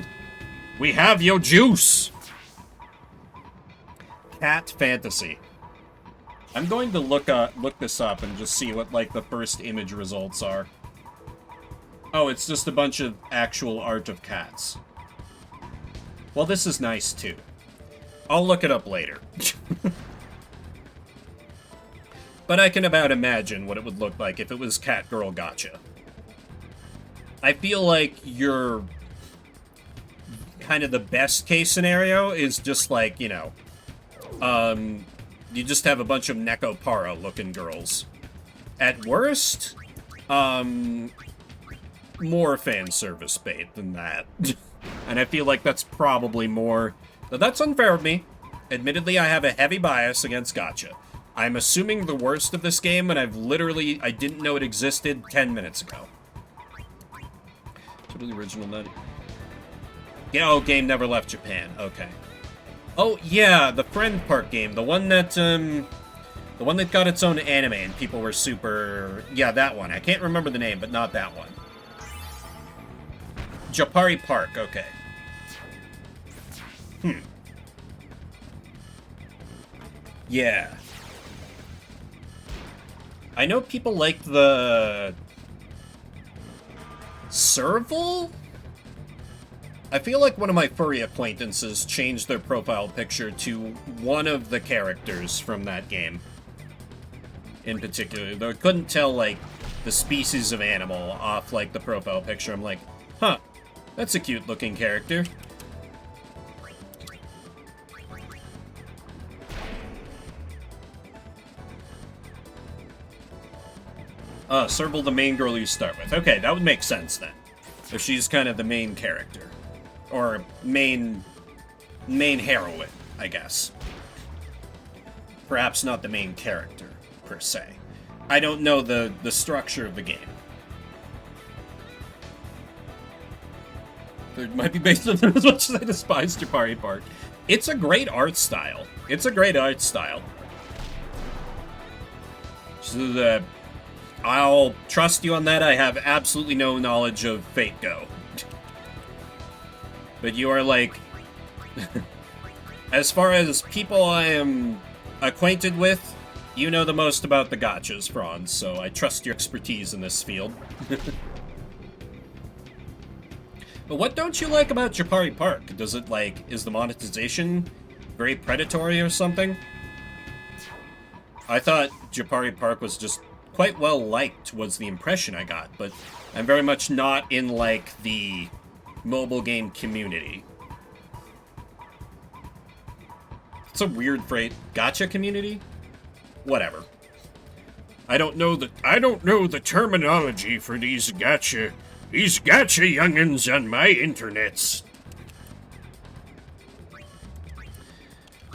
We have your juice. Cat fantasy. I'm going to look this up and just see what, like, the first image results are. Oh, it's just a bunch of actual art of cats. Well, this is nice, too. I'll look it up later. But I can about imagine what it would look like if it was Cat Girl Gotcha. I feel like your... kind of the best case scenario is just like, you know... you just have a bunch of Neko Para looking girls. At worst, more fan service bait than that. And I feel like that's probably more... But that's unfair of me. Admittedly, I have a heavy bias against gacha. I'm assuming the worst of this game, and I didn't know it existed 10 minutes ago. Totally original nut. Yeah, oh, game never left Japan. Okay. Oh, yeah, the Friend Park game. The one that got its own anime and people were super... Yeah, that one. I can't remember the name, but not that one. Japari Park, okay. Yeah. I know people like the... Serval? I feel like one of my furry acquaintances changed their profile picture to one of the characters from that game. In particular, though I couldn't tell, like, the species of animal off, like, the profile picture. I'm like, huh, that's a cute-looking character. Serval, the main girl you start with. Okay, that would make sense, then. If she's kind of the main character. Or main heroine, I guess. Perhaps not the main character, per se. I don't know the structure of the game. It might be based on as much as I despise Japari Park. It's a great art style. It's a great art style. So I'll trust you on that. I have absolutely no knowledge of Fate Go. But you are, like... as far as people I am acquainted with, you know the most about the gachas, Franz, so I trust your expertise in this field. But what don't you like about Japari Park? Does it, like, is the monetization very predatory or something? I thought Japari Park was just quite well liked, was the impression I got, but I'm very much not in, like, the mobile game community. It's a weird phrase. Gacha community? Whatever. I don't know the terminology for these gacha youngins on my internets.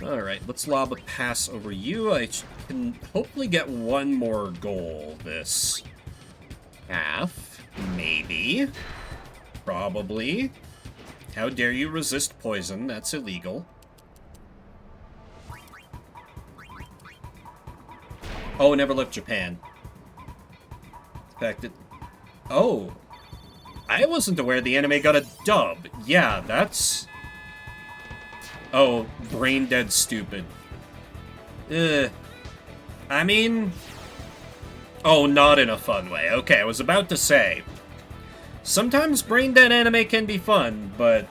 Alright, let's lob a pass over you. I can hopefully get one more goal this half. Maybe. Probably. How dare you resist poison? That's illegal. Oh, Never Left Japan. In fact, oh. I wasn't aware the anime got a dub. Yeah, that's... Oh, brain dead stupid. I mean... Oh, not in a fun way. Okay, I was about to say... Sometimes brain dead anime can be fun, but...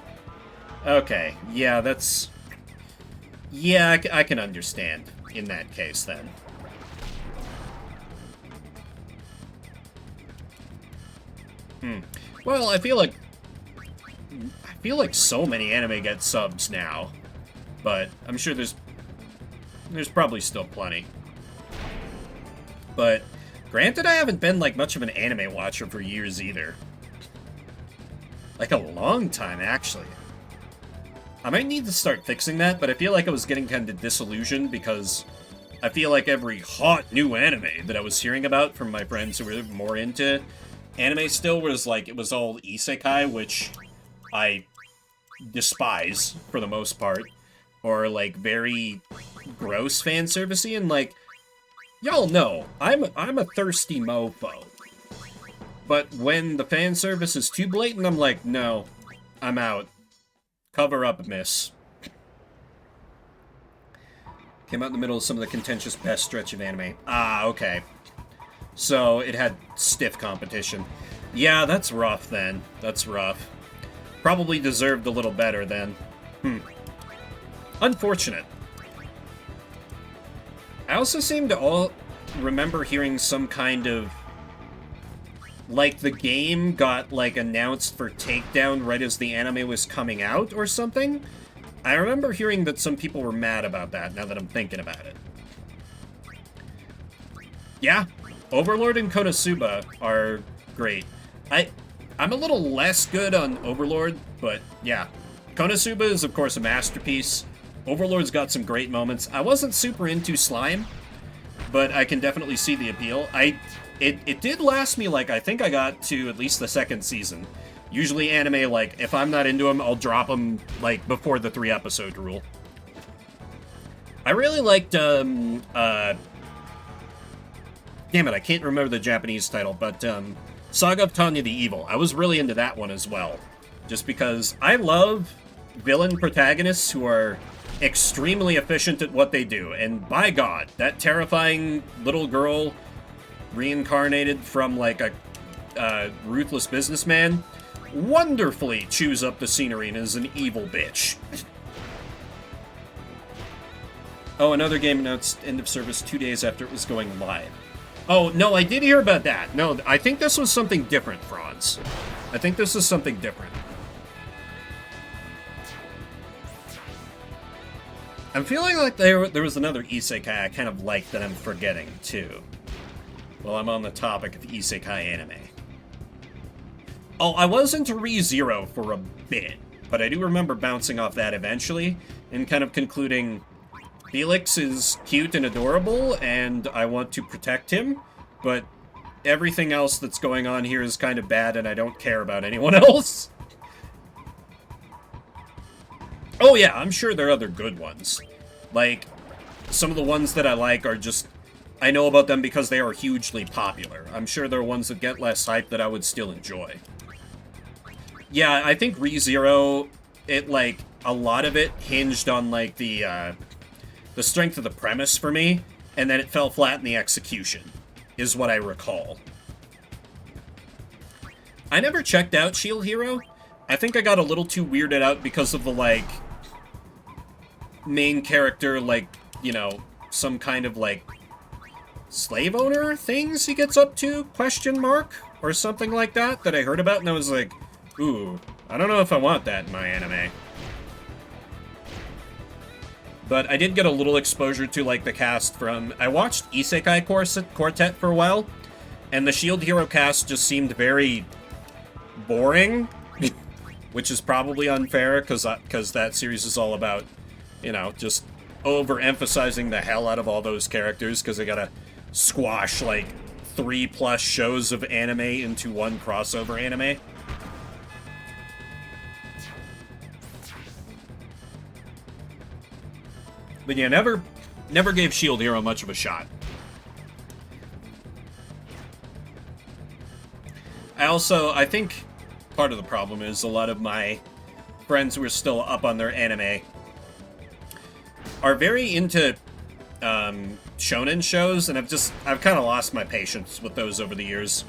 Okay, yeah, that's... Yeah, I can understand in that case, then. Well, I feel like so many anime get subs now, but I'm sure there's probably still plenty. But granted, I haven't been like much of an anime watcher for years either. Like a long time, actually. I might need to start fixing that, but I feel like I was getting kind of disillusioned because I feel like every hot new anime that I was hearing about from my friends who were more into anime still was like, it was all isekai, which I despise for the most part, or like very gross fan servicey, and like, y'all know, I'm a thirsty mofo. But when the fan service is too blatant, I'm like, no, I'm out. Cover up, miss. Came out in the middle of some of the contentious best stretch of anime. Ah, okay. So, it had stiff competition. Yeah, that's rough, then. That's rough. Probably deserved a little better, then. Unfortunate. I also seem to all remember hearing some kind of... Like, the game got, like, announced for takedown right as the anime was coming out, or something? I remember hearing that some people were mad about that, now that I'm thinking about it. Yeah. Overlord and Konosuba are great. I'm a little less good on Overlord, but yeah. Konosuba is, of course, a masterpiece. Overlord's got some great moments. I wasn't super into Slime, but I can definitely see the appeal. It did last me, like, I think I got to at least the second season. Usually anime, like, if I'm not into them, I'll drop them, like, before the 3-episode rule. I really liked, damn it, I can't remember the Japanese title, but, Saga of Tanya the Evil. I was really into that one as well. Just because I love villain protagonists who are extremely efficient at what they do. And by God, that terrifying little girl reincarnated from, like, a ruthless businessman wonderfully chews up the scenery and is an evil bitch. Oh, another game announced end of service 2 days after it was going live. Oh, no, I did hear about that. No, I think this was something different, Franz. I think this is something different. I'm feeling like there was another isekai I kind of liked that I'm forgetting, too. Well, I'm on the topic of isekai anime. Oh, I was into ReZero for a bit, but I do remember bouncing off that eventually, and kind of concluding, Felix is cute and adorable, and I want to protect him, but everything else that's going on here is kind of bad, and I don't care about anyone else. Oh yeah, I'm sure there are other good ones. Like, some of the ones that I like are just... I know about them because they are hugely popular. I'm sure there are ones that get less hype that I would still enjoy. Yeah, I think ReZero, it, like, a lot of it hinged on, like, the strength of the premise for me, and then it fell flat in the execution, is what I recall. I never checked out Shield Hero. I think I got a little too weirded out because of the, like, main character, like, you know, some kind of, like, slave owner things he gets up to, question mark, or something like that I heard about, and I was like, ooh, I don't know if I want that in my anime. But I did get a little exposure to, like, the cast from... I watched Isekai Quartet for a while, and the Shield Hero cast just seemed very boring, which is probably unfair, because that series is all about, you know, just overemphasizing the hell out of all those characters, because they gotta squash, like, 3+ shows of anime into one crossover anime. But yeah, never gave Shield Hero much of a shot. I think part of the problem is a lot of my friends who are still up on their anime are very into shonen shows, and I've kind of lost my patience with those over the years.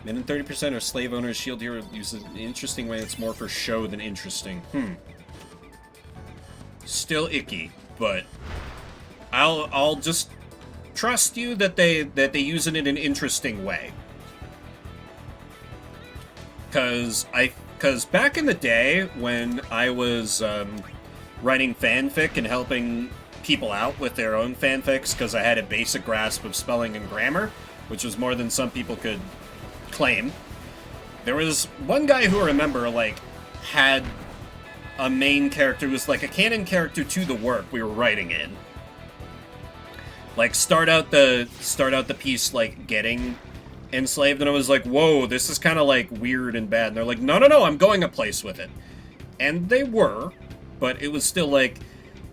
Men in 30% are slave owners. Shield Hero uses an interesting way that's more for show than interesting. Still icky, but I'll just trust you that they use it in an interesting way. Cause back in the day when I was writing fanfic and helping people out with their own fanfics, because I had a basic grasp of spelling and grammar, which was more than some people could claim. There was one guy who I remember, like, had a main character who was like a canon character to the work we were writing in. Like, start out the piece, like, getting enslaved, and I was like, whoa, this is kind of, like, weird and bad. And they're like, no, I'm going a place with it. And they were, but it was still, like,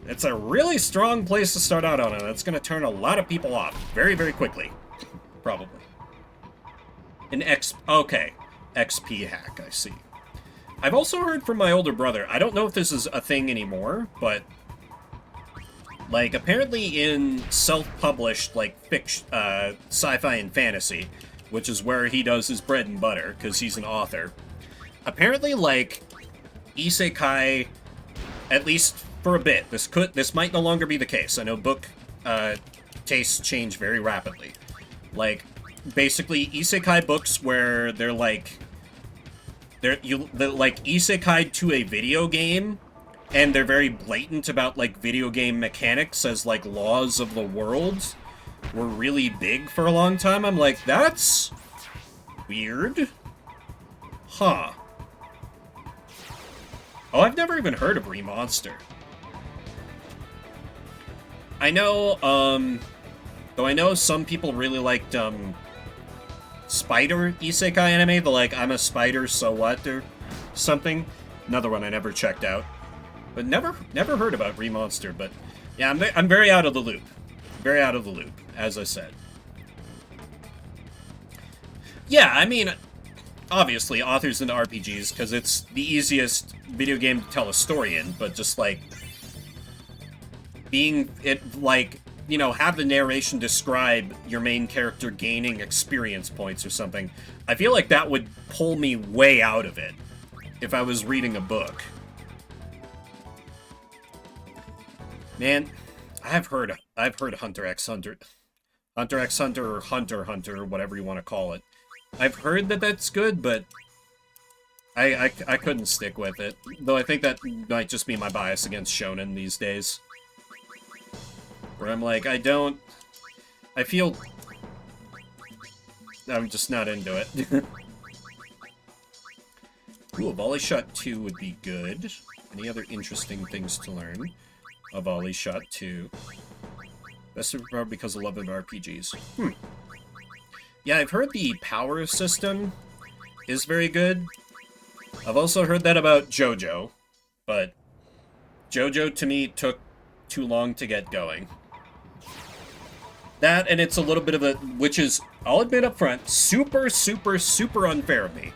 it's a really strong place to start out on, and it's going to turn a lot of people off very, very quickly. Probably. Okay. XP hack, I see. I've also heard from my older brother, I don't know if this is a thing anymore, but, like, apparently in self-published, like, fiction, sci-fi and fantasy, which is where he does his bread and butter, because he's an author, apparently, like, isekai, at least for a bit, this might no longer be the case. I know book tastes change very rapidly. Like, basically, isekai books where they're, like, they're like isekai'd to a video game, and they're very blatant about, like, video game mechanics as, like, laws of the world, were really big for a long time. I'm like, that's weird. Huh. Oh, I've never even heard of Remonster. I know, though I know some people really liked, spider isekai anime, the, like, I'm a spider, so what, or something. Another one I never checked out. But never heard about Remonster, but yeah, I'm very out of the loop. Very out of the loop, as I said. Yeah, I mean, obviously, authors into RPGs, because it's the easiest video game to tell a story in, but just, like, being it, like, you know, have the narration describe your main character gaining experience points or something. I feel like that would pull me way out of it if I was reading a book. Man, I've heard Hunter x Hunter, Hunter x Hunter, or Hunter x Hunter, or whatever you want to call it. I've heard that that's good, but I couldn't stick with it. Though I think that might just be my bias against shonen these days. Where I'm like, I feel I'm just not into it. Ooh, a volley shot 2 would be good. Any other interesting things to learn? A volley shot 2. Best superpower because of love of RPGs. Yeah, I've heard the power system is very good. I've also heard that about JoJo, but JoJo to me took too long to get going. That, and it's a little bit of a, which is, I'll admit up front, super, super, super unfair of me.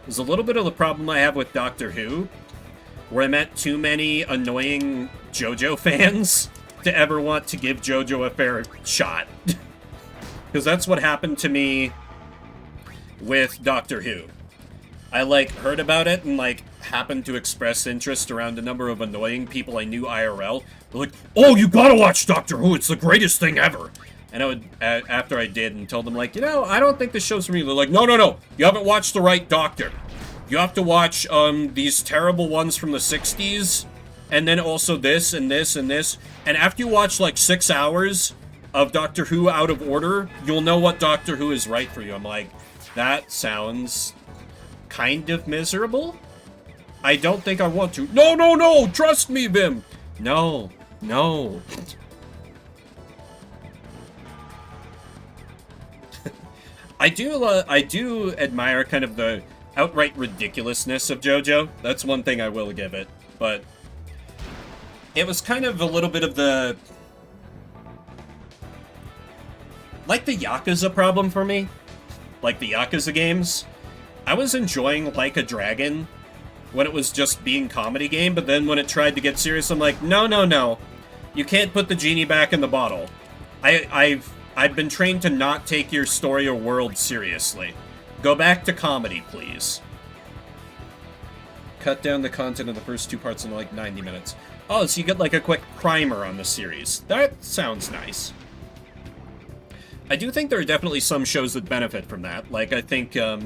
There's a little bit of the problem I have with Doctor Who, where I met too many annoying JoJo fans to ever want to give JoJo a fair shot. Because that's what happened to me with Doctor Who. I, like, heard about it and, like, happened to express interest around a number of annoying people I knew IRL. They're like, oh, you gotta watch Doctor Who, it's the greatest thing ever! And I would, after I did and told them, like, you know, I don't think this show's for me. They're like, no, no, no, you haven't watched the right Doctor. You have to watch, these terrible ones from the 60s, and then also this, and this, and this. And after you watch, like, 6 hours of Doctor Who out of order, you'll know what Doctor Who is right for you. I'm like, that sounds kind of miserable. I don't think I want to. No, no, no! Trust me, Vim! No, no. I do admire kind of the outright ridiculousness of JoJo. That's one thing I will give it. But it was kind of a little bit of the, like the Yakuza problem for me. Like the Yakuza games. I was enjoying Like a Dragon when it was just being comedy game, but then when it tried to get serious, I'm like, no, no, no. You can't put the genie back in the bottle. I've been trained to not take your story or world seriously. Go back to comedy, please. Cut down the content of the first 2 parts in like 90 minutes. Oh, so you get like a quick primer on the series. That sounds nice. I do think there are definitely some shows that benefit from that. Like, I think, I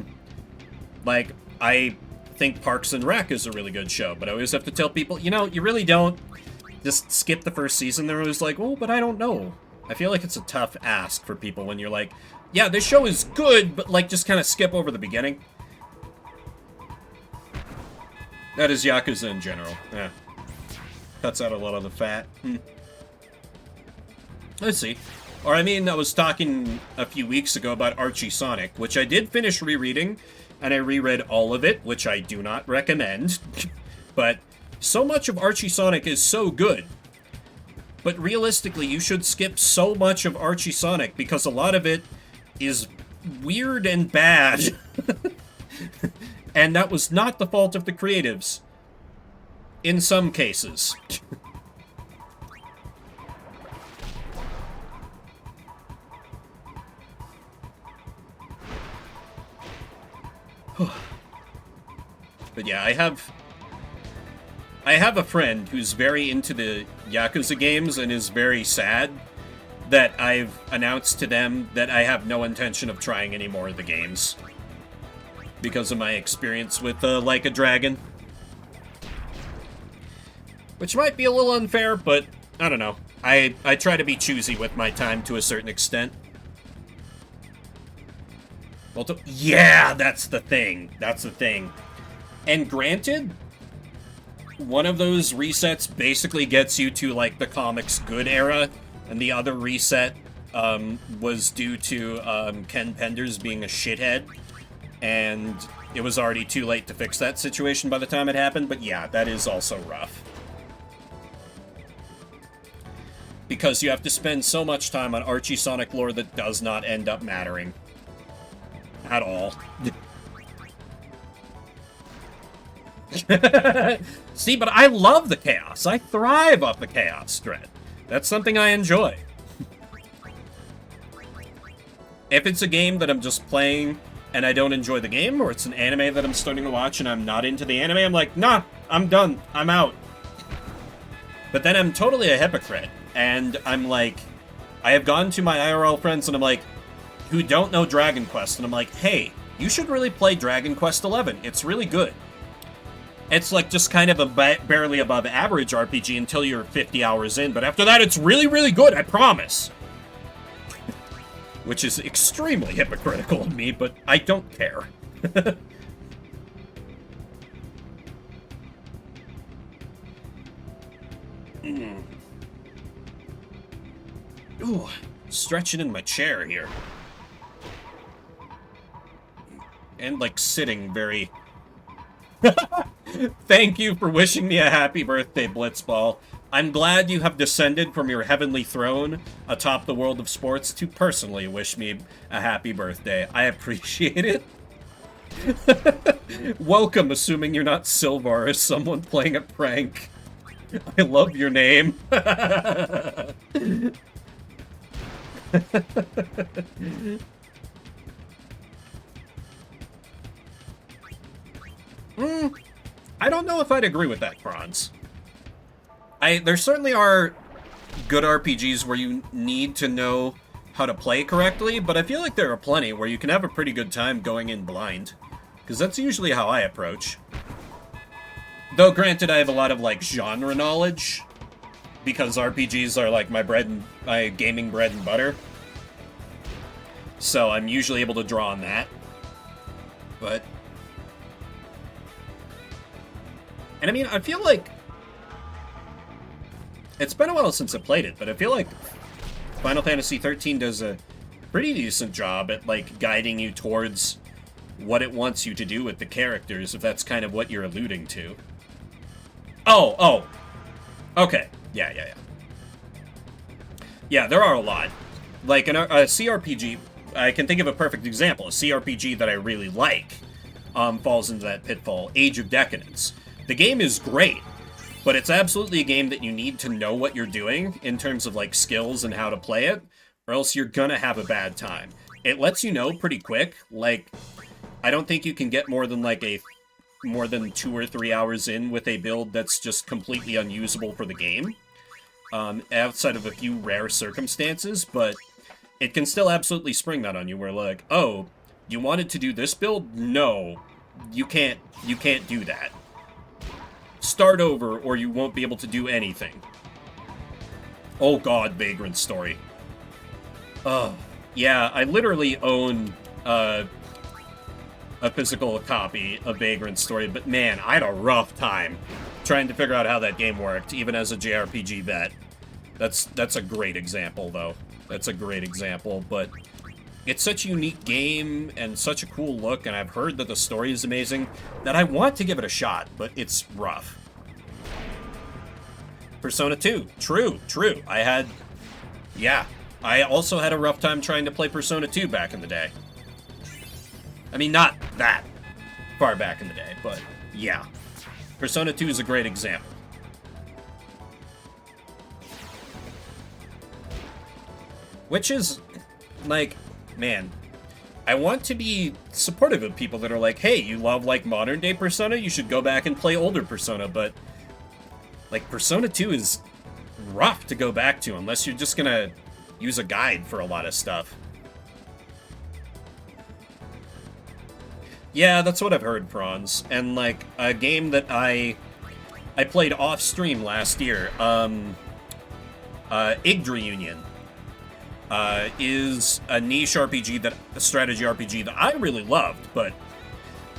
think Parks and Rec is a really good show, but I always have to tell people, you know, you really don't just skip the first season. They're always like, oh, but I don't know. I feel like it's a tough ask for people when you're like, yeah, this show is good, but, like, just kind of skip over the beginning. That is Yakuza in general. Yeah. Cuts out a lot of the fat. Let's see. Or, I mean, I was talking a few weeks ago about Archie Sonic, which I did finish rereading, and I reread all of it, which I do not recommend. But so much of Archie Sonic is so good. But realistically, you should skip so much of Archie Sonic, because a lot of it is weird and bad. And that was not the fault of the creatives. In some cases. But yeah, I have a friend who's very into the Yakuza games and is very sad that I've announced to them that I have no intention of trying any more of the games. Because of my experience with Like a Dragon. Which might be a little unfair, but I don't know. I try to be choosy with my time to a certain extent. Yeah, that's the thing. That's the thing. And granted, one of those resets basically gets you to, like, the comics good era, and the other reset was due to Ken Penders being a shithead, and it was already too late to fix that situation by the time it happened, but yeah, that is also rough. Because you have to spend so much time on Archie Sonic lore that does not end up mattering. At all. See, but I love the chaos. I thrive off the chaos, Dread. That's something I enjoy. If it's a game that I'm just playing and I don't enjoy the game, or it's an anime that I'm starting to watch and I'm not into the anime, I'm like, nah, I'm done. I'm out. But then I'm totally a hypocrite. And I'm like, I have gone to my IRL friends and I'm like, who don't know Dragon Quest, and I'm like, hey, you should really play Dragon Quest XI. It's really good. It's like just kind of a barely above average RPG until you're 50 hours in, but after that it's really, really good, I promise. Which is extremely hypocritical of me, but I don't care. Ooh, stretching in my chair here. And, like, sitting very... Thank you for wishing me a happy birthday, Blitzball. I'm glad you have descended from your heavenly throne atop the world of sports to personally wish me a happy birthday. I appreciate it. Welcome, assuming you're not Silvar, as someone playing a prank. I love your name. I don't know if I'd agree with that, Franz. There certainly are good RPGs where you need to know how to play correctly, but I feel like there are plenty where you can have a pretty good time going in blind. Because that's usually how I approach. Though, granted, I have a lot of, like, genre knowledge, because RPGs are, like, my gaming bread and butter. So I'm usually able to draw on that. But... And I mean, I feel like... It's been a while since I played it, but I feel like Final Fantasy XIII does a pretty decent job at, like, guiding you towards what it wants you to do with the characters, if that's kind of what you're alluding to. Oh. Okay. Yeah. Yeah, there are a lot. Like, a CRPG, I can think of a perfect example. A CRPG that I really like falls into that pitfall. Age of Decadence. The game is great, but it's absolutely a game that you need to know what you're doing in terms of, like, skills and how to play it, or else you're gonna have a bad time. It lets you know pretty quick. Like, I don't think you can get more than 2 or 3 hours in with a build that's just completely unusable for the game, outside of a few rare circumstances, but it can still absolutely spring that on you, where, like, oh, you wanted to do this build? No, you can't do that. Start over, or you won't be able to do anything. Oh god, Vagrant Story. Yeah, I literally own, a physical copy of Vagrant Story, but man, I had a rough time trying to figure out how that game worked, even as a JRPG vet. That's a great example, though. That's a great example, but it's such a unique game and such a cool look, and I've heard that the story is amazing, that I want to give it a shot, but it's rough. Persona 2. True. I also had a rough time trying to play Persona 2 back in the day. I mean, not that far back in the day, but yeah. Persona 2 is a great example. Which is, like, man, I want to be supportive of people that are like, hey, you love, like, modern-day Persona? You should go back and play older Persona, but, like, Persona 2 is rough to go back to unless you're just gonna use a guide for a lot of stuff. Yeah, that's what I've heard, Franz. And, like, a game that I played off-stream last year, Ig Reunion, is a niche RPG, a strategy RPG that I really loved, but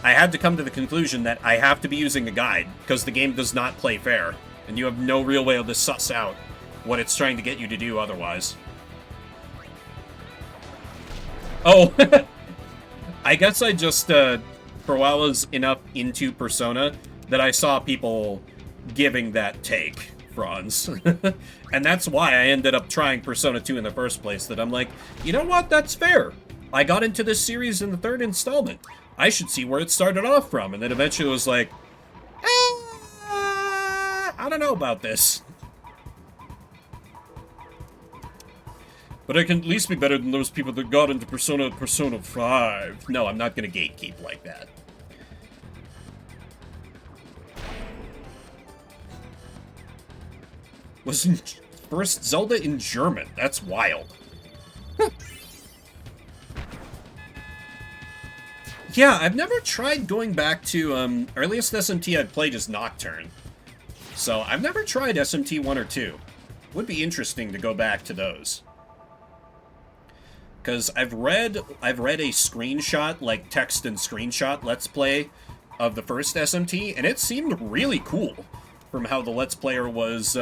I had to come to the conclusion that I have to be using a guide, because the game does not play fair, and you have no real way to suss out what it's trying to get you to do otherwise. Oh, I guess I just, for a while, was enough into Persona that I saw people giving that take, Franz. And that's why I ended up trying Persona 2 in the first place, that I'm like, you know what, that's fair. I got into this series in the 3rd installment. I should see where it started off from. And then eventually it was like, I don't know about this. But I can at least be better than those people that got into Persona 5. No, I'm not gonna gatekeep like that. Was first Zelda in German. That's wild. Yeah, I've never tried going back to, earliest SMT I've played is Nocturne. So, I've never tried SMT 1 or 2. Would be interesting to go back to those. Because I've read a screenshot, like text and screenshot Let's Play of the first SMT, and it seemed really cool from how the Let's Player was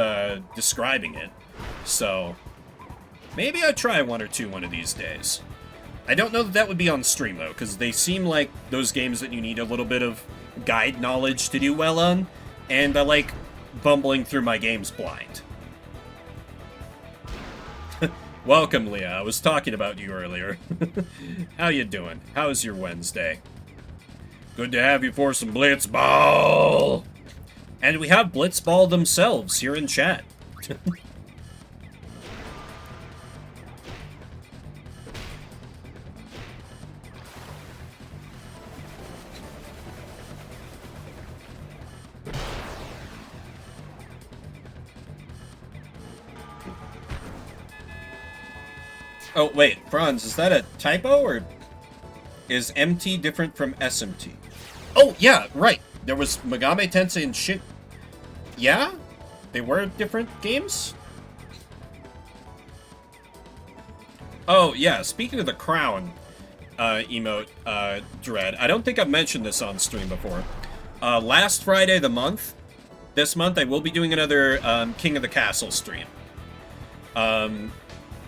describing it. So, maybe I'll try 1 or 2 one of these days. I don't know that that would be on stream, though, because they seem like those games that you need a little bit of guide knowledge to do well on, and I like bumbling through my games blind. Welcome, Leah. I was talking about you earlier. How you doing? How's your Wednesday? Good to have you for some Blitzball! And we have Blitzball themselves here in chat. Oh, wait, Franz, is that a typo, or is MT different from SMT? Oh, yeah, right. There was Megami Tensei and Shin... Yeah? They were different games? Oh, yeah, speaking of the crown emote, Dread, I don't think I've mentioned this on stream before. Last Friday of the month, this month, I will be doing another King of the Castle stream.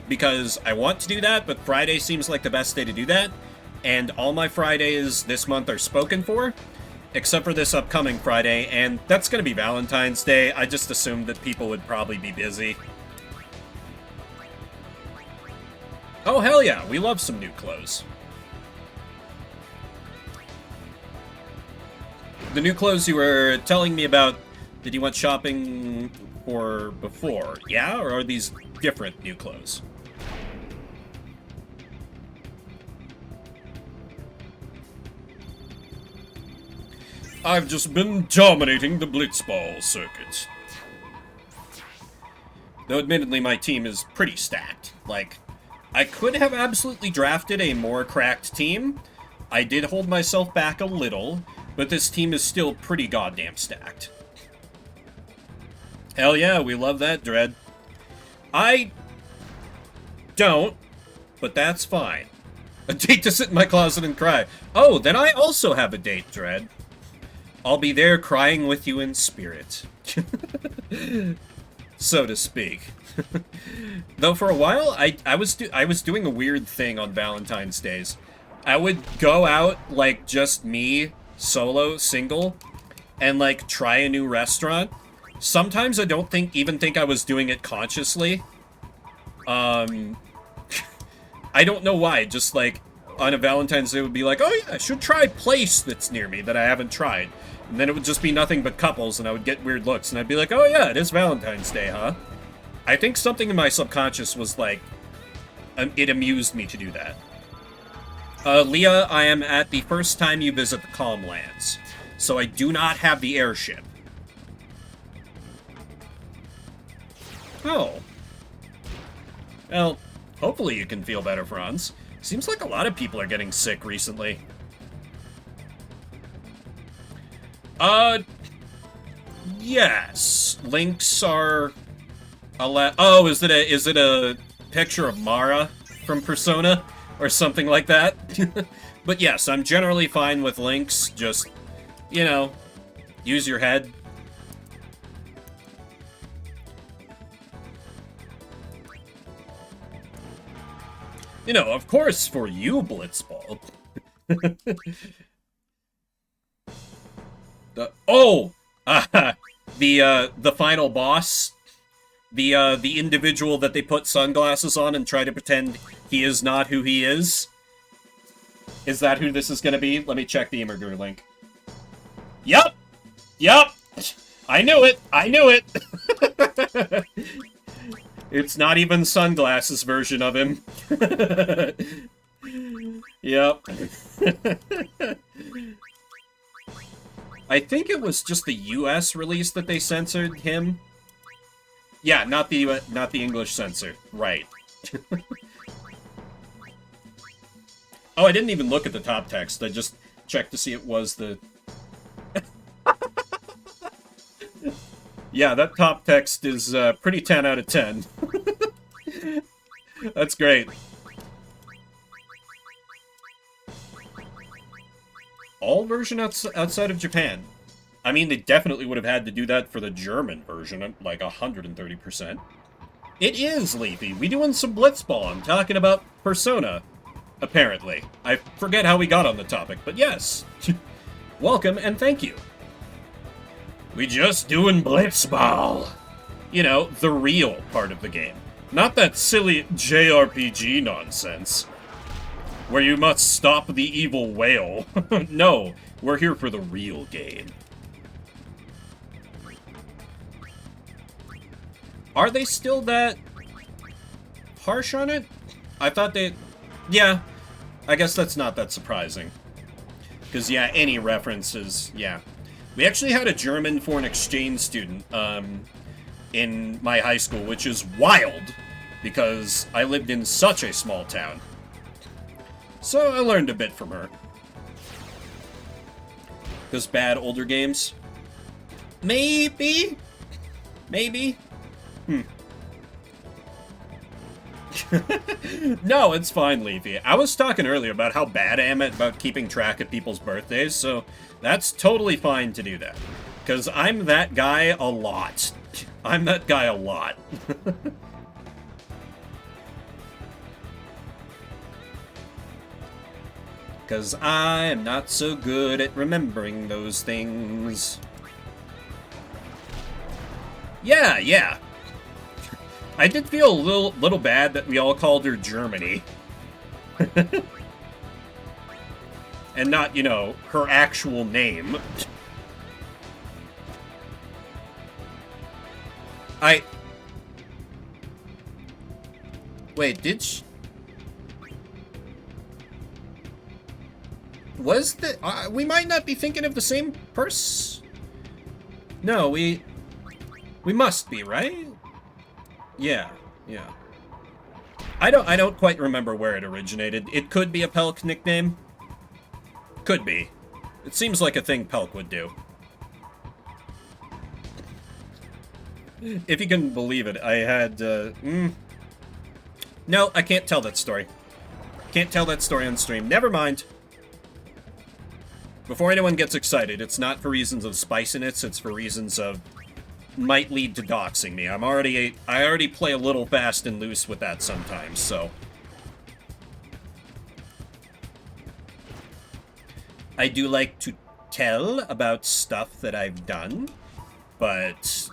Because I want to do that, but Friday seems like the best day to do that. And all my Fridays this month are spoken for, except for this upcoming Friday, and that's going to be Valentine's Day. I just assumed that people would probably be busy. Oh, hell yeah, we love some new clothes. The new clothes you were telling me about, did you want shopping for before? Yeah, or are these different new clothes? I've just been dominating the Blitzball circuit. Though admittedly my team is pretty stacked. Like, I could have absolutely drafted a more cracked team. I did hold myself back a little, but this team is still pretty goddamn stacked. Hell yeah, we love that, Dread. I don't, but that's fine. A date to sit in my closet and cry. Oh, then I also have a date, Dread. I'll be there crying with you in spirit. So to speak. Though for a while, I was doing a weird thing on Valentine's Days. I would go out, like, just me, solo, single, and, like, try a new restaurant. Sometimes I don't even think I was doing it consciously. I don't know why, just, like, on a Valentine's Day, it would be like, oh yeah, I should try a place that's near me that I haven't tried. And then it would just be nothing but couples, and I would get weird looks, and I'd be like, oh yeah, it is Valentine's Day, huh? I think something in my subconscious was like, it amused me to do that. Leah, I am at the first time you visit the Calm Lands, so I do not have the airship. Oh. Well, hopefully you can feel better, Franz. Seems like a lot of people are getting sick recently. Yes. Links are... Oh, is it a picture of Mara from Persona? Or something like that? But yes, I'm generally fine with links. Just, you know, use your head. You know, of course, for you, Blitzball. The final boss, the individual that they put sunglasses on and try to pretend he is not who he is. Is that who this is gonna be? Let me check the Imgur link. Yup! Yup! I knew it! I knew it! It's not even sunglasses version of him. Yep. I think it was just the US release that they censored him. Yeah, not the English censor. Right. Oh, I didn't even look at the top text. I just checked to see it was the... Yeah, that top text is pretty 10 out of 10. That's great. All version outside of Japan. I mean, they definitely would have had to do that for the German version, like 130%. It is, Leafy. We doing some Blitzball. I'm talking about Persona, apparently. I forget how we got on the topic, but yes. Welcome and thank you. We just doing Blitzball. You know, the real part of the game. Not that silly JRPG nonsense, where you must stop the evil whale. No, we're here for the real game. Are they still that harsh on it? I thought they... Yeah, I guess that's not that surprising. Because, yeah, any references, yeah. We actually had a German foreign exchange student in my high school, which is wild, because I lived in such a small town. So I learned a bit from her. Those bad older games? Maybe? Maybe? No, it's fine, Leafy. I was talking earlier about how bad I am about keeping track of people's birthdays, so that's totally fine to do that. Because I'm that guy a lot. I'm that guy a lot. Because I'm not so good at remembering those things. Yeah. I did feel a little bad that we all called her Germany. And not, you know, her actual name. Wait, did she... Was the... we might not be thinking of the same person? No, we must be, right? Yeah. I don't quite remember where it originated. It could be a Pelk nickname. Could be. It seems like a thing Pelk would do. If you can believe it, I had, No, I can't tell that story. Can't tell that story on stream. Never mind. Before anyone gets excited, it's not for reasons of spiciness, it's for reasons of might lead to doxing me. I already play a little fast and loose with that sometimes, so. I do like to tell about stuff that I've done, but...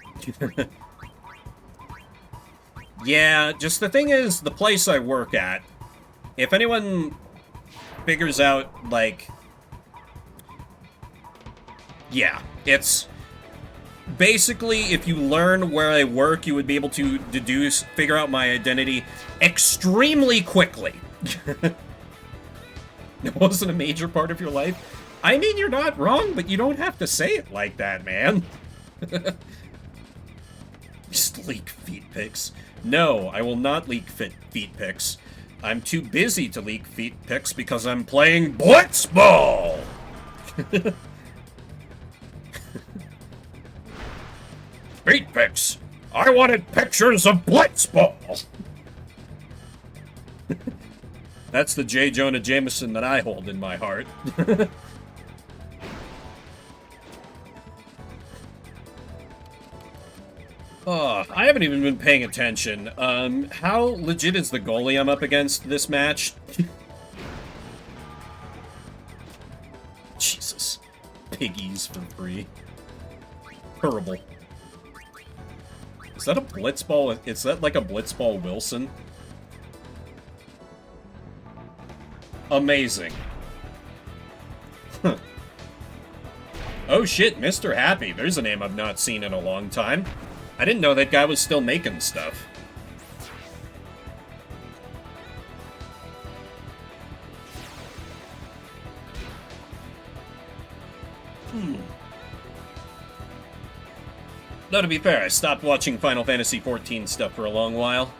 Yeah, just the thing is, the place I work at, if anyone figures out, like... Yeah, it's... Basically, if you learn where I work, you would be able to figure out my identity extremely quickly. It wasn't a major part of your life? I mean, you're not wrong, but you don't have to say it like that, man. Just leak feet pics. No, I will not leak feet pics. I'm too busy to leak feet pics because I'm playing Blitzball! Feet pics! I wanted pictures of Blitzball! That's the J. Jonah Jameson that I hold in my heart. Oh, I haven't even been paying attention. How legit is the goalie I'm up against this match? Jesus. Piggies for free. Horrible. Is that a Blitzball? Is that like a Blitzball Wilson? Amazing. Huh. Oh shit, Mr. Happy. There's a name I've not seen in a long time. I didn't know that guy was still making stuff. Though, to be fair, I stopped watching Final Fantasy XIV stuff for a long while.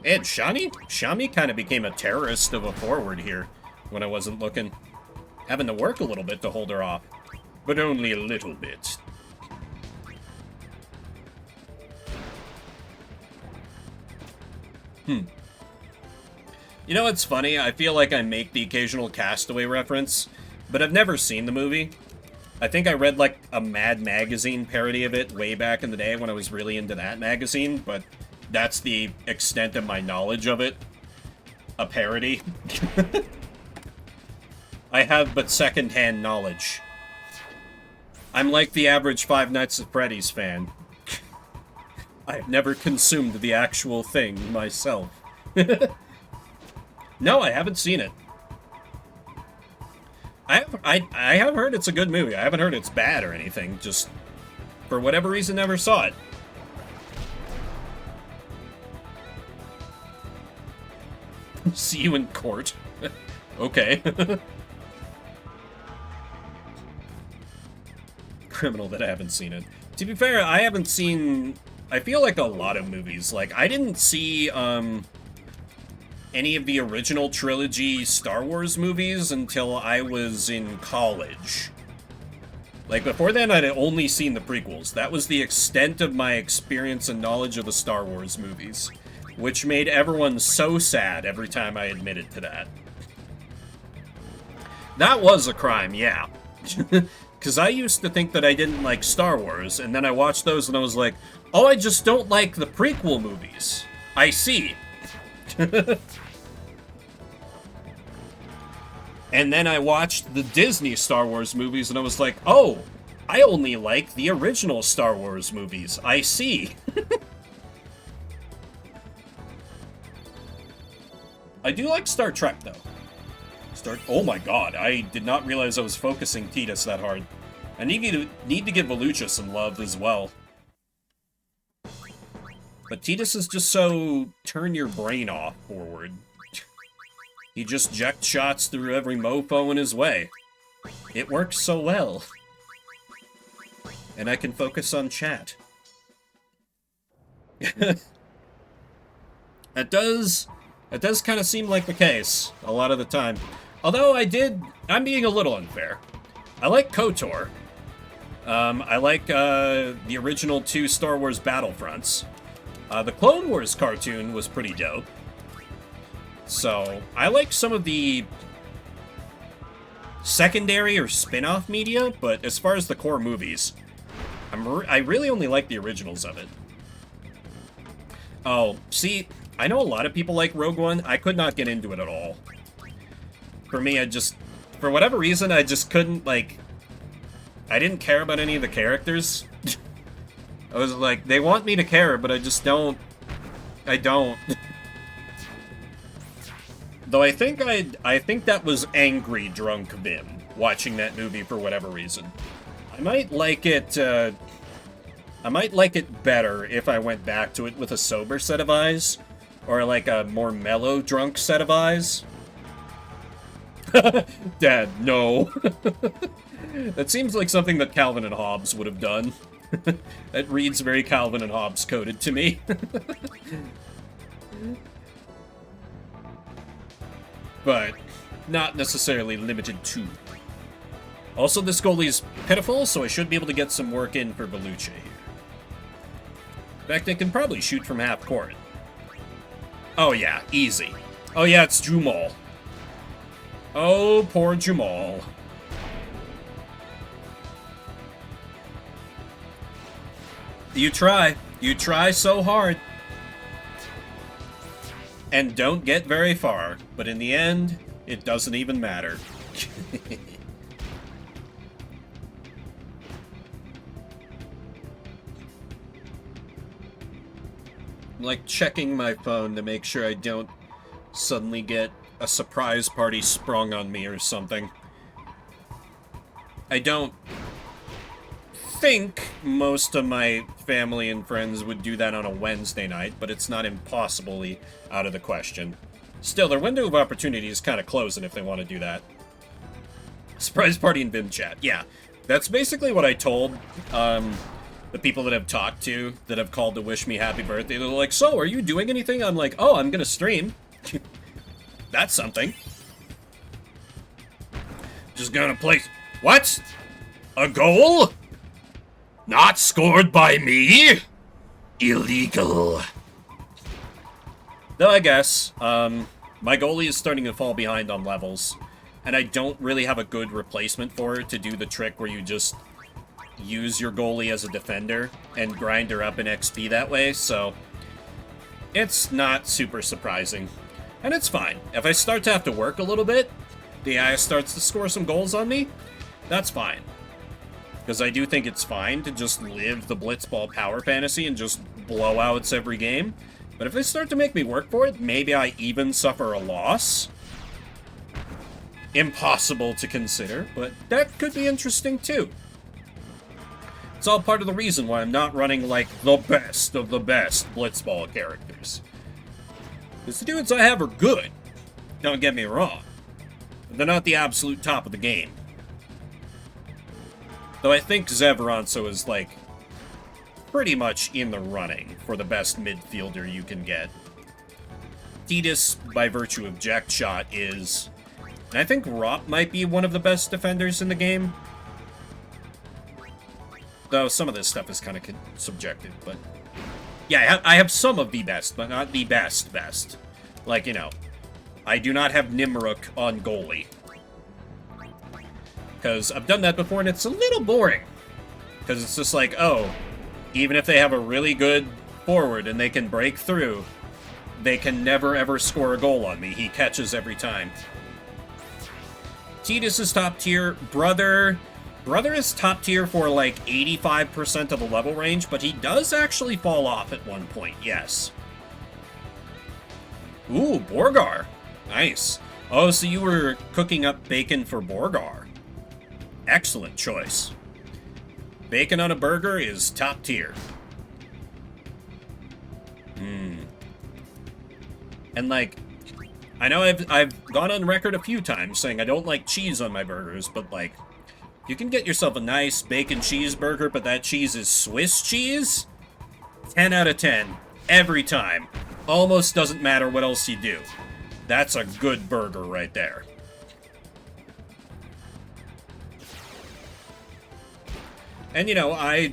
And Shami kind of became a terrorist of a forward here when I wasn't looking. Having to work a little bit to hold her off. But only a little bit. You know what's funny? I feel like I make the occasional Castaway reference, but I've never seen the movie. I think I read, like, a Mad Magazine parody of it way back in the day when I was really into that magazine, but that's the extent of my knowledge of it. A parody. I have but second-hand knowledge. I'm like the average Five Nights at Freddy's fan. I've never consumed the actual thing myself. No, I haven't seen it. I have heard it's a good movie. I haven't heard it's bad or anything. Just, for whatever reason, never saw it. See you in court. Okay. Criminal that I haven't seen it. To be fair, I haven't seen... I feel like a lot of movies. Like, I didn't see, any of the original trilogy Star Wars movies until I was in college. Like, before then, I'd only seen the prequels. That was the extent of my experience and knowledge of the Star Wars movies, which made everyone so sad every time I admitted to that. That was a crime, yeah. Because I used to think that I didn't like Star Wars, and then I watched those and I was like, oh, I just don't like the prequel movies. I see. And then I watched the Disney Star Wars movies and I was like, oh, I only like the original Star Wars movies. I see. I do like Star Trek, though. Oh my god, I did not realize I was focusing Titus that hard. I need to give Volucha some love as well. But Titus is just so turn your brain off forward. He just ject shots through every mofo in his way. It works so well. And I can focus on chat. It does kind of seem like the case a lot of the time. Although I'm being a little unfair. I like KOTOR. I like the original 2 Star Wars Battlefronts. The Clone Wars cartoon was pretty dope. So, I like some of the secondary or spin-off media, but as far as the core movies, I really only like the originals of it. Oh, see, I know a lot of people like Rogue One. I could not get into it at all. For me, for whatever reason, I just couldn't, like, I didn't care about any of the characters. I was like, they want me to care, but I just don't. I don't. Though I think that was angry drunk Vim watching that movie for whatever reason. I might like it better if I went back to it with a sober set of eyes, or like a more mellow drunk set of eyes. Dad, no. That seems like something that Calvin and Hobbes would have done. That reads very Calvin and Hobbes coded to me. But not necessarily limited to. Also, this goalie's pitiful, so I should be able to get some work in for Volucha here. In fact, I can probably shoot from half court. Oh yeah, easy. Oh yeah, it's Jumal. Oh, poor Jumal. You try so hard. And don't get very far, but in the end, it doesn't even matter. I'm like checking my phone to make sure I don't suddenly get a surprise party sprung on me or something. I don't think most of my family and friends would do that on a Wednesday night, but it's not impossibly out of the question. Still, their window of opportunity is kind of closing if they want to do that. Surprise party in Vim chat. Yeah, that's basically what I told the people that I've talked to that have called to wish me happy birthday. They're like, so, are you doing anything? I'm like, oh, I'm gonna stream. That's something. Just gonna play... What? A goal? Not scored by me? Illegal. Though I guess, my goalie is starting to fall behind on levels, and I don't really have a good replacement for her to do the trick where you just use your goalie as a defender and grind her up in XP that way, so it's not super surprising. And it's fine. If I start to have to work a little bit, the AI starts to score some goals on me, that's fine. Because I do think it's fine to just live the Blitzball power fantasy and just blowouts every game. But if they start to make me work for it, maybe I even suffer a loss. Impossible to consider, but that could be interesting too. It's all part of the reason why I'm not running like the best of the best Blitzball characters. Because the dudes I have are good, don't get me wrong. But they're not the absolute top of the game. Though I think Zevranso is, like, pretty much in the running for the best midfielder you can get. Titus, by virtue of Jack Shot, is... And I think Rop might be one of the best defenders in the game. Though some of this stuff is kind of subjective, but... Yeah, I have some of the best, but not the best. Like, you know, I do not have Nimruk on goalie. Because I've done that before, and it's a little boring. Because it's just like, oh, even if they have a really good forward and they can break through, they can never ever score a goal on me. He catches every time. Titus is top tier. Brother is top tier for like 85% of the level range, but he does actually fall off at one point, yes. Ooh, Borgar. Nice. Oh, so you were cooking up bacon for Borgar. Excellent choice. Bacon on a burger is top tier. And like, I know I've gone on record a few times saying I don't like cheese on my burgers, but like, you can get yourself a nice bacon cheeseburger, but that cheese is Swiss cheese? 10 out of 10. Every time. Almost doesn't matter what else you do. That's a good burger right there. And, you know,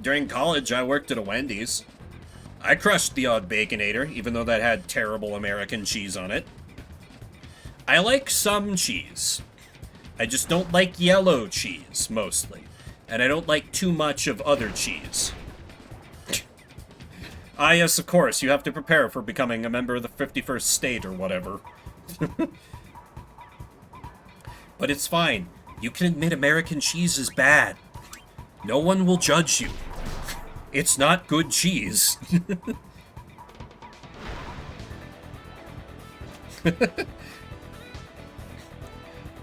during college, I worked at a Wendy's. I crushed the odd Baconator, even though that had terrible American cheese on it. I like some cheese. I just don't like yellow cheese, mostly. And I don't like too much of other cheese. Ah, yes, of course, you have to prepare for becoming a member of the 51st state or whatever. But it's fine. You can admit American cheese is bad. No one will judge you. It's not good cheese.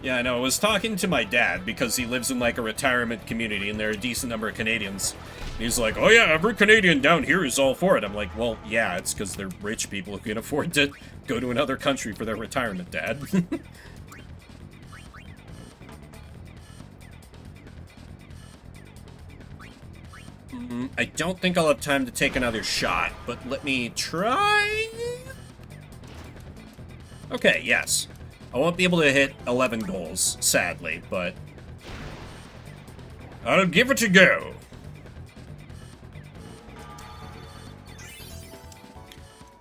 Yeah, I know. I was talking to my dad because he lives in, like, a retirement community and there are a decent number of Canadians. He's like, oh yeah, every Canadian down here is all for it. I'm like, well, yeah, it's because they're rich people who can afford to go to another country for their retirement, Dad. I don't think I'll have time to take another shot, but let me try. Okay, yes. I won't be able to hit 11 goals, sadly, but I'll give it a go.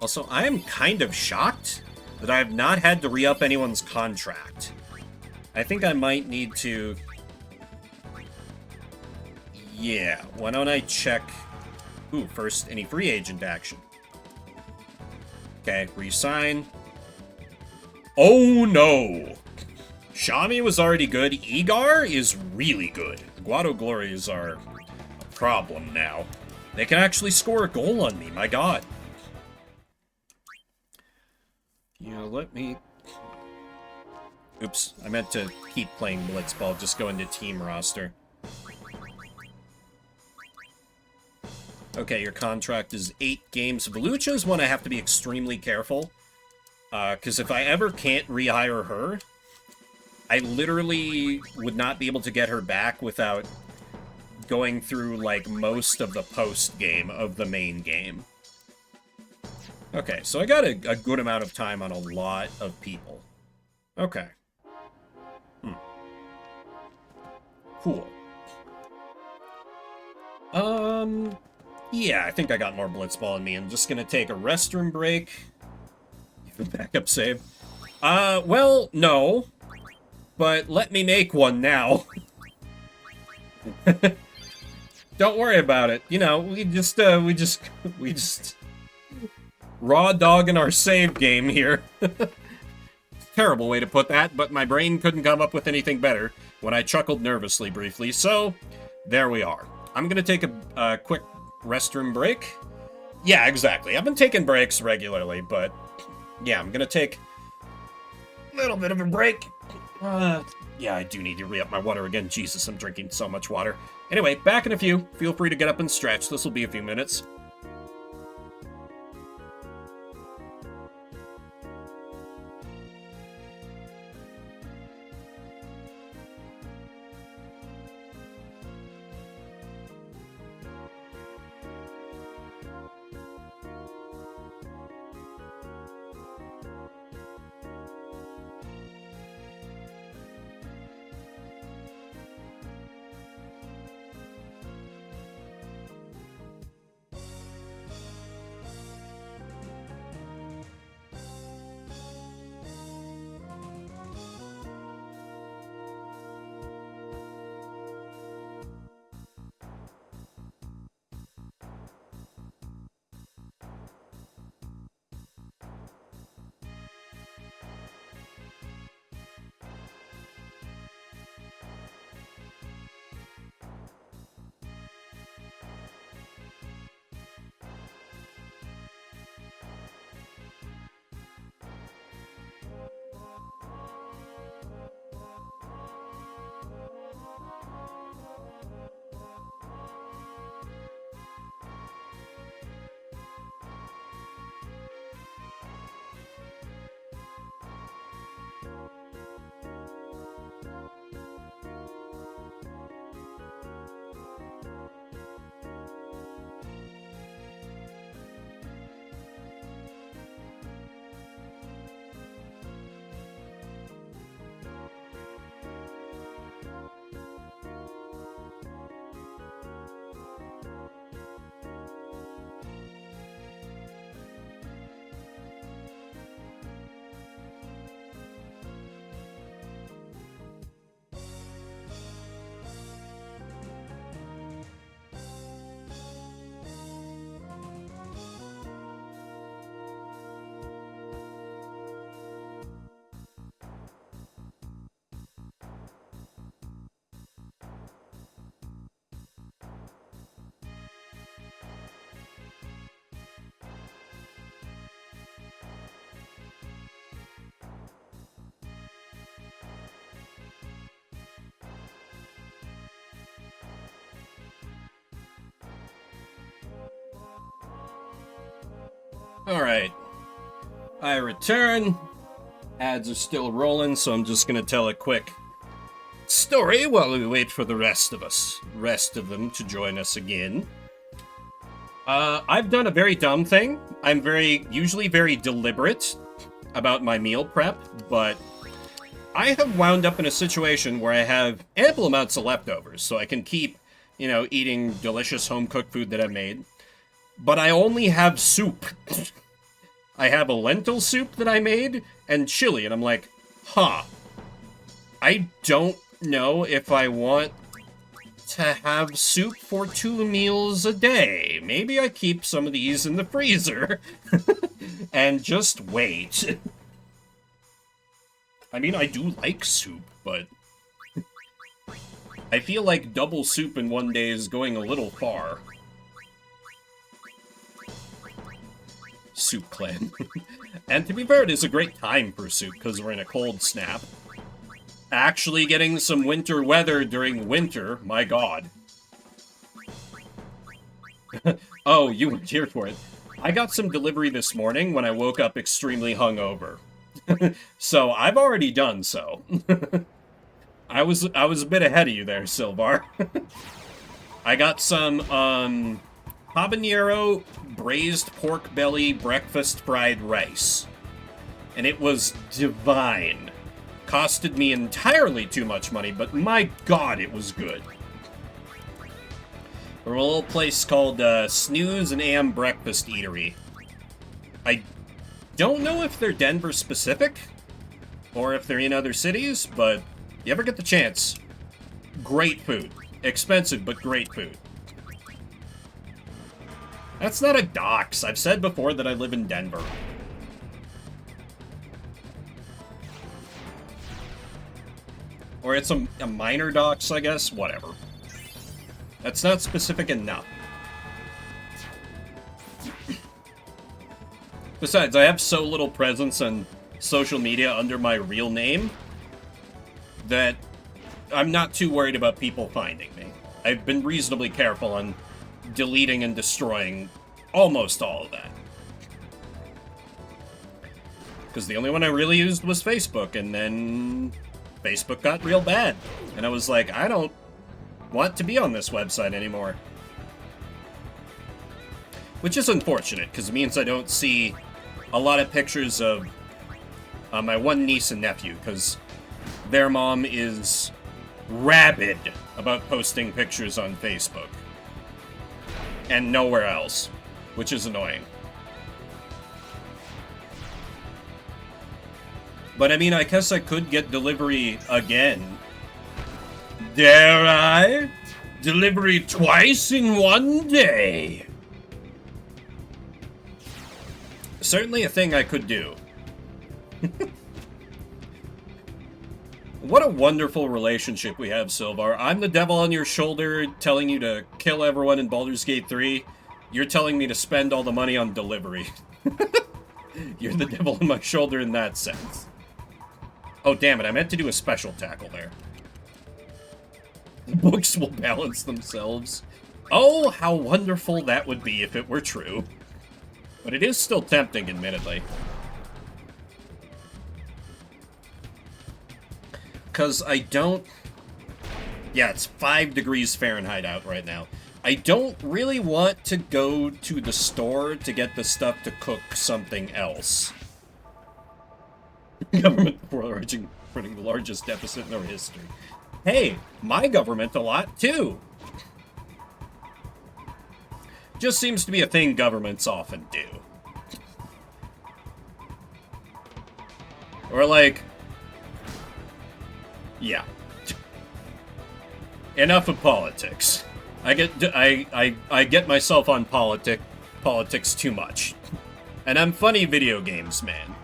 Also, I am kind of shocked that I have not had to re-up anyone's contract. I think I might need to... Yeah, why don't I check... Ooh, first, any free agent action. Okay, re-sign. Oh no! Shami was already good. Egar is really good. The Guado Glories are a problem now. They can actually score a goal on me, my god. Yeah, let me Oops, I meant to keep playing Blitzball, just go into team roster. Okay, your contract is 8 games. Volucha is one I have to be extremely careful. Because if I ever can't rehire her, I literally would not be able to get her back without going through, like, most of the post-game of the main game. Okay, so I got a good amount of time on a lot of people. Okay. Cool. Yeah, I think I got more Blitzball in me. I'm just gonna take a restroom break. Backup save. Well, no. But let me make one now. Don't worry about it. You know, we just raw dogging our save game here. Terrible way to put that, but my brain couldn't come up with anything better when I chuckled nervously briefly, so there we are. I'm gonna take a quick restroom break. Yeah, exactly. I've been taking breaks regularly, but yeah, I'm gonna take a little bit of a break. Yeah, I do need to re-up my water again. Jesus, I'm drinking so much water. Anyway, back in a few. Feel free to get up and stretch. This will be a few minutes. Alright. I return. Ads are still rolling, so I'm just gonna tell a quick story while we wait for the rest of them to join us again. I've done a very dumb thing. I'm usually very deliberate about my meal prep, but I have wound up in a situation where I have ample amounts of leftovers, so I can keep, eating delicious home-cooked food that I've made. But I only have soup. I have a lentil soup that I made, and chili, and I'm like, I don't know if I want to have soup for 2 meals a day. Maybe I keep some of these in the freezer and just wait. I mean, I do like soup, but I feel like double soup in one day is going a little far. Soup clan. And to be fair, it is a great time for soup, because we're in a cold snap. Actually getting some winter weather during winter, my god. Oh, you weren't here for it. I got some delivery this morning when I woke up extremely hungover. So I've already done so. I was a bit ahead of you there, Silvar. I got some habanero braised pork belly breakfast fried rice. And it was divine. Costed me entirely too much money, but my god, it was good. From a little place called Snooze and Am Breakfast Eatery. I don't know if they're Denver specific, or if they're in other cities, but you ever get the chance, great food. Expensive, but great food. That's not a dox. I've said before that I live in Denver. Or it's a minor dox, I guess? Whatever. That's not specific enough. Besides, I have so little presence on social media under my real name that I'm not too worried about people finding me. I've been reasonably careful on deleting and destroying almost all of that. Because the only one I really used was Facebook, and then Facebook got real bad. And I was like, I don't want to be on this website anymore. Which is unfortunate, because it means I don't see a lot of pictures of my one niece and nephew, because their mom is rabid about posting pictures on Facebook. And nowhere else, which is annoying. But I mean, I guess I could get delivery again. Dare I? Delivery twice in one day. Certainly a thing I could do. What a wonderful relationship we have, Silvar. I'm the devil on your shoulder telling you to kill everyone in Baldur's Gate 3. You're telling me to spend all the money on delivery. You're the devil on my shoulder in that sense. Oh, damn it. I meant to do a special tackle there. The books will balance themselves. Oh, how wonderful that would be if it were true. But it is still tempting, admittedly. Because I don't... Yeah, it's 5 degrees Fahrenheit out right now. I don't really want to go to the store to get the stuff to cook something else. Government printing the largest deficit in our history. Hey, my government a lot, too. Just seems to be a thing governments often do. Or like... Yeah. Enough of politics. I get myself on politics too much. And I'm funny video games, man.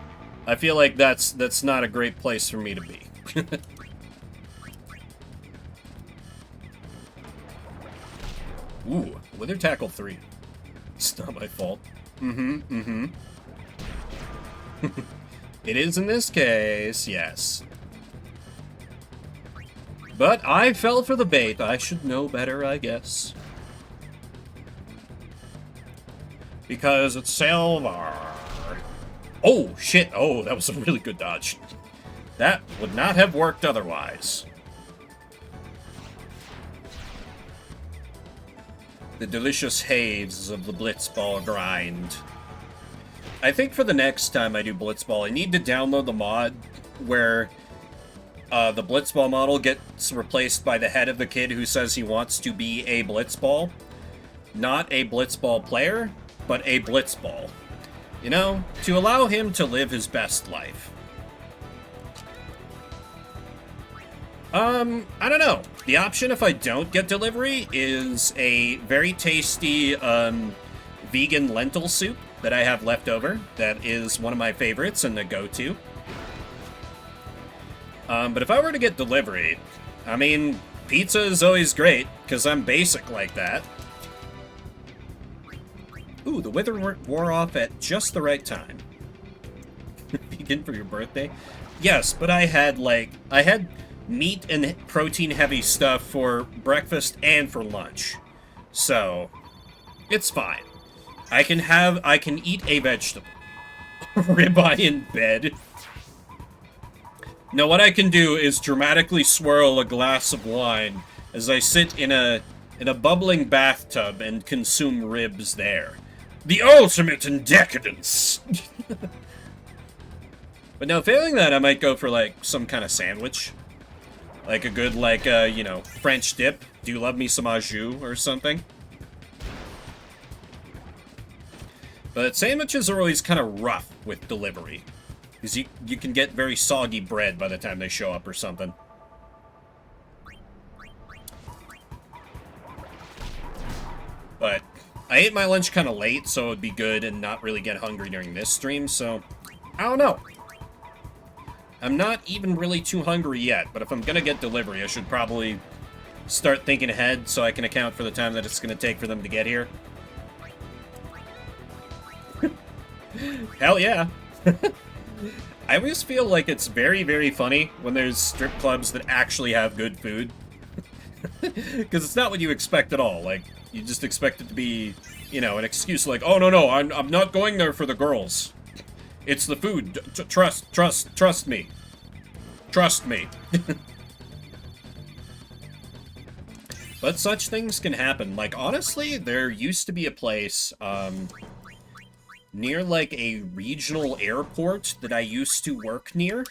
I feel like that's not a great place for me to be. Ooh, Wither Tackle 3. It's not my fault. It is in this case, yes. But I fell for the bait. I should know better, I guess. Because it's Silvar. Oh, shit. Oh, that was a really good dodge. That would not have worked otherwise. The delicious haze of the Blitzball grind. I think for the next time I do Blitzball, I need to download the mod where the Blitzball model gets replaced by the head of the kid who says he wants to be a Blitzball. Not a Blitzball player, but a Blitzball. You know, to allow him to live his best life. I don't know. The option if I don't get delivery is a very tasty, vegan lentil soup that I have left over. That is one of my favorites and the go-to. But if I were to get delivery, I mean, pizza is always great, because I'm basic like that. Ooh, the wither wore off at just the right time. Vegan for your birthday? Yes, but I had meat and protein-heavy stuff for breakfast and for lunch. So, it's fine. I can eat a vegetable. Ribeye in bed. Now, what I can do is dramatically swirl a glass of wine as I sit in a bubbling bathtub and consume ribs there. The ultimate in decadence! But now, failing that, I might go for, like, some kind of sandwich. Like a good, like, you know, French dip. Do you love me some au jus or something? But sandwiches are always kind of rough with delivery. Because you can get very soggy bread by the time they show up or something. But I ate my lunch kind of late, so it would be good and not really get hungry during this stream, so I don't know. I'm not even really too hungry yet, but if I'm gonna get delivery, I should probably start thinking ahead so I can account for the time that it's gonna take for them to get here. Hell yeah. I always feel like it's very, very funny when there's strip clubs that actually have good food. Because it's not what you expect at all. Like, you just expect it to be, you know, an excuse like, oh, no, I'm not going there for the girls. It's the food. Trust me. Trust me. But such things can happen. Like, honestly, there used to be a place, near, like, a regional airport that I used to work near,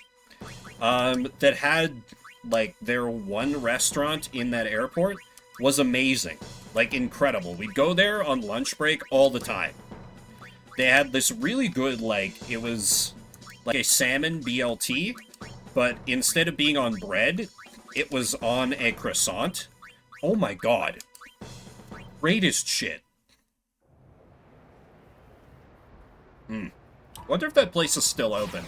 that had, like, their one restaurant in that airport was amazing. Like, incredible. We'd go there on lunch break all the time. They had this really good, like, it was like a salmon BLT, but instead of being on bread, it was on a croissant. Oh my god. Greatest shit. Wonder if that place is still open.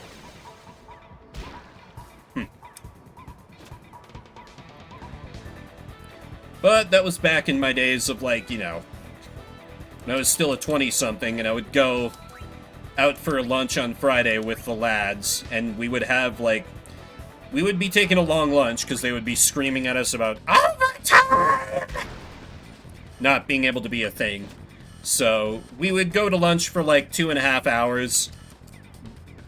But that was back in my days of, like, you know, when I was still a 20-something, and I would go out for lunch on Friday with the lads, and we would have, like, we would be taking a long lunch, because they would be screaming at us about overtime! Not being able to be a thing. So, we would go to lunch for, like, 2.5 hours,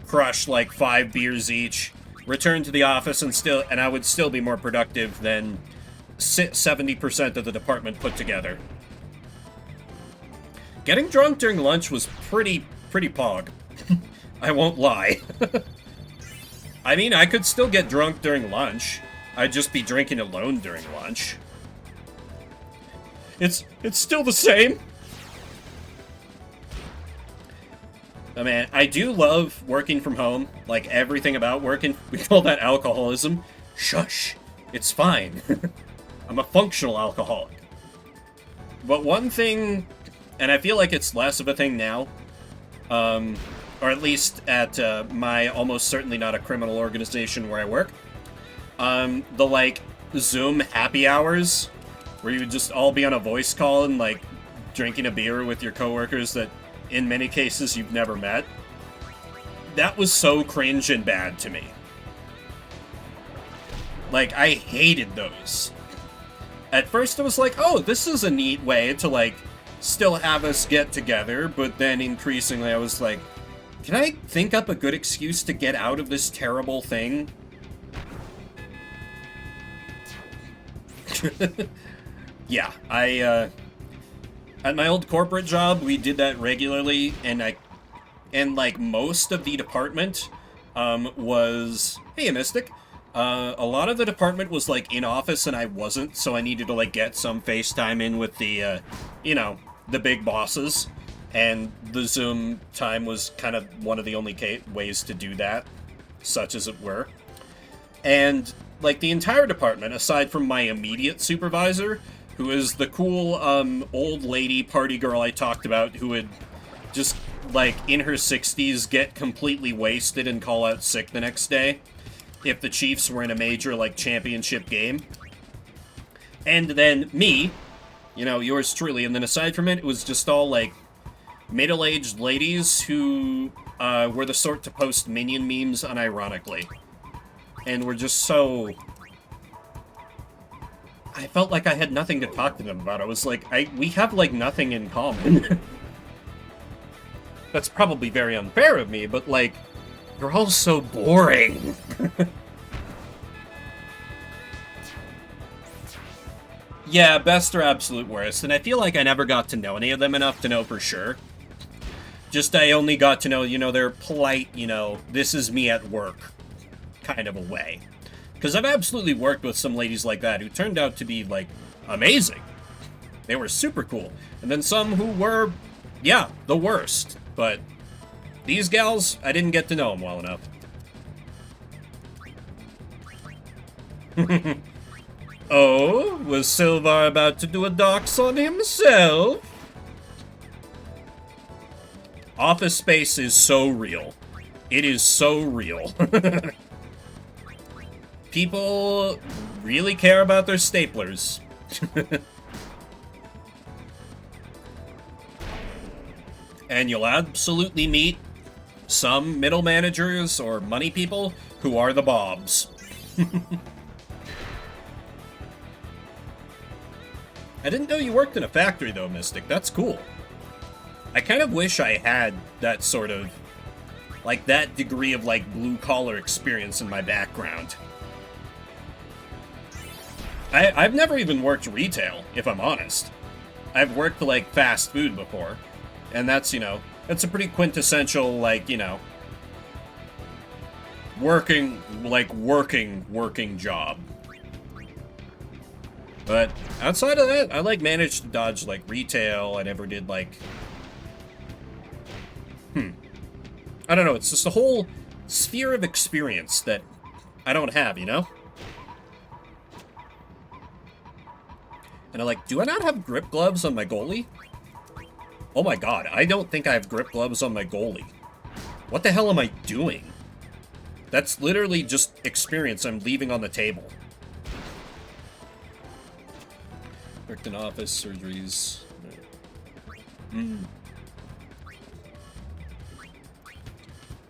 crush, like, 5 beers each, return to the office, and I would still be more productive than 70% of the department put together. Getting drunk during lunch was pretty pog. I won't lie. I mean, I could still get drunk during lunch. I'd just be drinking alone during lunch. It's still the same. Oh man, I do love working from home. Like, everything about working, we call that alcoholism. Shush. It's fine. I'm a functional alcoholic. But one thing, and I feel like it's less of a thing now, or at least at my almost certainly not a criminal organization where I work, the, like, Zoom happy hours, where you would just all be on a voice call and, like, drinking a beer with your coworkers that, in many cases, you've never met. That was so cringe and bad to me. Like, I hated those. At first, I was like, oh, this is a neat way to, like, still have us get together, but then increasingly I was like, can I think up a good excuse to get out of this terrible thing? Yeah, at my old corporate job, we did that regularly, and like, most of the department, was, hey, Mystic, a lot of the department was, like, in office and I wasn't, so I needed to, like, get some FaceTime in with the, you know, the big bosses, and the Zoom time was kind of one of the only ways to do that, such as it were. And, like, the entire department, aside from my immediate supervisor, who is the cool, old lady party girl I talked about, who would just, like, in her 60s, get completely wasted and call out sick the next day if the Chiefs were in a major, like, championship game. And then me, you know, yours truly, and then aside from it, it was just all, like, middle-aged ladies who were the sort to post Minion memes unironically. And were just so I felt like I had nothing to talk to them about. I was like, we have, like, nothing in common. That's probably very unfair of me, but, like, you're all so boring. Yeah, best or absolute worst, and I feel like I never got to know any of them enough to know for sure. Just I only got to know, you know, they're polite, you know, this is me at work kind of a way. Because I've absolutely worked with some ladies like that who turned out to be, like, amazing. They were super cool. And then some who were, yeah, the worst. But these gals, I didn't get to know them well enough. Oh, was Silvar about to do a dox on himself? Office Space is so real. It is so real. People really care about their staplers. And you'll absolutely meet some middle managers or money people who are the bobs. I didn't know you worked in a factory though, Mystic. That's cool. I kind of wish I had that sort of, like, that degree of, like, blue-collar experience in my background. I've never even worked retail, if I'm honest. I've worked, like, fast food before. And that's, you know, that's a pretty quintessential, like, you know, working job. But outside of that, I, like, managed to dodge, like, retail. I never did, like... I don't know, it's just a whole sphere of experience that I don't have, you know? And I'm like, do I not have grip gloves on my goalie? Oh my god, I don't think I have grip gloves on my goalie. What the hell am I doing? That's literally just experience I'm leaving on the table. Worked in office, surgeries.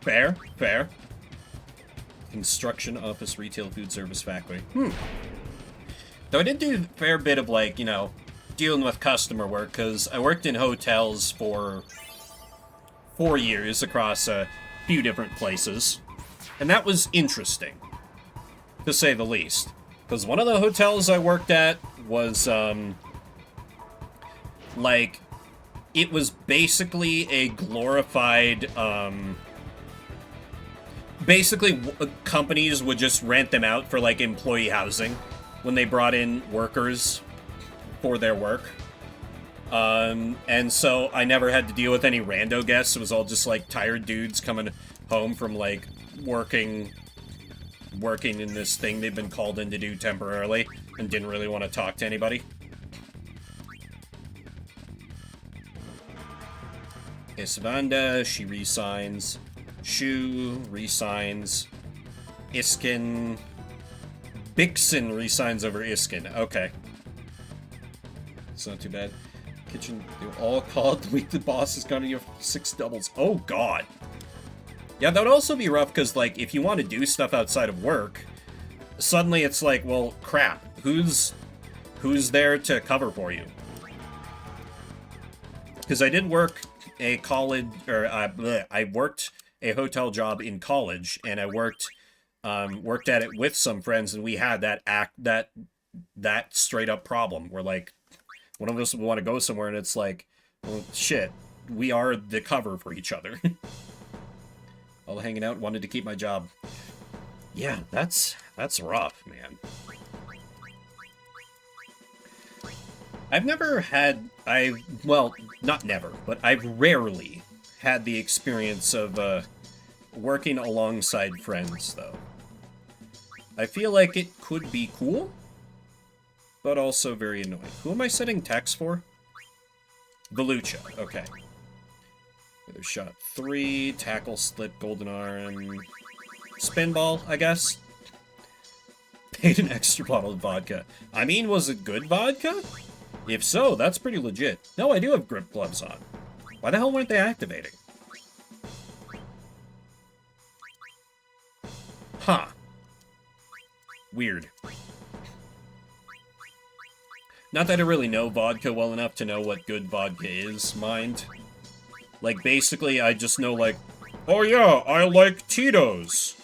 Fair, fair. Construction, office, retail, food service, factory. Though I did do a fair bit of, like, you know, dealing with customer work, because I worked in hotels for 4 years across a few different places. And that was interesting, to say the least. Because one of the hotels I worked at was, like, it was basically a glorified, basically, companies would just rent them out for, like, employee housing when they brought in workers for their work. And so I never had to deal with any rando guests. It was all just, like, tired dudes coming home from, like, working in this thing they've been called in to do temporarily and didn't really want to talk to anybody. Okay, Savanda, she resigns. Shu resigns. Iskin. Bixen resigns over Iskin. Okay. It's not too bad. Kitchen, they were all called. Delete the boss has gone to your 6 doubles. Oh, God. Yeah, that would also be rough, because, like, if you want to do stuff outside of work, suddenly it's like, well, crap. Who's there to cover for you? Because I did work a college, or, I worked a hotel job in college, and I worked at it with some friends, and we had that straight up problem where, like, one of us would want to go somewhere, and it's like, well, shit, we are the cover for each other. All hanging out, wanted to keep my job. Yeah, that's rough, man. I've never had, well, not never, but I've rarely had the experience of, working alongside friends, though. I feel like it could be cool, but also very annoying. Who am I setting text for? Velucha, okay. There's shot 3, tackle, slip, golden arm, spinball, I guess. Paid an extra bottle of vodka. I mean, was it good vodka? If so, that's pretty legit. No, I do have grip gloves on. Why the hell weren't they activating? Huh. Weird. Not that I really know vodka well enough to know what good vodka is, mind. Like, basically, I just know, like, oh yeah, I like Tito's.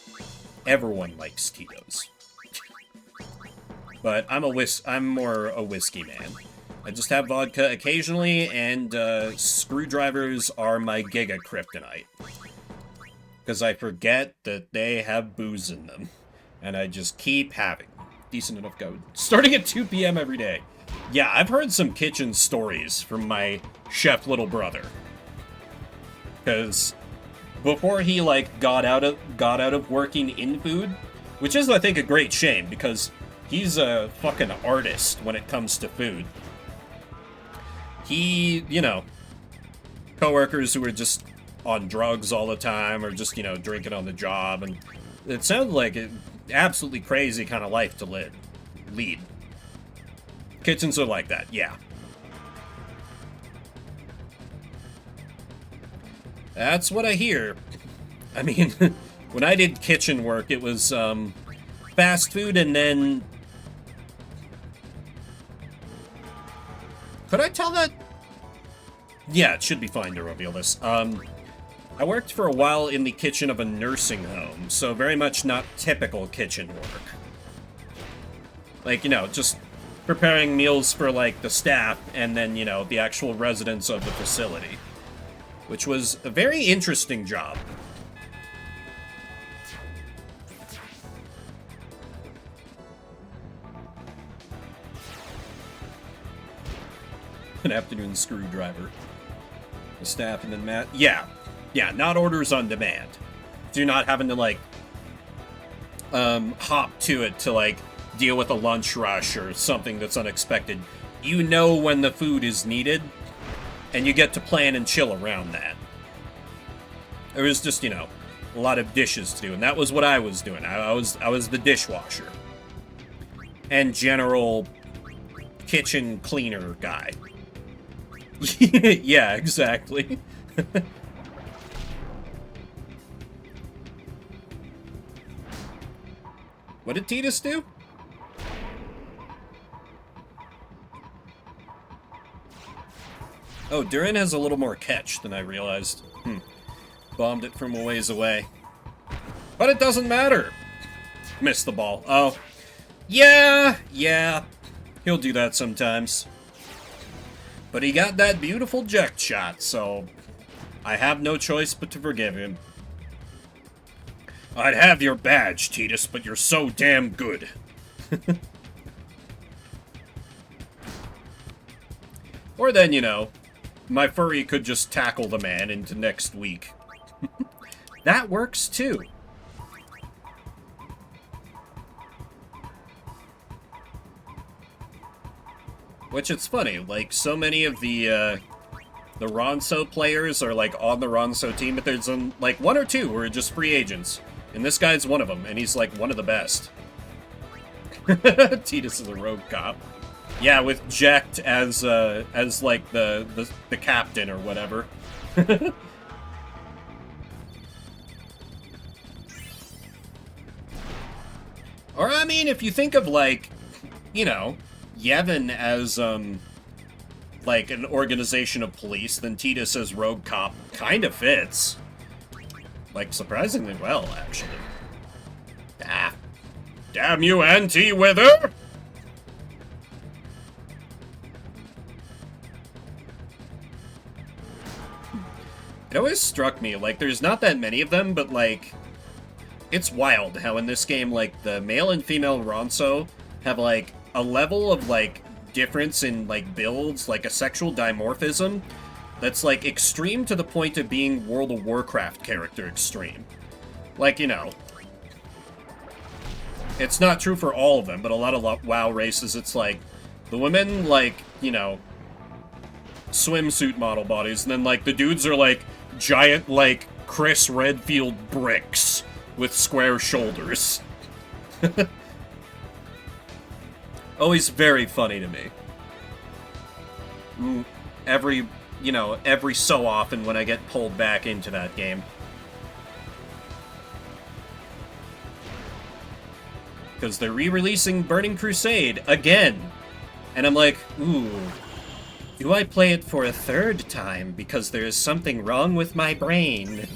Everyone likes Tito's. But I'm more a whiskey man. I just have vodka occasionally, and screwdrivers are my giga kryptonite. Because I forget that they have booze in them. And I just keep having decent enough go. Starting at 2 p.m. every day. Yeah, I've heard some kitchen stories from my chef little brother. Because before he, like, got out of working in food, which is, I think, a great shame, because he's a fucking artist when it comes to food. He, you know, coworkers who are just on drugs all the time, or just, you know, drinking on the job, and it sounded like an absolutely crazy kind of life to lead. Kitchens are like that, yeah. That's what I hear. I mean, when I did kitchen work, it was, fast food, and then... Could I tell that? Yeah, it should be fine to reveal this. I worked for a while in the kitchen of a nursing home, so very much not typical kitchen work. Like, you know, just preparing meals for, like, the staff, and then, you know, the actual residents of the facility. Which was a very interesting job. An afternoon screwdriver. The staff and then Matt. Yeah. Yeah, not orders on demand. So you're not having to, like, hop to it to, like, deal with a lunch rush or something that's unexpected. You know when the food is needed, and you get to plan and chill around that. It was just, you know, a lot of dishes to do, and that was what I was doing. I was the dishwasher. And general kitchen cleaner guy. Yeah, exactly. What did Titus do? Oh, Durin has a little more catch than I realized. Bombed it from a ways away. But it doesn't matter. Missed the ball. Oh. Yeah. He'll do that sometimes. But he got that beautiful eject shot, so I have no choice but to forgive him. I'd have your badge, Titus, but you're so damn good. Or then, you know, my furry could just tackle the man into next week. That works too. Which it's funny, like, so many of the Ronso players are, like, on the Ronso team, but there's, like, one or two who are just free agents. And this guy's one of them, and he's, like, one of the best. Titus is a rogue cop. Yeah, with Jacked as like, the captain or whatever. Or, I mean, if you think of, like, you know, Yevon as, like, an organization of police, then Titus as rogue cop kind of fits. Like, surprisingly well, actually. Ah. Damn you, anti-wither! It always struck me, like, there's not that many of them, but, like, it's wild how in this game, like, the male and female Ronso have, like, a level of, like, difference in, like, builds, like a sexual dimorphism, that's, like, extreme to the point of being World of Warcraft character extreme. Like, you know, it's not true for all of them, but a lot of WoW races, it's like, the women, like, you know, swimsuit model bodies, and then, like, the dudes are, like, giant, like, Chris Redfield bricks with square shoulders. Always very funny to me. Every so often when I get pulled back into that game. Because they're re-releasing Burning Crusade again. And I'm like, ooh, do I play it for a third time because there is something wrong with my brain?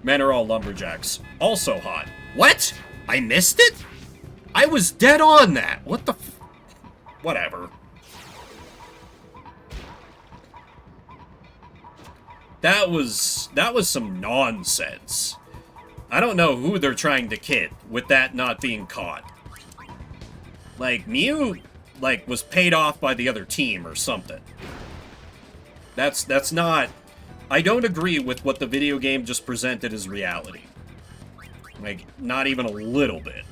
Men are all lumberjacks. Also hot. What? I missed it? I was dead on that. What the f... Whatever. That was some nonsense. I don't know who they're trying to kid with that not being caught. Like, Mew, like, was paid off by the other team or something. That's not... I don't agree with what the video game just presented as reality. Like, not even a little bit.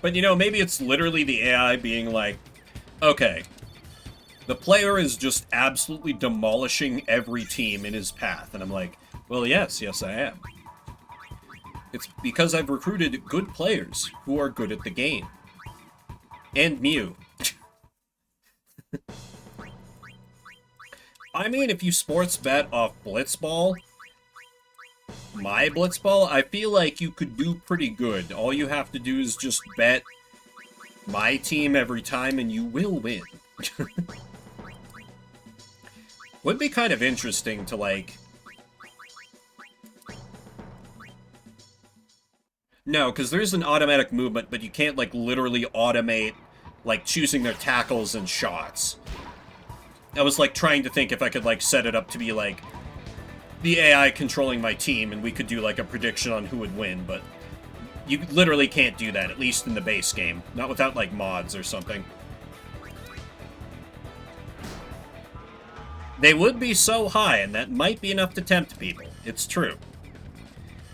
But, you know, maybe it's literally the AI being like, okay, the player is just absolutely demolishing every team in his path. And I'm like, well, yes, I am. It's because I've recruited good players who are good at the game. And Mew. I mean, if you sports bet off Blitzball, my Blitzball, I feel like you could do pretty good. All you have to do is just bet my team every time and you will win. Would be kind of interesting to, like... No, because there's an automatic movement, but you can't, like, literally automate, like, choosing their tackles and shots. I was, like, trying to think if I could, like, set it up to be, like, the AI controlling my team, and we could do, like, a prediction on who would win, but you literally can't do that, at least in the base game. Not without, like, mods or something. They would be so high, and that might be enough to tempt people. It's true.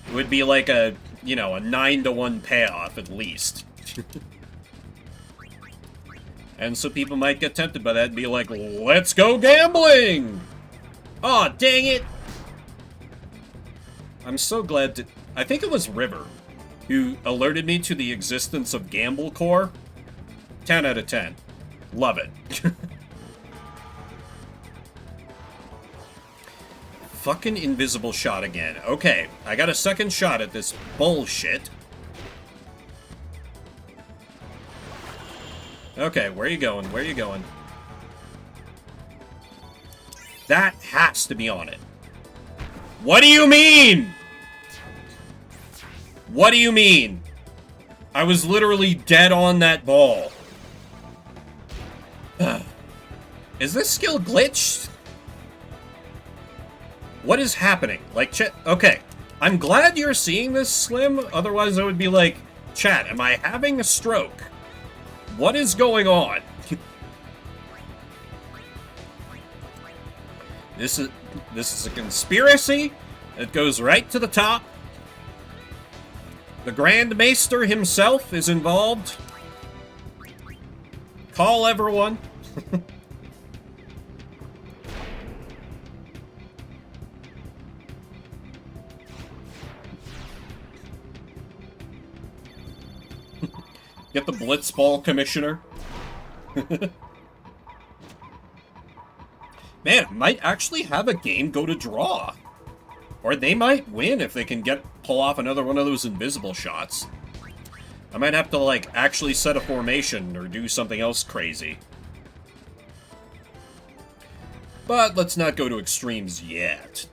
It would be like a, you know, a 9-to-1 payoff, at least. And so people might get tempted by that and be like, let's go gambling! Aw, dang it! I'm so glad to... I think it was River who alerted me to the existence of Gamble Core. 10 out of 10. Love it. Fucking invisible shot again. Okay, I got a second shot at this bullshit. Okay, where are you going? Where are you going? That has to be on it. What do you mean? What do you mean? I was literally dead on that ball. Is this skill glitched? What is happening? Like, okay. I'm glad you're seeing this, Slim. Otherwise, I would be like, chat, am I having a stroke? What is going on? This is a conspiracy. It goes right to the top. The Grand Maester himself is involved. Call everyone. Get the Blitzball commissioner. Man, might actually have a game go to draw. Or they might win if they can pull off another one of those invisible shots. I might have to, like, actually set a formation or do something else crazy. But let's not go to extremes yet.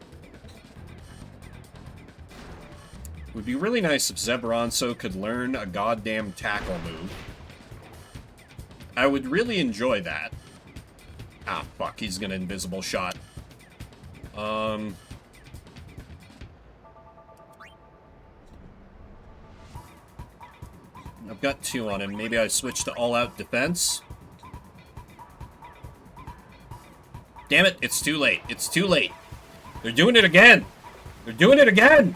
It would be really nice if Zebronso could learn a goddamn tackle move. I would really enjoy that. Ah, fuck, he's gonna invisible shot. I've got 2 on him. Maybe I switch to all-out defense. Damn it, it's too late. It's too late. They're doing it again! They're doing it again!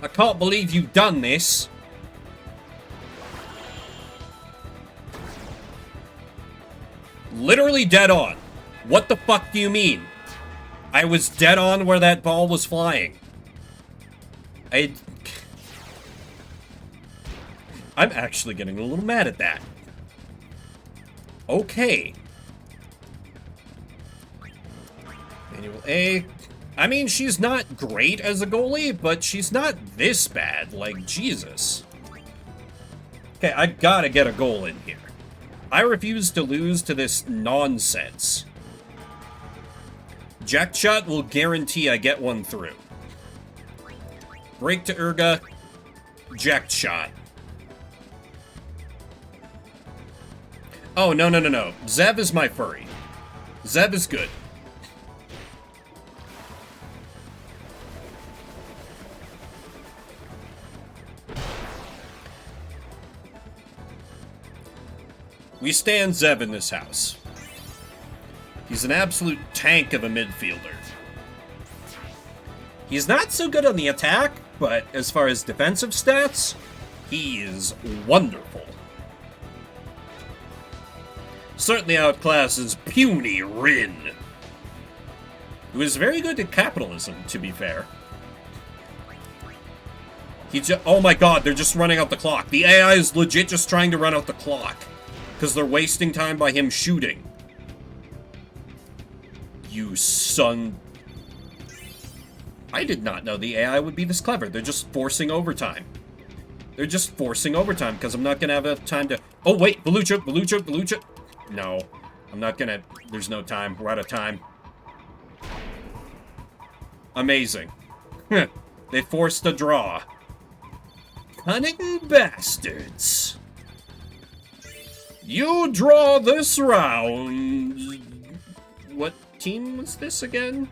I can't believe you've done this. Literally dead on. What the fuck do you mean? I was dead on where that ball was flying. I'm actually getting a little mad at that. Okay. Manual A. I mean, she's not great as a goalie, but she's not this bad. Like, Jesus. Okay, I gotta get a goal in here. I refuse to lose to this nonsense. Jack shot will guarantee I get one through. Break to Urga. Jack shot. Oh, no, no, no, no. Zev is my furry. Zev is good. We stand Zev in this house. He's an absolute tank of a midfielder. He's not so good on the attack, but as far as defensive stats, he is wonderful. Certainly outclasses puny Rin, who is very good at capitalism, to be fair. Oh my god, they're just running out the clock. The AI is legit just trying to run out the clock, because they're wasting time by him shooting. You son... I did not know the AI would be this clever. They're just forcing overtime. They're just forcing overtime, because I'm not going to have enough time to... Oh, wait, Belucha, Belucha, Belucha. No, I'm not going to... There's no time. We're out of time. Amazing. They forced a draw. Cunning bastards. You draw this round. What team was this again?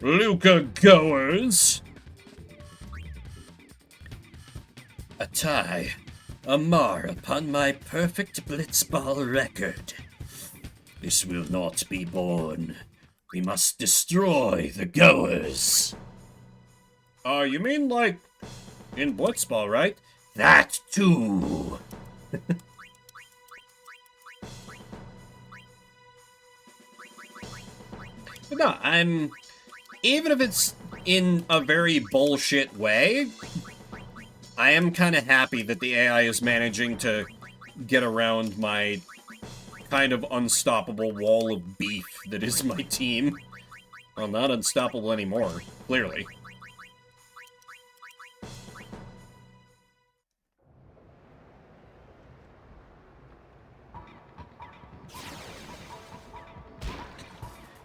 Luca Goers. A tie. A mar upon my perfect Blitzball record. This will not be borne. We must destroy the Goers. You mean like in Blitzball, right? That too. But no, even if it's in a very bullshit way, I am kind of happy that the AI is managing to get around my kind of unstoppable wall of beef that is my team. Well, not unstoppable anymore, clearly.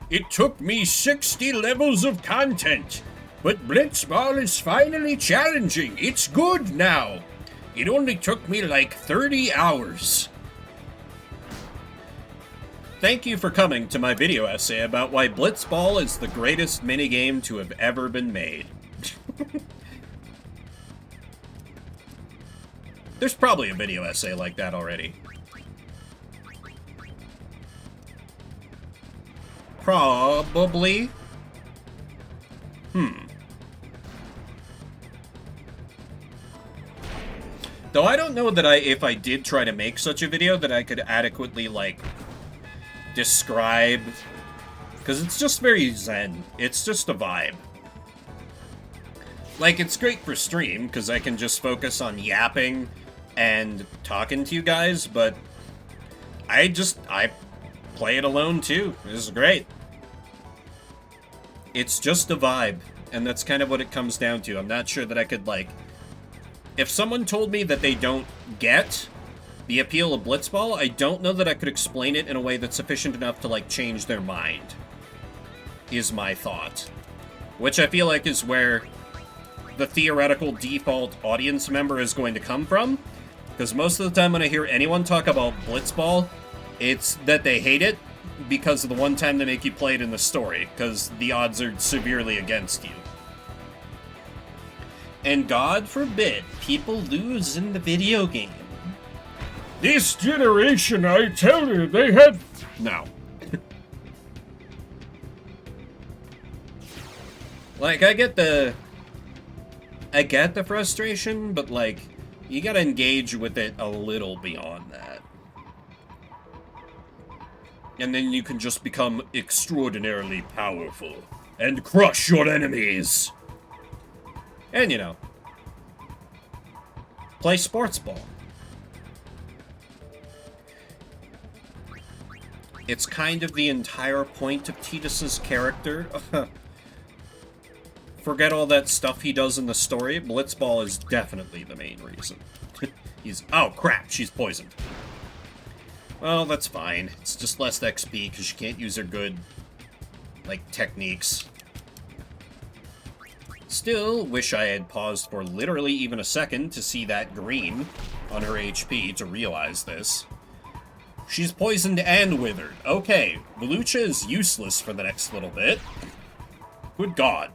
It took me 60 levels of content, but Blitzball is finally challenging. It's good now. It only took me like 30 hours. Thank you for coming to my video essay about why Blitzball is the greatest minigame to have ever been made. There's probably a video essay like that already. Probably. Though I don't know that if I did try to make such a video, that I could adequately, like, describe... Because it's just very zen. It's just a vibe. Like, it's great for stream, because I can just focus on yapping and talking to you guys, but I play it alone, too. This is great. It's just a vibe, and that's kind of what it comes down to. I'm not sure that I could, like... If someone told me that they don't get the appeal of Blitzball, I don't know that I could explain it in a way that's sufficient enough to, like, change their mind, is my thought. Which I feel like is where the theoretical default audience member is going to come from. Because most of the time when I hear anyone talk about Blitzball, it's that they hate it because of the one time they make you play it in the story, because the odds are severely against you. And God forbid people lose in the video game. This generation, I tell you, they had... No. Like, I get the frustration, but, like, you gotta engage with it a little beyond that. And then you can just become extraordinarily powerful and crush your enemies. And, you know, play sports ball. It's kind of the entire point of Tidus's character. Forget all that stuff he does in the story. Blitzball is definitely the main reason. He's... Oh, crap, she's poisoned. Well, that's fine. It's just less XP, because she can't use her good, like, techniques. Still, wish I had paused for literally even a second to see that green on her HP to realize this. She's poisoned and withered. Okay, Velucha is useless for the next little bit. Good God.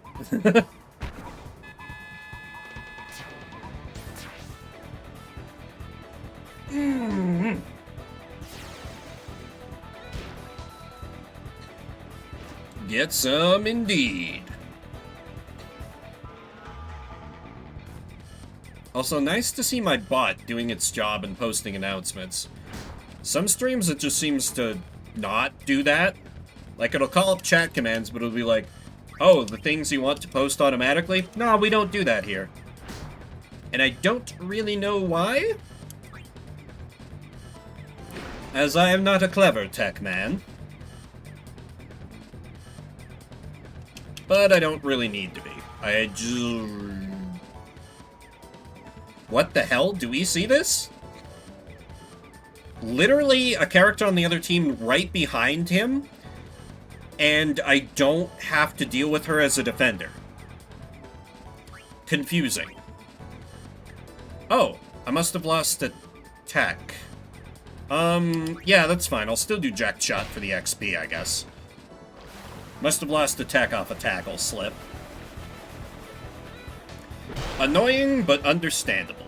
Get some indeed. Also, nice to see my bot doing its job and posting announcements. Some streams it just seems to not do that. Like, it'll call up chat commands, but it'll be like, oh, the things you want to post automatically? No, we don't do that here. And I don't really know why. As I am not a clever tech man. But I don't really need to be. I just... What the hell? Do we see this? Literally a character on the other team right behind him, and I don't have to deal with her as a defender. Confusing. Oh, I must have lost attack. Yeah, that's fine. I'll still do Jack Shot for the XP, I guess. Must have lost attack off a tackle slip. Annoying, but understandable.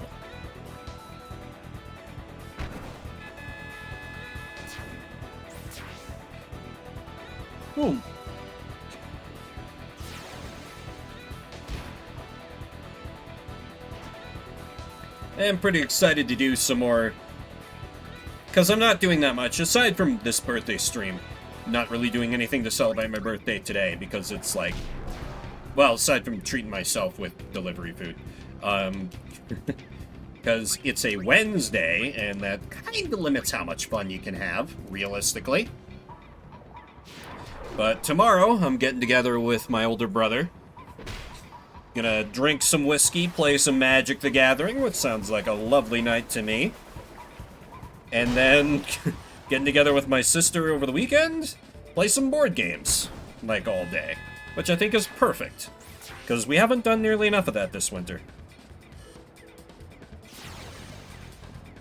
Boom. I'm pretty excited to do some more, because I'm not doing that much, aside from this birthday stream. Not really doing anything to celebrate my birthday today, because it's like, well, aside from treating myself with delivery food. Because it's a Wednesday, and that kind of limits how much fun you can have, realistically. But tomorrow, I'm getting together with my older brother. Gonna drink some whiskey, play some Magic the Gathering, which sounds like a lovely night to me. And then getting together with my sister over the weekend, play some board games, like all day. Which I think is perfect, because we haven't done nearly enough of that this winter.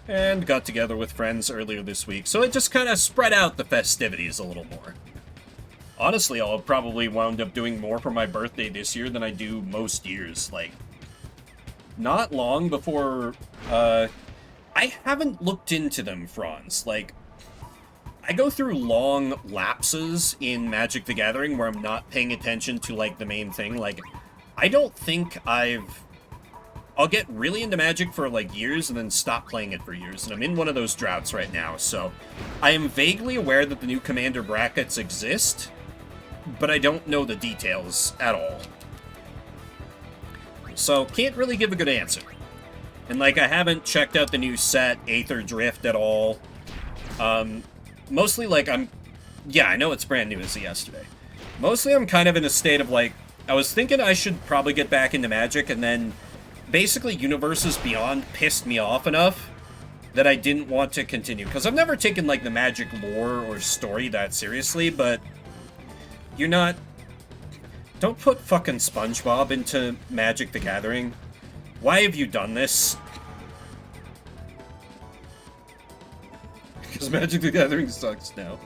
And got together with friends earlier this week, so it just kind of spread out the festivities a little more. Honestly, I'll probably wound up doing more for my birthday this year than I do most years. Like, not long before, I haven't looked into them, Franz. Like, I go through long lapses in Magic the Gathering where I'm not paying attention to, like, the main thing. Like, I don't think I'll get really into Magic for, like, years and then stop playing it for years. And I'm in one of those droughts right now, so I am vaguely aware that the new Commander brackets exist, but I don't know the details at all. So, can't really give a good answer. And, like, I haven't checked out the new set, Aether Drift, at all. Mostly, like, yeah, I know it's brand new as of yesterday. Mostly I'm kind of in a state of, like, I was thinking I should probably get back into Magic, and then basically Universes Beyond pissed me off enough that I didn't want to continue. Because I've never taken, like, the Magic lore or story that seriously, but you're not... Don't put fucking SpongeBob into Magic the Gathering. Why have you done this? Because Magic the Gathering sucks now.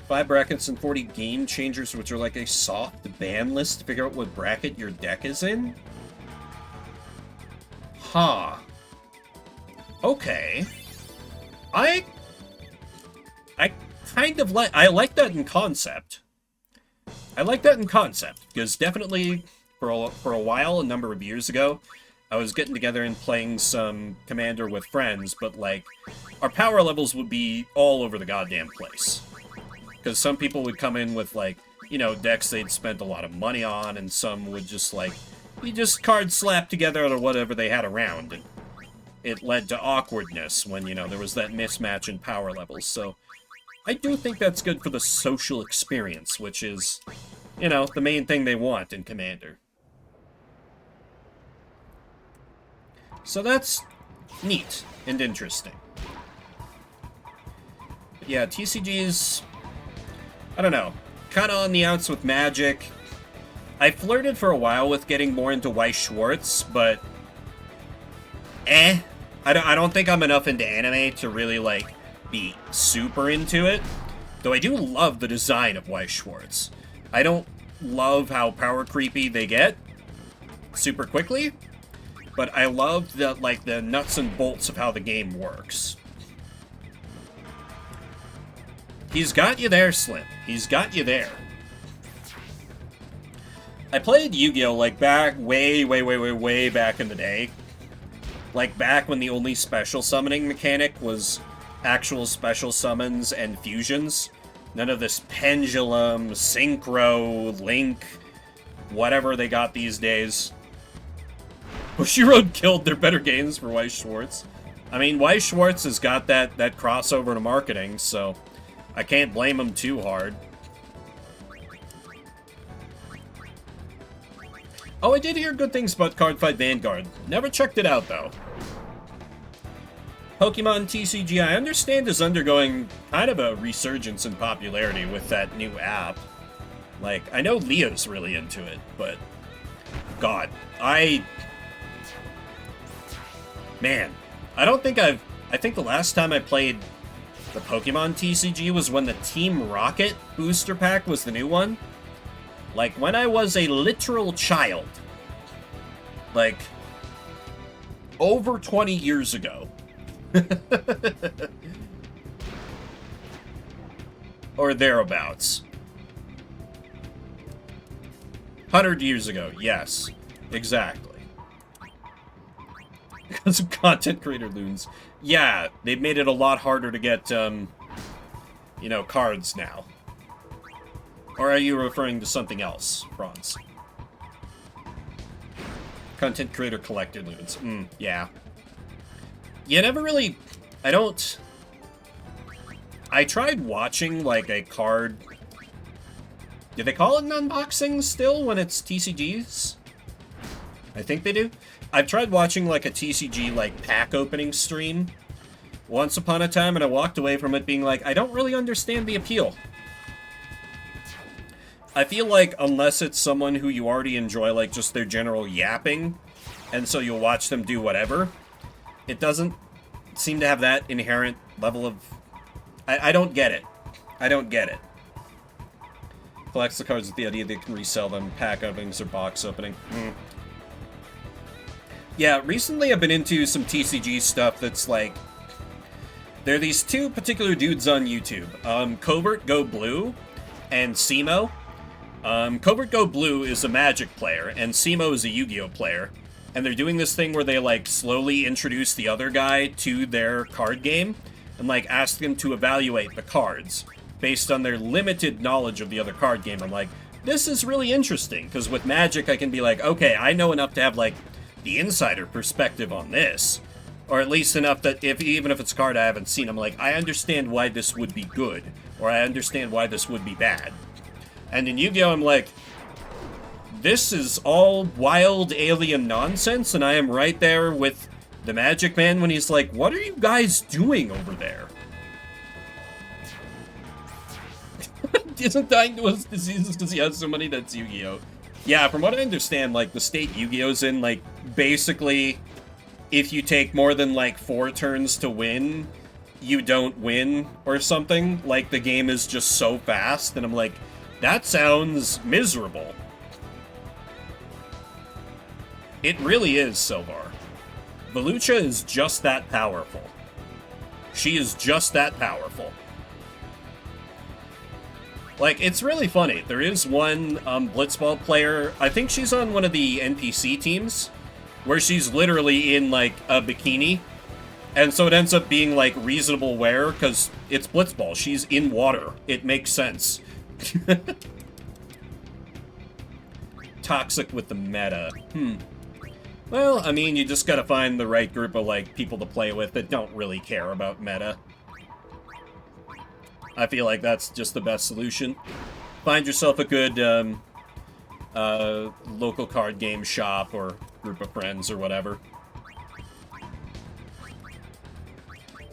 5 brackets and 40 game changers, which are like a soft ban list to figure out what bracket your deck is in? Huh. Okay. I kind of like... I like that in concept. I like that in concept, because definitely, for a while, a number of years ago, I was getting together and playing some Commander with friends, but, like, our power levels would be all over the goddamn place. Because some people would come in with, like, you know, decks they'd spent a lot of money on, and some would just, like, you just card slap together or whatever they had around, and it led to awkwardness when, you know, there was that mismatch in power levels, so I do think that's good for the social experience, which is, you know, the main thing they want in Commander. So that's neat and interesting. But yeah, TCG's, I don't know, kind of on the outs with Magic. I flirted for a while with getting more into Weiss Schwarz, but I don't think I'm enough into anime to really, like, be super into it. Though I do love the design of Weiss Schwarz. I don't love how power creepy they get super quickly, but I love the, like, the nuts and bolts of how the game works. He's got you there, Slim. He's got you there. I played Yu-Gi-Oh! Like back way back in the day. Like back when the only special summoning mechanic was actual special summons and fusions. None of this pendulum, synchro, link, whatever they got these days. Bushiroad killed their better games for Weiss Schwarz. I mean, Weiss Schwarz has got that crossover to marketing, so I can't blame him too hard. Oh, I did hear good things about Cardfight Vanguard. Never checked it out, though. Pokemon TCG, I understand, is undergoing kind of a resurgence in popularity with that new app. Like, I know Leah's really into it, but God, man, I think the last time I played the Pokemon TCG was when the Team Rocket booster pack was the new one. Like, when I was a literal child. Like, over 20 years ago. Or thereabouts. 100 years ago, yes. Exactly. Because of content creator loons. Yeah, they've made it a lot harder to get, you know, cards now. Or are you referring to something else, Bronze? Content creator collector loons. Yeah. You never really... I tried watching, like, a card... Do they call it an unboxing still when it's TCGs? I think they do. I've tried watching, like, a TCG, like, pack opening stream once upon a time, and I walked away from it being like, I don't really understand the appeal. I feel like unless it's someone who you already enjoy, like, just their general yapping, and so you'll watch them do whatever, it doesn't seem to have that inherent level of... I don't get it. I don't get it. Collects the cards with the idea they can resell them, pack openings, or box opening. Yeah, recently I've been into some TCG stuff that's like... There are these two particular dudes on YouTube. Covert Go Blue and Simo. Covert Go Blue is a Magic player, and Simo is a Yu-Gi-Oh player. And they're doing this thing where they, like, slowly introduce the other guy to their card game, and, like, ask them to evaluate the cards, based on their limited knowledge of the other card game. I'm like, this is really interesting, because with Magic I can be like, okay, I know enough to have, like, the insider perspective on this. Or at least enough that even if it's a card I haven't seen, I'm like, I understand why this would be good, or I understand why this would be bad. And in Yu-Gi-Oh! I'm like, this is all wild alien nonsense, and I am right there with the Magic Man when he's like, what are you guys doing over there? Isn't dying to his diseases because he has so many that's Yu-Gi-Oh! Yeah, from what I understand, like, the state Yu-Gi-Oh's in, like, basically, if you take more than, like, 4 turns to win, you don't win, or something. Like, the game is just so fast, and I'm like, that sounds miserable. It really is, Silvar. Velucha is just that powerful. She is just that powerful. Like, it's really funny. There is one Blitzball player, I think she's on one of the NPC teams, where she's literally in, like, a bikini. And so it ends up being, like, reasonable wear, because it's Blitzball. She's in water. It makes sense. Toxic with the meta. Well, I mean, you just gotta find the right group of, like, people to play with that don't really care about meta. I feel like that's just the best solution. Find yourself a good local card game shop or group of friends or whatever.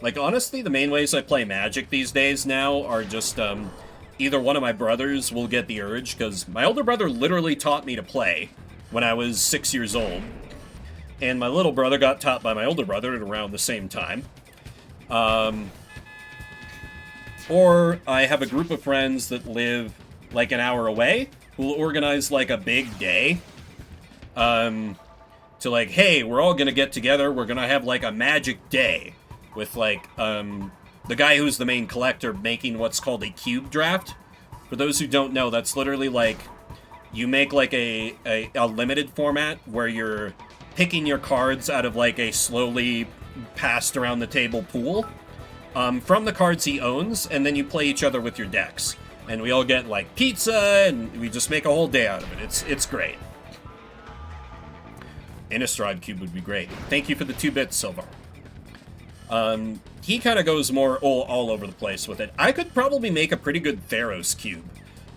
Like, honestly, the main ways I play Magic these days now are just, either one of my brothers will get the urge, because my older brother literally taught me to play when I was 6 years old. And my little brother got taught by my older brother at around the same time. Or I have a group of friends that live, like, an hour away, who will organize, like, a big day. To, like, hey, we're all gonna get together, we're gonna have, like, a Magic day. With, like, the guy who's the main collector making what's called a cube draft. For those who don't know, that's literally, like, you make, like, a limited format where you're picking your cards out of, like, a slowly passed around the table pool from the cards he owns, and then you play each other with your decks. And we all get, like, pizza, and we just make a whole day out of it. It's great. Innistrad Cube would be great. Thank you for the 2 bits, Silvar. He kind of goes more all over the place with it. I could probably make a pretty good Theros Cube,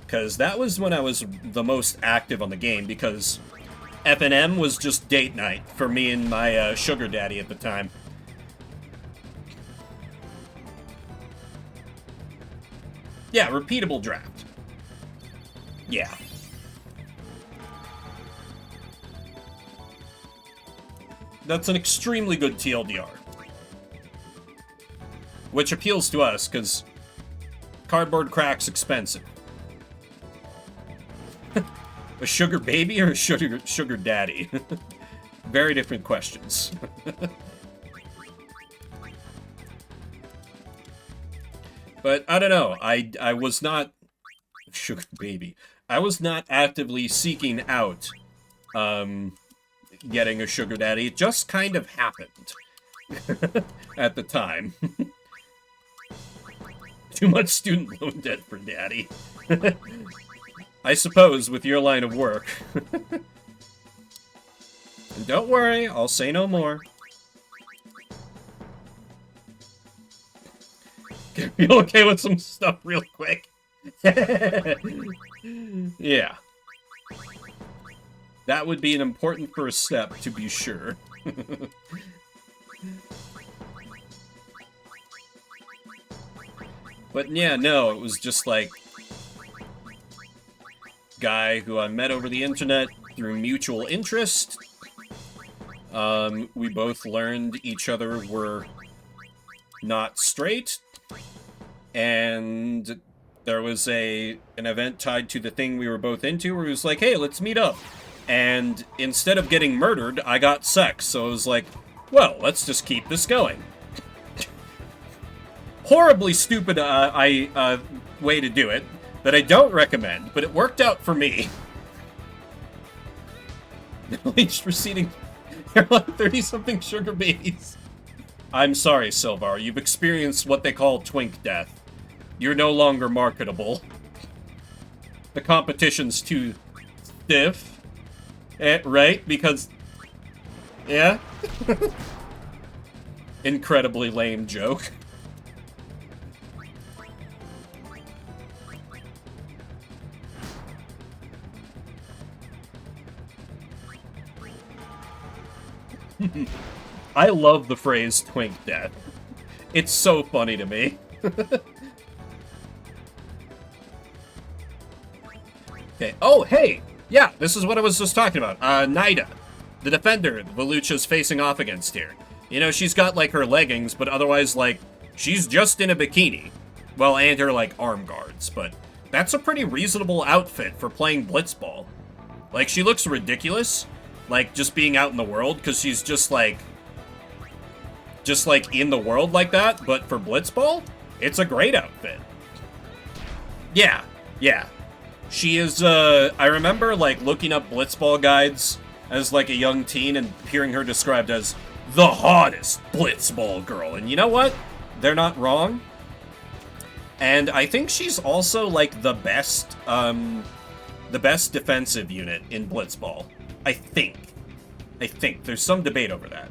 because that was when I was the most active on the game, because FNM was just date night for me and my sugar daddy at the time. Yeah, repeatable draft. Yeah. That's an extremely good TLDR. Which appeals to us, because cardboard crack's expensive. A sugar baby or a sugar daddy? Very different questions. But, I don't know, I was not... Sugar baby. I was not actively seeking out, getting a sugar daddy. It just kind of happened. At the time. Too much student loan debt for daddy. I suppose, with your line of work. And don't worry, I'll say no more. Get real okay with some stuff real quick. Yeah. That would be an important first step, to be sure. But yeah, no, it was just like... guy who I met over the internet through mutual interest. We both learned each other were not straight. And there was an event tied to the thing we were both into where he was like, hey, let's meet up. And instead of getting murdered, I got sex. So I was like, well, let's just keep this going. Horribly stupid way to do it that I don't recommend, but it worked out for me. Each preceding hairline 30-something sugar babies. I'm sorry, Silvar. You've experienced what they call twink death. You're no longer marketable. The competition's too stiff. Right? Because... yeah? Incredibly lame joke. I love the phrase twink death. It's so funny to me. Okay. Oh, hey! Yeah, this is what I was just talking about. Nida, the defender Volucha's facing off against here. You know, she's got, like, her leggings, but otherwise, like, she's just in a bikini. Well, and her, like, arm guards, but that's a pretty reasonable outfit for playing Blitzball. Like, she looks ridiculous, like, just being out in the world, because she's just, like, in the world like that, but for Blitzball, it's a great outfit. Yeah, yeah. She is, I remember, like, looking up Blitzball guides as, like, a young teen and hearing her described as the hottest Blitzball girl. And you know what? They're not wrong. And I think she's also, like, the best defensive unit in Blitzball. I think. There's some debate over that.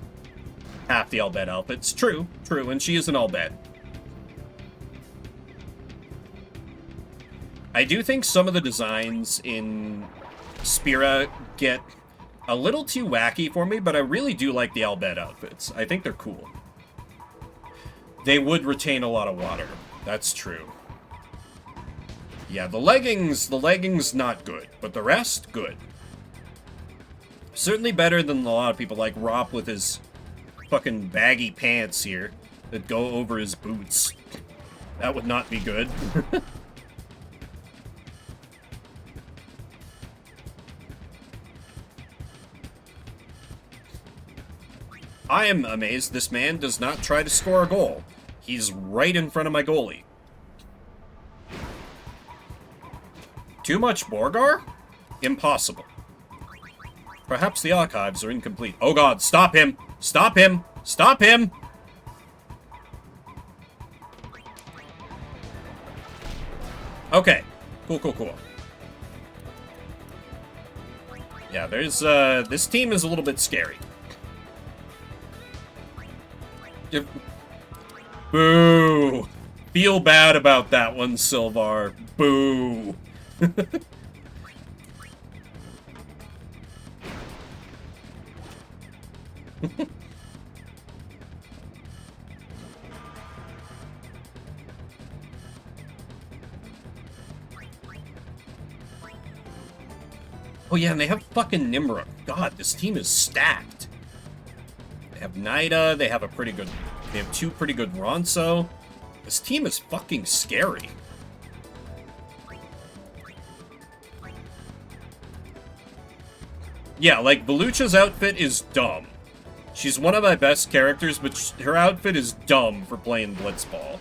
Half the All-Bed outfits. True, and she is an All-Bed. I do think some of the designs in Spira get a little too wacky for me, but I really do like the Albed outfits. I think they're cool. They would retain a lot of water. That's true. Yeah, the leggings not good, but the rest, good. Certainly better than a lot of people like Rop with his fucking baggy pants here that go over his boots. That would not be good. I am amazed this man does not try to score a goal. He's right in front of my goalie. Too much Borgar? Impossible. Perhaps the archives are incomplete. Oh god, stop him! Stop him! Stop him! Okay. Cool. Yeah, there's, this team is a little bit scary. Boo! Feel bad about that one, Silvar. Boo! Oh yeah, and they have fucking Nimrod. God, this team is stacked. They have Nida, they have they have two pretty good Ronso. This team is fucking scary. Yeah, like, Belucha's outfit is dumb. She's one of my best characters, but her outfit is dumb for playing Blitzball.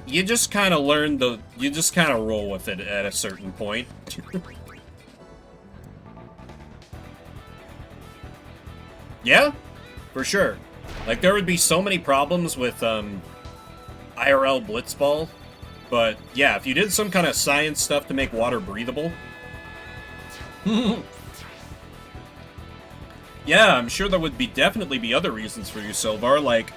You just kind of you just kind of roll with it at a certain point. Yeah, for sure. Like, there would be so many problems with, IRL Blitzball. But, yeah, if you did some kind of science stuff to make water breathable... Yeah, I'm sure there would definitely be other reasons for you, Silvar, like...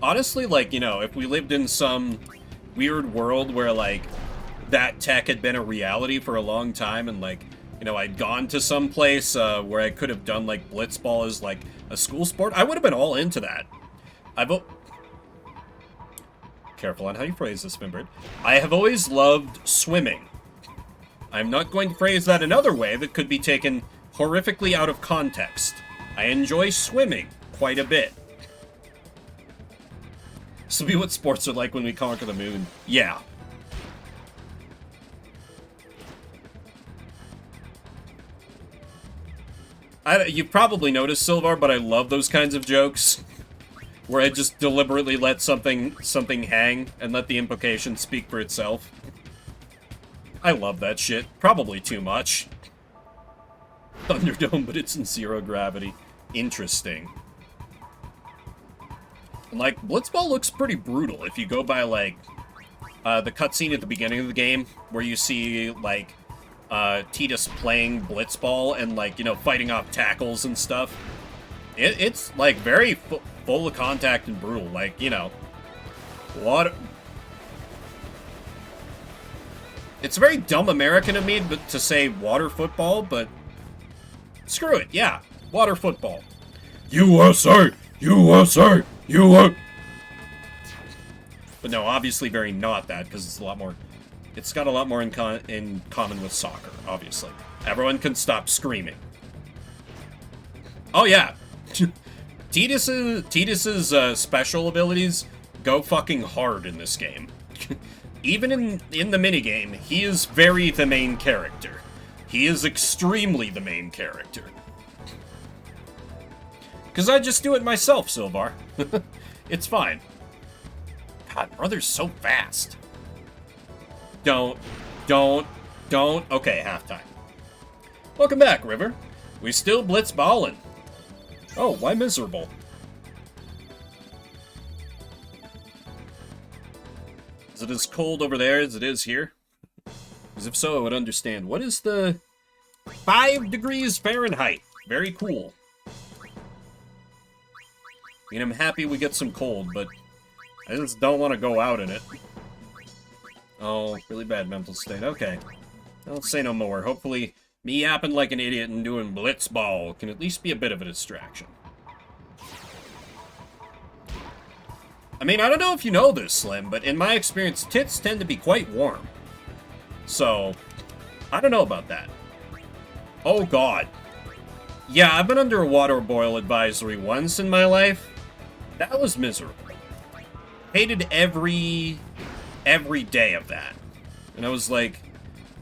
Honestly, like, you know, if we lived in some weird world where, like, that tech had been a reality for a long time and, like, you know, I'd gone to some place where I could have done, like, Blitzball as, like, a school sport, I would have been all into that. Careful on how you phrase this, Finbird. I have always loved swimming. I'm not going to phrase that another way that could be taken horrifically out of context. I enjoy swimming quite a bit. This will be what sports are like when we conquer the moon. Yeah. You've probably noticed, Silvar, but I love those kinds of jokes. Where I just deliberately let something hang and let the implication speak for itself. I love that shit. Probably too much. Thunderdome, but it's in zero gravity. Interesting. And, like, Blitzball looks pretty brutal if you go by, like, the cutscene at the beginning of the game, where you see, like, Tidus playing Blitzball and, like, you know, fighting off tackles and stuff. It's, like, very full of contact and brutal. Like, you know, what? It's very dumb American of me to say water football, but screw it, yeah, water football. USA! USA! USA! But no, obviously very not that, because it's a lot more... It's got a lot more in common with soccer, obviously. Everyone can stop screaming. Oh, yeah. Tidus's special abilities go fucking hard in this game. Even in the minigame, he is very the main character. He is extremely the main character. Because I just do it myself, Silvar. It's fine. God, brother's so fast. Don't. Okay, halftime. Welcome back, River. We still blitzballin'. Oh, why miserable? Is it as cold over there as it is here? Because if so, I would understand. What is the 5 degrees Fahrenheit. Very cool. I mean, I'm happy we get some cold, but I just don't want to go out in it. Oh, really bad mental state. Okay. I'll say no more. Hopefully, me yapping like an idiot and doing Blitzball can at least be a bit of a distraction. I mean, I don't know if you know this, Slim, but in my experience, tits tend to be quite warm. So, I don't know about that. Oh, God. Yeah, I've been under a water boil advisory once in my life. That was miserable. Hated every day of that. And I was like,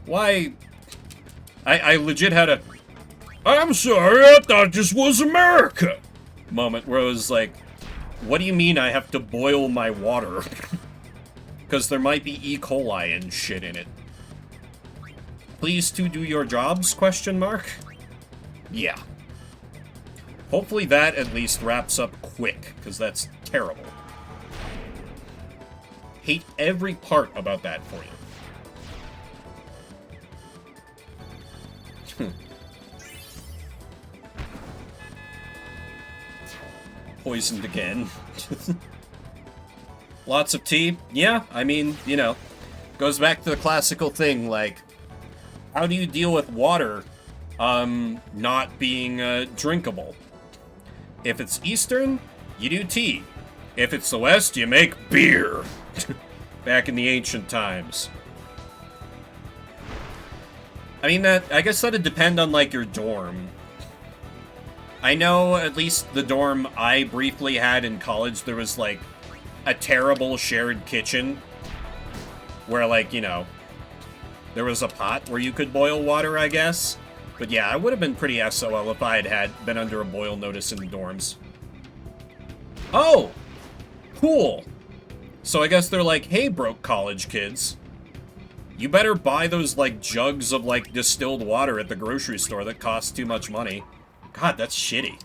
why? I legit had a, I'm sorry, I thought this was America moment where I was like, what do you mean I have to boil my water? Because there might be E. coli and shit in it. Please to do your jobs, question mark? Yeah. Hopefully that at least wraps up quick, because that's terrible. Hate every part about that for you. Poisoned again. Lots of tea? Yeah, I mean, you know, goes back to the classical thing, like, how do you deal with water not being drinkable? If it's Eastern, you do tea. If it's the West, you make beer. Back in the ancient times. I mean, I guess that'd depend on, like, your dorm. I know, at least the dorm I briefly had in college, there was, like, a terrible shared kitchen. Where, like, you know, there was a pot where you could boil water, I guess. But yeah, I would have been pretty SOL if I had been under a boil notice in the dorms. Oh! Cool! So I guess they're like, hey, broke college kids. You better buy those, like, jugs of, like, distilled water at the grocery store that cost too much money. God, that's shitty.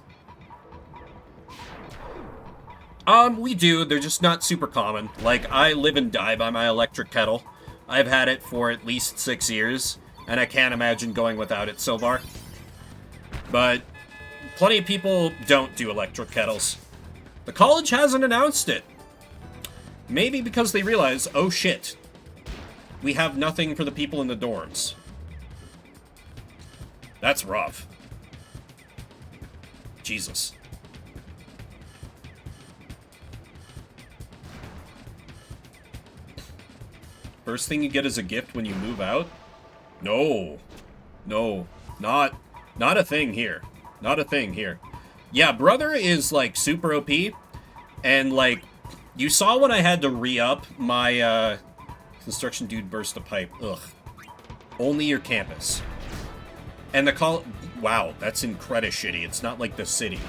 We do. They're just not super common. Like, I live and die by my electric kettle. I've had it for at least 6 years, and I can't imagine going without it so far. But plenty of people don't do electric kettles. The college hasn't announced it. Maybe because they realize, oh shit, we have nothing for the people in the dorms. That's rough. Jesus. First thing you get as a gift when you move out? No. No. Not a thing here. Not a thing here. Yeah, Brother is, like, super OP. And, like, you saw when I had to re-up my, construction dude burst a pipe. Ugh. Only your campus. And the wow, that's incredible shitty. It's not like the city.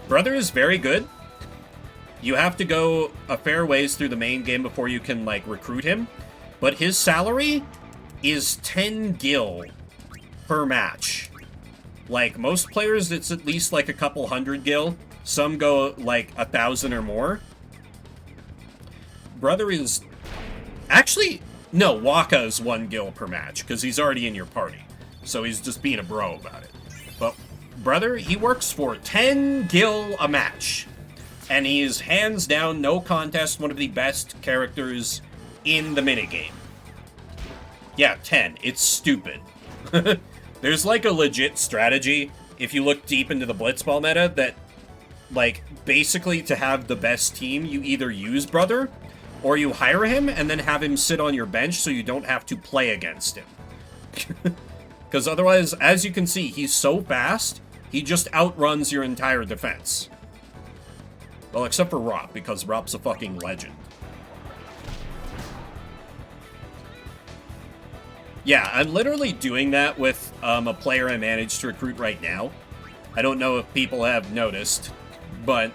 Brother is very good. You have to go a fair ways through the main game before you can, like, recruit him. But his salary is 10 gil per match. Like, most players, it's at least, like, a couple hundred gil. Some go, like, 1,000 or more. Brother is... Actually, no, Waka is 1 gil per match, because he's already in your party. So he's just being a bro about it. But Brother, he works for 10 gil a match. And he is, hands down, no contest, one of the best characters in the minigame. Yeah, 10. It's stupid. There's, like, a legit strategy, if you look deep into the Blitzball meta, that, like, basically to have the best team, you either use Brother, or you hire him and then have him sit on your bench so you don't have to play against him. Because otherwise, as you can see, he's so fast, he just outruns your entire defense. Well, except for Rop, because Rop's a fucking legend. Yeah, I'm literally doing that with a player I managed to recruit right now. I don't know if people have noticed, but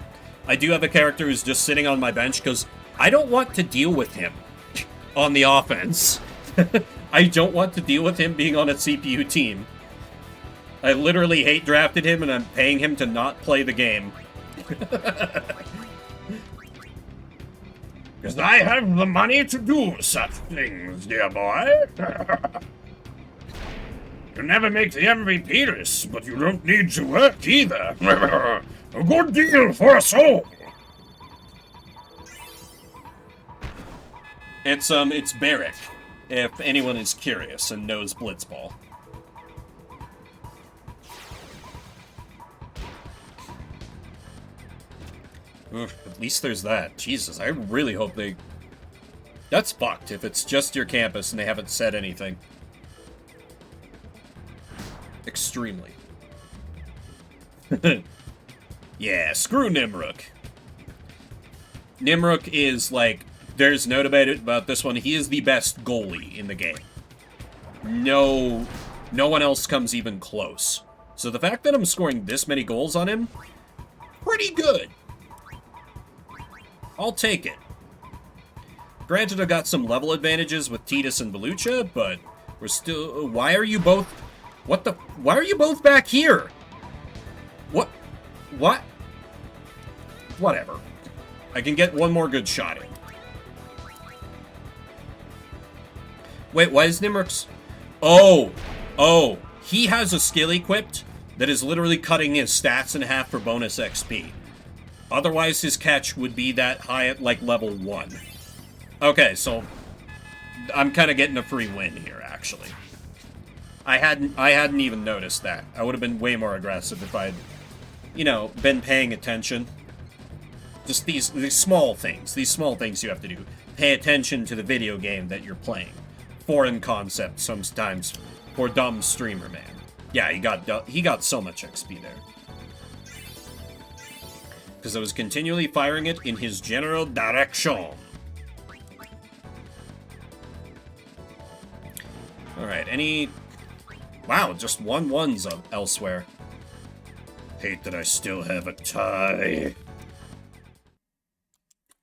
I do have a character who's just sitting on my bench because I don't want to deal with him on the offense. I don't want to deal with him being on a CPU team. I literally hate drafted him and I'm paying him to not play the game. Because I have the money to do such things, dear boy. can never make the MVP list, but you don't need to work either. A good deal for us all. It's Barrick, if anyone is curious and knows Blitzball. Oof, at least there's that. Jesus, I really hope they... That's fucked if it's just your campus and they haven't said anything. Extremely. Yeah, screw Nimrook. Nimrook is, like, there's no debate about this one. He is the best goalie in the game. No one else comes even close. So the fact that I'm scoring this many goals on him, pretty good. I'll take it. Granted, I got some level advantages with Titus and Belucha, but we're still... Why are you both... What the... Why are you both back here? What? Whatever. I can get one more good shot in. Wait, why is Nimrook's... Oh! He has a skill equipped that is literally cutting his stats in half for bonus XP. Otherwise, his catch would be that high at, like, level 1. Okay, so... I'm kind of getting a free win here, actually. I hadn't even noticed that. I would have been way more aggressive if I'd, you know, been paying attention. Just these small things. These small things you have to do. Pay attention to the video game that you're playing. Foreign concept sometimes for dumb streamer, man. Yeah, he got so much XP there. Because I was continually firing it in his general direction. Alright, any... Wow, just 1-1s elsewhere. Hate that I still have a tie.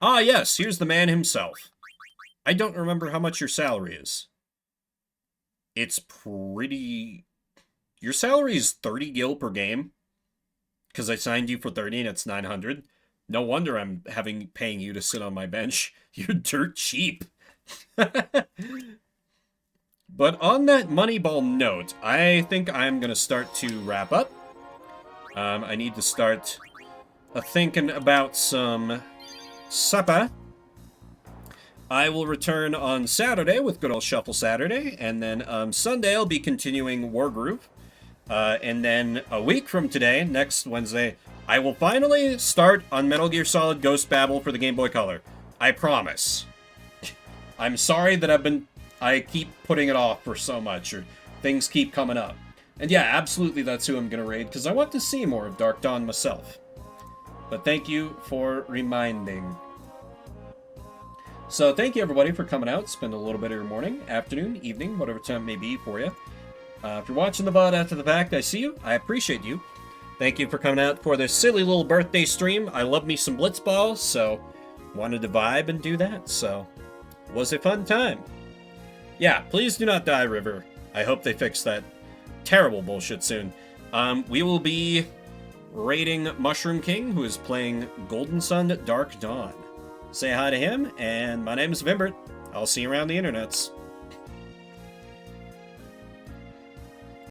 Ah, yes, here's the man himself. I don't remember how much your salary is. It's pretty... Your salary is 30 gil per game? Because I signed you for 30 and it's 900. No wonder I'm paying you to sit on my bench. You're dirt cheap. But on that Moneyball note, I think I'm going to start to wrap up. I need to start thinking about some supper. I will return on Saturday with good old Shuffle Saturday, and then Sunday I'll be continuing Wargroove. And then a week from today, next Wednesday, I will finally start on Metal Gear Solid Ghost Babel for the Game Boy Color. I promise. I'm sorry that I keep putting it off for so much, or things keep coming up. And yeah, absolutely that's who I'm going to raid, because I want to see more of Dark Dawn myself. But thank you for reminding. So thank you everybody for coming out, spend a little bit of your morning, afternoon, evening, whatever time it may be for you. If you're watching the VOD after the fact, I see you. I appreciate you. Thank you for coming out for this silly little birthday stream. I love me some Blitzball, so wanted to vibe and do that, so it was a fun time. Yeah, please do not die, River. I hope they fix that terrible bullshit soon. We will be raiding Mushroom King, who is playing Golden Sun Dark Dawn. Say hi to him, and my name is Vimbert. I'll see you around the internets.